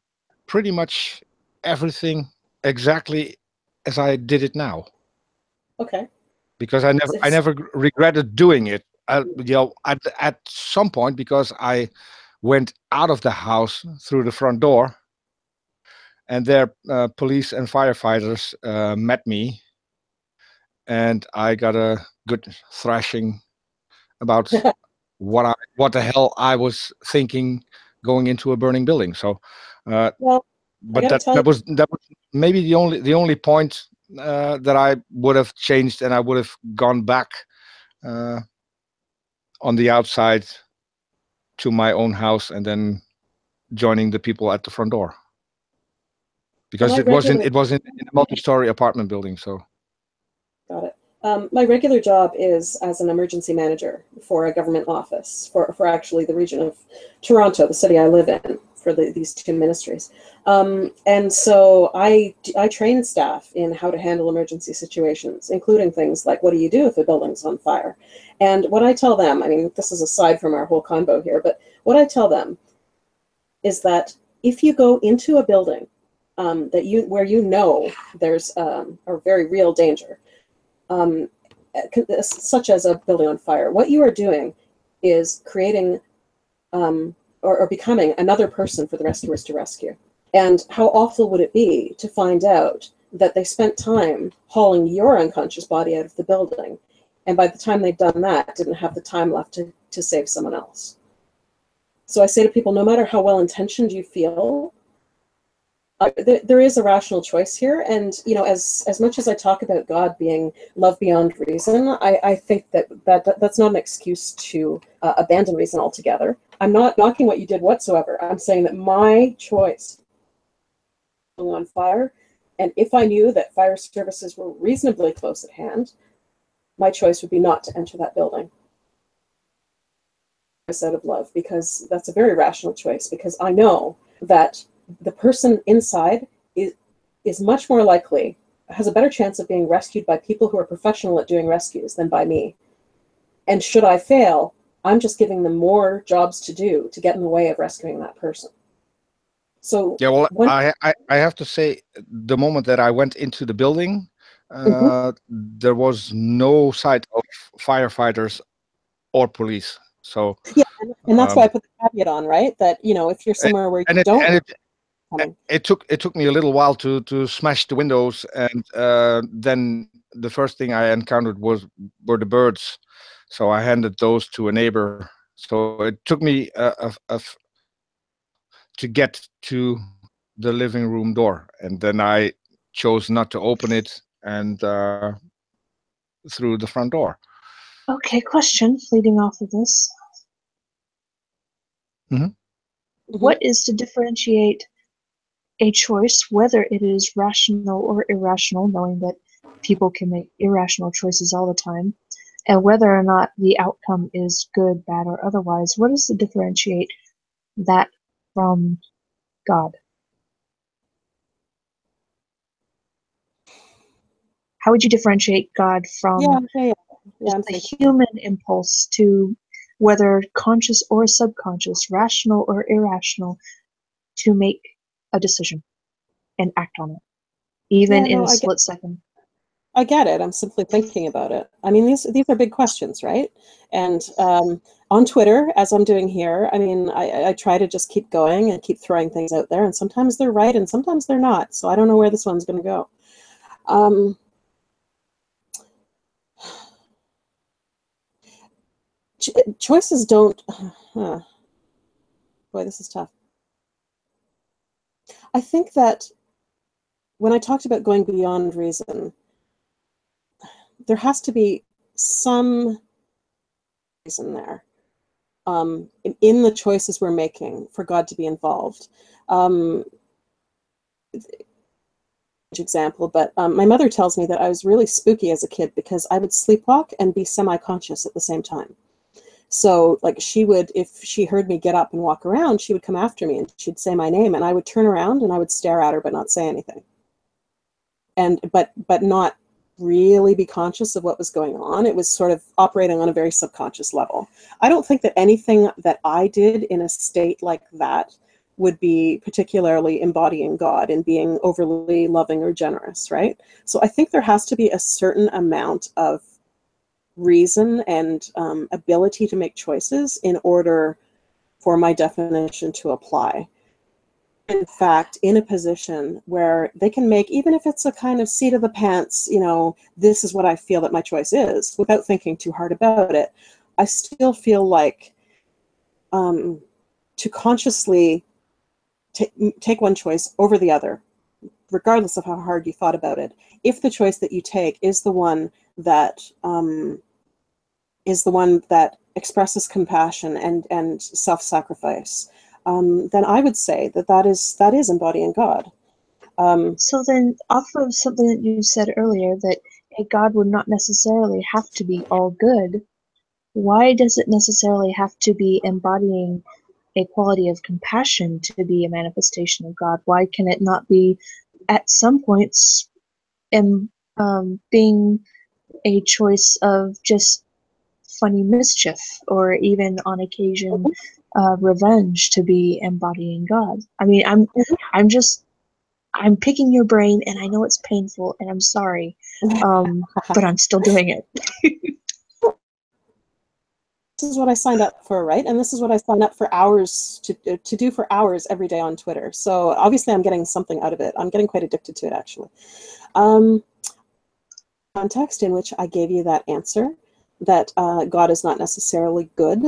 pretty much everything exactly as I did it now. Okay. Because I never regretted doing it. You know, at some point, because I went out of the house through the front door, and there police and firefighters met me, and I got a good thrashing about what the hell I was thinking going into a burning building. So, well, but that was maybe the only point that I would have changed, and I would have gone back on the outside to my own house and then joining the people at the front door, because it was in a multi-story apartment building. So got it. My regular job is as an emergency manager for a government office for actually the region of Toronto, the city I live in, for these 2 ministries. And so I train staff in how to handle emergency situations, including things like, what do you do if a building's on fire? And what I tell them, I mean, this is aside from our whole convo here, but what I tell them is that if you go into a building where you know there's a very real danger, such as a building on fire, what you are doing is creating or becoming another person for the rescuers to rescue. And how awful would it be to find out that they spent time hauling your unconscious body out of the building, and by the time they'd done that, didn't have the time left to save someone else. So I say to people, no matter how well-intentioned you feel, there is a rational choice here. And, you know, as much as I talk about God being love beyond reason, I think that's not an excuse to abandon reason altogether. I'm not knocking what you did whatsoever. I'm saying that my choice on fire, and if I knew that fire services were reasonably close at hand, my choice would be not to enter that building out of love, because that's a very rational choice, because I know that the person inside is much more likely, has a better chance of being rescued by people who are professional at doing rescues than by me. And should I fail, I'm just giving them more jobs to do to get in the way of rescuing that person. So yeah, well, I have to say, the moment that I went into the building, there was no sight of firefighters or police. So yeah, and that's why I put the caveat on, right? That, you know, if you're somewhere where you don't. It took me a little while to smash the windows, and then the first thing I encountered were the birds. So I handed those to a neighbor. So it took me to get to the living room door, and then I chose not to open it, and through the front door. Okay, question leading off of this. What is to differentiate a choice, whether it is rational or irrational, knowing that people can make irrational choices all the time, and whether or not the outcome is good, bad, or otherwise? What is to differentiate that from God? How would you differentiate God from the human impulse to, whether conscious or subconscious, rational or irrational, to make a decision and act on it, even in a split second? I get it. I'm simply thinking about it. I mean, these are big questions, right? And on Twitter, as I'm doing here, I mean, I try to just keep going and keep throwing things out there, and sometimes they're right and sometimes they're not. So I don't know where this one's going to go. Choices don't... boy, this is tough. I think that when I talked about going beyond reason, there has to be some reason there in the choices we're making for God to be involved. Example, but my mother tells me that I was really spooky as a kid because I would sleepwalk and be semi-conscious at the same time. So like she would, if she heard me get up and walk around, she would come after me and she'd say my name and I would turn around and I would stare at her but not say anything. And but not really be conscious of what was going on. It was sort of operating on a very subconscious level. I don't think that anything that I did in a state like that would be particularly embodying God and being overly loving or generous, right? So I think there has to be a certain amount of reason and ability to make choices in order for my definition to apply. In fact, in a position where they can make, even if it's a kind of seat of the pants, you know, this is what I feel that my choice is, without thinking too hard about it, I still feel like to consciously take one choice over the other, regardless of how hard you thought about it, if the choice that you take is the one that expresses compassion and self-sacrifice, then I would say that is embodying God. So then, off of something that you said earlier, that a God would not necessarily have to be all good, why does it necessarily have to be embodying a quality of compassion to be a manifestation of God? Why can it not be, at some points, being a choice of just funny mischief, or even on occasion revenge to be embodying God? I mean, I'm picking your brain, and I know it's painful, and I'm sorry, but I'm still doing it. This is what I signed up for, right? And this is what I signed up for hours to do for hours every day on Twitter. So obviously I'm getting something out of it. I'm getting quite addicted to it, actually. Context in which I gave you that answer, that God is not necessarily good,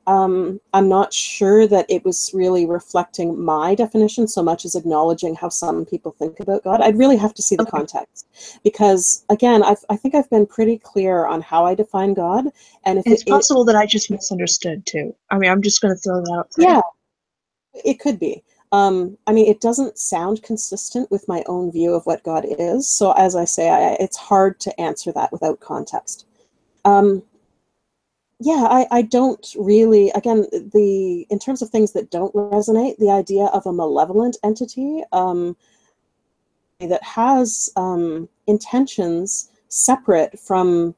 I'm not sure that it was really reflecting my definition so much as acknowledging how some people think about God. I'd really have to see the context, because again, I think I've been pretty clear on how I define God, and if it's possible that I just misunderstood too. I mean, I'm just going to throw that out there. Yeah, it could be. I mean, it doesn't sound consistent with my own view of what God is. So as I say, it's hard to answer that without context. Yeah, I don't really, again, in terms of things that don't resonate, the idea of a malevolent entity that has intentions separate from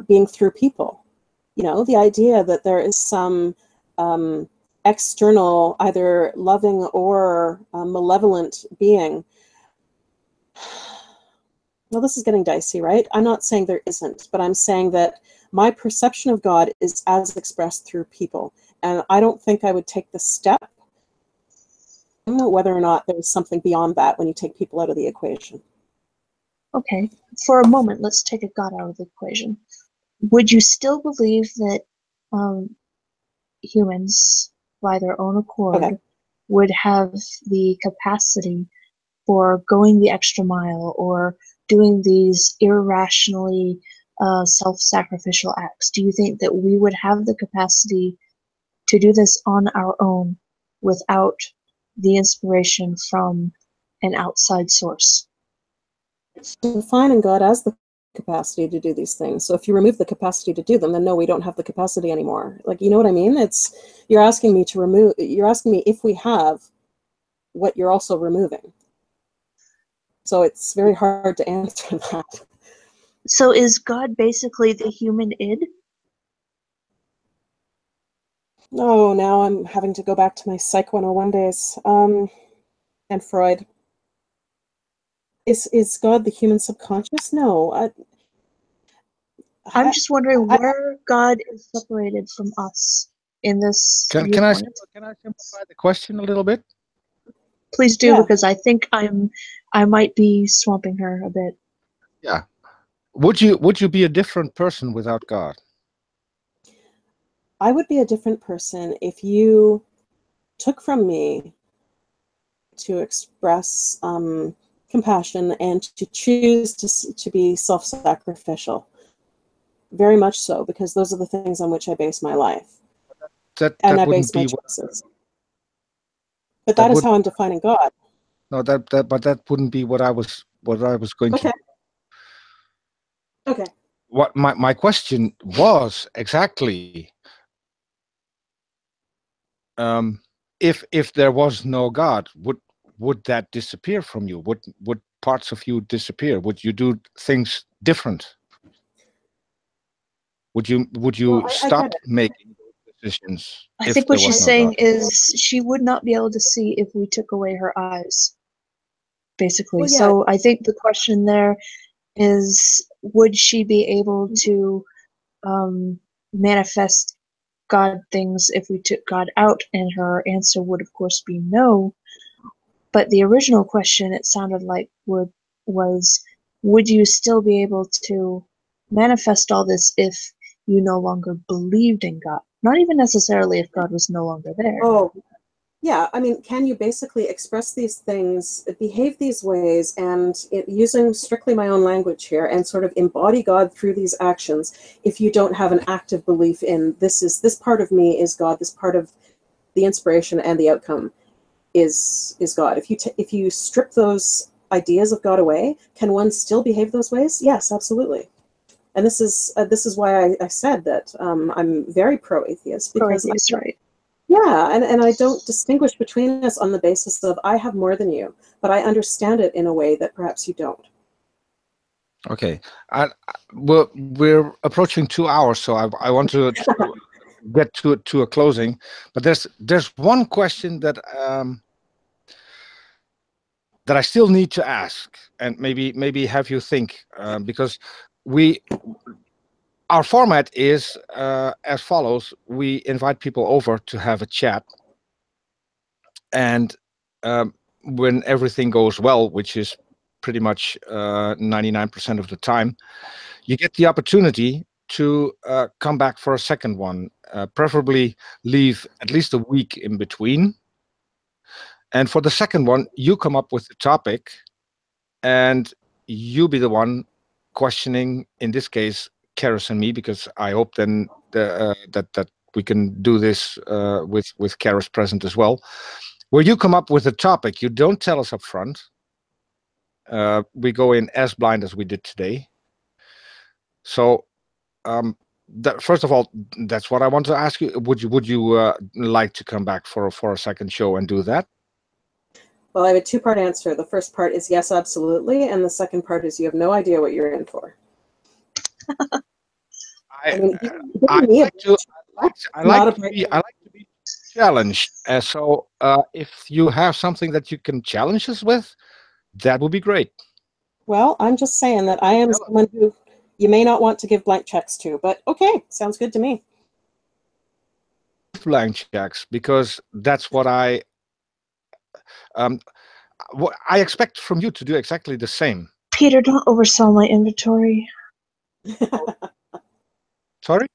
being through people. You know, the idea that there is some external, either loving or malevolent being. Well, this is getting dicey, right? I'm not saying there isn't, but I'm saying that my perception of God is as expressed through people. And I don't think I would take the step, whether or not there's something beyond that when you take people out of the equation. Okay, for a moment, let's take a God out of the equation. Would you still believe that humans, by their own accord, would have the capacity for going the extra mile or doing these irrationally self-sacrificial acts? Do you think that we would have the capacity to do this on our own without the inspiration from an outside source? Defining God as the capacity to do these things. So if you remove the capacity to do them, then no, we don't have the capacity anymore. Like, you know what I mean? You're asking me if we have what you're also removing. So it's very hard to answer that. So is God basically the human id? Oh, now I'm having to go back to my Psych 101 days. And Freud. Is God the human subconscious? No. I'm just wondering where God is separated from us in this Can I simplify the question a little bit? Please do, Yeah. because I think I might be swamping her a bit. Yeah. Would you be a different person without God? I would be a different person if you took from me to express compassion and to choose to be self-sacrificial. Very much so, because those are the things on which I base my life. And I base my choices. But that is how I'm defining God. No, but that wouldn't be what I was going to. Okay. What my question was exactly, if there was no God, would that disappear from you? Would parts of you disappear? Would you do things different? Would you stop making those decisions? I think what she's saying is she would not be able to see if we took away her eyes, basically. Well, yeah. So I think the question there is, would she be able to manifest God things if we took God out? And her answer would, of course, be no. But the original question, it sounded like, was, would you still be able to manifest all this if you no longer believed in God? Not even necessarily if God was no longer there. Oh, yeah. I mean, can you basically express these things, behave these ways, and using strictly my own language here, and sort of embody God through these actions if you don't have an active belief in this part of me is God, this part of the inspiration and the outcome is God. If you strip those ideas of God away, can one still behave those ways? Yes, absolutely. And this is why I said that I'm very pro-atheist, because pro-atheist, right? Yeah, and I don't distinguish between us on the basis of I have more than you, but I understand it in a way that perhaps you don't. Okay, we're approaching 2 hours, so I want to get to a closing. But there's one question that I still need to ask, and maybe have you think, because our format is as follows: we invite people over to have a chat, and when everything goes well, which is pretty much 99% of the time, you get the opportunity to come back for a second one, preferably leave at least a week in between. And for the second one, you come up with the topic, and you be the one questioning, in this case, Charis and me, because I hope then that we can do this with Charis present as well, where you come up with a topic. You don't tell us up front. We go in as blind as we did today. So first of all, that's what I want to ask you. Would you like to come back for a second show and do that? Well, I have a two-part answer. The first part is yes, absolutely, and the second part is you have no idea what you're in for. I like to be challenged. So if you have something that you can challenge us with, that would be great. Well, I'm just saying that I am someone who you may not want to give blank checks to, but okay, sounds good to me. Blank checks, because that's what I expect from you to do exactly the same. Peter, don't oversell my inventory. Sorry?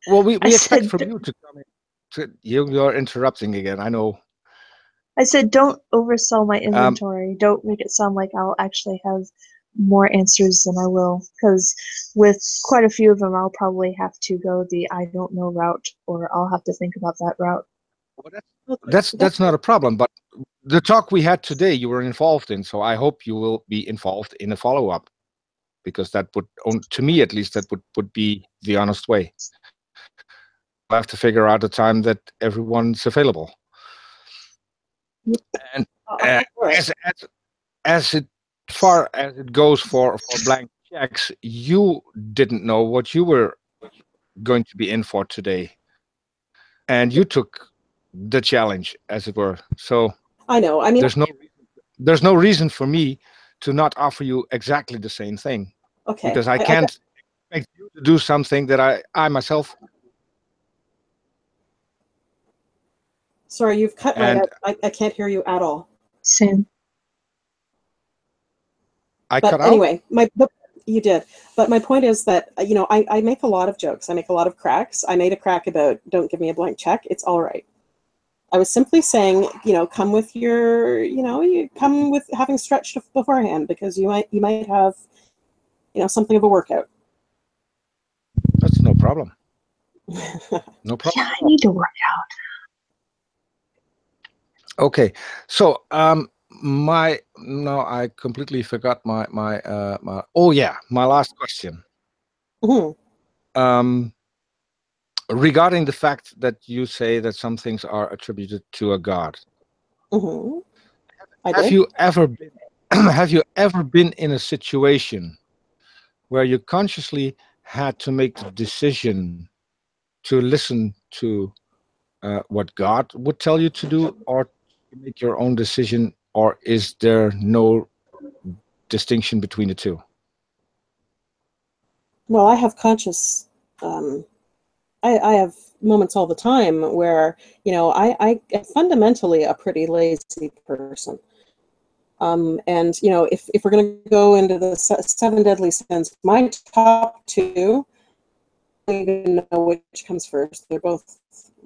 Well, we expect from you to come in. You're interrupting again, I know. I said, don't oversell my inventory. Don't make it sound like I'll actually have more answers than I will. Because with quite a few of them, I'll probably have to go the I don't know route, or I'll have to think about that route. Well, that's not a problem. But the talk we had today, you were involved in. So I hope you will be involved in a follow-up. Because that would, to me at least, that would be the honest way. I have to figure out a time that everyone's available. And as far as it goes for blank checks, you didn't know what you were going to be in for today, and you took the challenge, as it were. So I know. I mean, there's no reason for me to not offer you exactly the same thing. Okay. Because I can't expect you to do something that I myself. Sorry, you've cut right out. I can't hear you at all. Same. But anyway, you did. But my point is that, you know, I make a lot of jokes. I make a lot of cracks. I made a crack about don't give me a blank check. It's all right. I was simply saying, you know, come with your, you know, you come with having stretched beforehand, because you might have, you know, something of a workout. That's no problem. No problem. Yeah, I need to work out. Okay, so I completely forgot my oh yeah, my last question. Mm-hmm. Regarding the fact that you say that some things are attributed to a god. Mm-hmm. Have you ever been have you ever been in a situation where you consciously had to make the decision to listen to what God would tell you to do, or to make your own decision, or is there no distinction between the two? Well, I have conscious, I have moments all the time where, you know, I am fundamentally a pretty lazy person. And, you know, if we're going to go into the 7 deadly sins, my top 2, I don't even know which comes first. They're both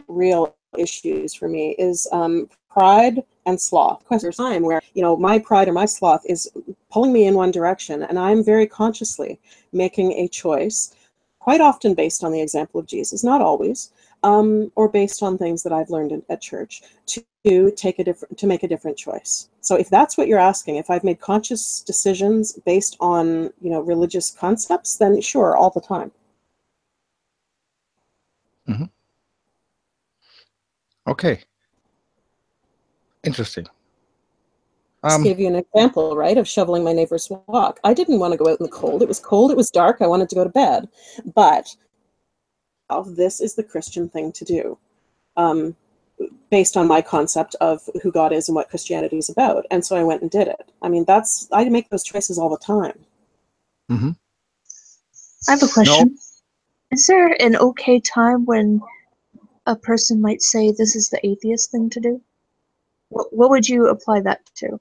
real issues for me, is pride and sloth. There's time where, you know, my pride or my sloth is pulling me in one direction, and I'm very consciously making a choice, quite often based on the example of Jesus, not always, or based on things that I've learned at church, to make a different choice. So if that's what you're asking, if I've made conscious decisions based on, you know, religious concepts, then sure, all the time. Mm-hmm. Okay. Interesting. Just gave you an example, right, of shoveling my neighbor's walk. I didn't want to go out in the cold. It was cold. It was dark. I wanted to go to bed. But this is the Christian thing to do, based on my concept of who God is and what Christianity is about. And so I went and did it. I mean, I make those choices all the time. Mm-hmm. I have a question. No. Is there an okay time when a person might say this is the atheist thing to do? What would you apply that to?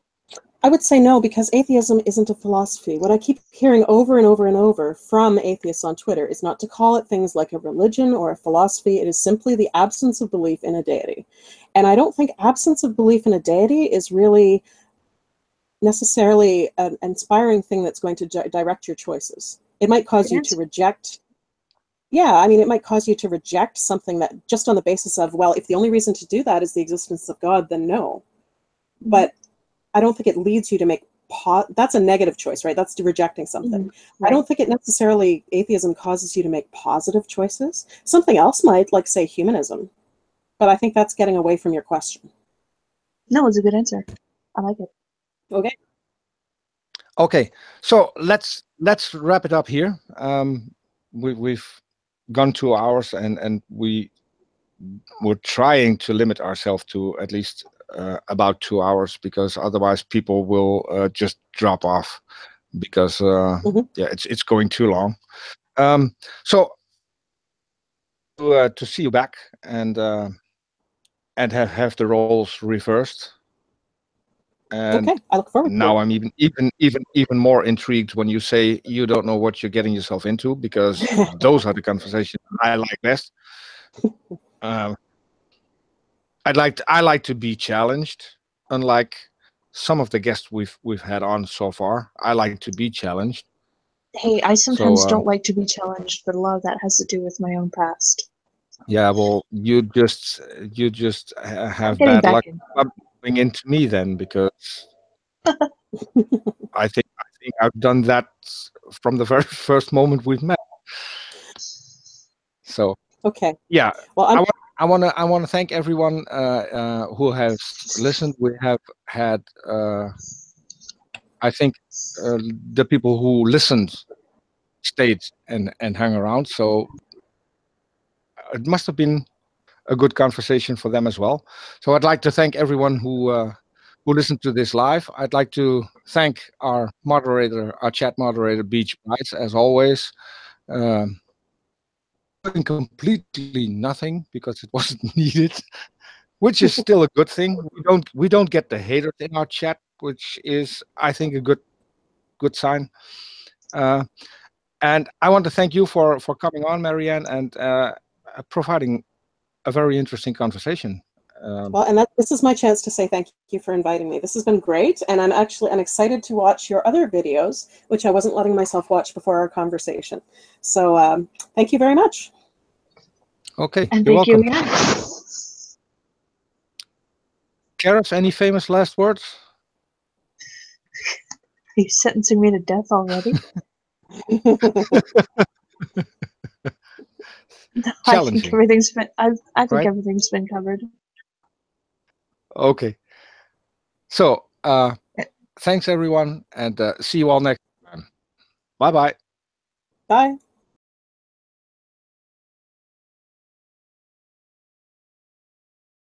I would say no, because atheism isn't a philosophy. What I keep hearing over and over and over from atheists on Twitter is not to call it things like a religion or a philosophy. It is simply the absence of belief in a deity. And I don't think absence of belief in a deity is really necessarily an inspiring thing that's going to direct your choices. It might cause you to reject. Yeah, I mean, it might cause you to reject something that just on the basis of, well, if the only reason to do that is the existence of God, then no. But I don't think it leads you to make that's a negative choice, right? That's rejecting something. Right. I don't think it necessarily, atheism causes you to make positive choices. Something else might, like say humanism. But I think that's getting away from your question. No, it's a good answer. I like it. Okay. Okay, so let's wrap it up here. We've gone 2 hours, and we're trying to limit ourselves to at least about 2 hours, because otherwise people will just drop off, because yeah, it's going too long. So to see you back and have the roles reversed. And okay, I look forward to now it. I'm even more intrigued when you say you don't know what you're getting yourself into, because those are the conversations I like best. I like to be challenged, unlike some of the guests we've had on so far. I like to be challenged. Hey, I sometimes don't like to be challenged, but a lot of that has to do with my own past. Yeah, well, you just have bad luck coming into me then, because I think I've done that from the very first moment we've met. So okay, yeah, well, I want to thank everyone who has listened. We have had I think the people who listened stayed and hung around, so it must have been a good conversation for them as well. So I'd like to thank everyone who who listened to this live. I'd like to thank our moderator, our chat moderator, Beach Bites, as always. Doing completely nothing because it wasn't needed, which is still a good thing. We don't get the haters in our chat, which is, I think, a good sign. And I want to thank you for coming on, Marianne, and providing a very interesting conversation. Well, and this is my chance to say thank you for inviting me. This has been great, and I'm excited to watch your other videos, which I wasn't letting myself watch before our conversation. So thank you very much. Okay, and you're thank you, welcome. Marianne. Charis, any famous last words? Are you sentencing me to death already? I think everything's been. I think right? everything's been covered. Okay. So thanks everyone, and see you all next time. Bye-bye. Bye.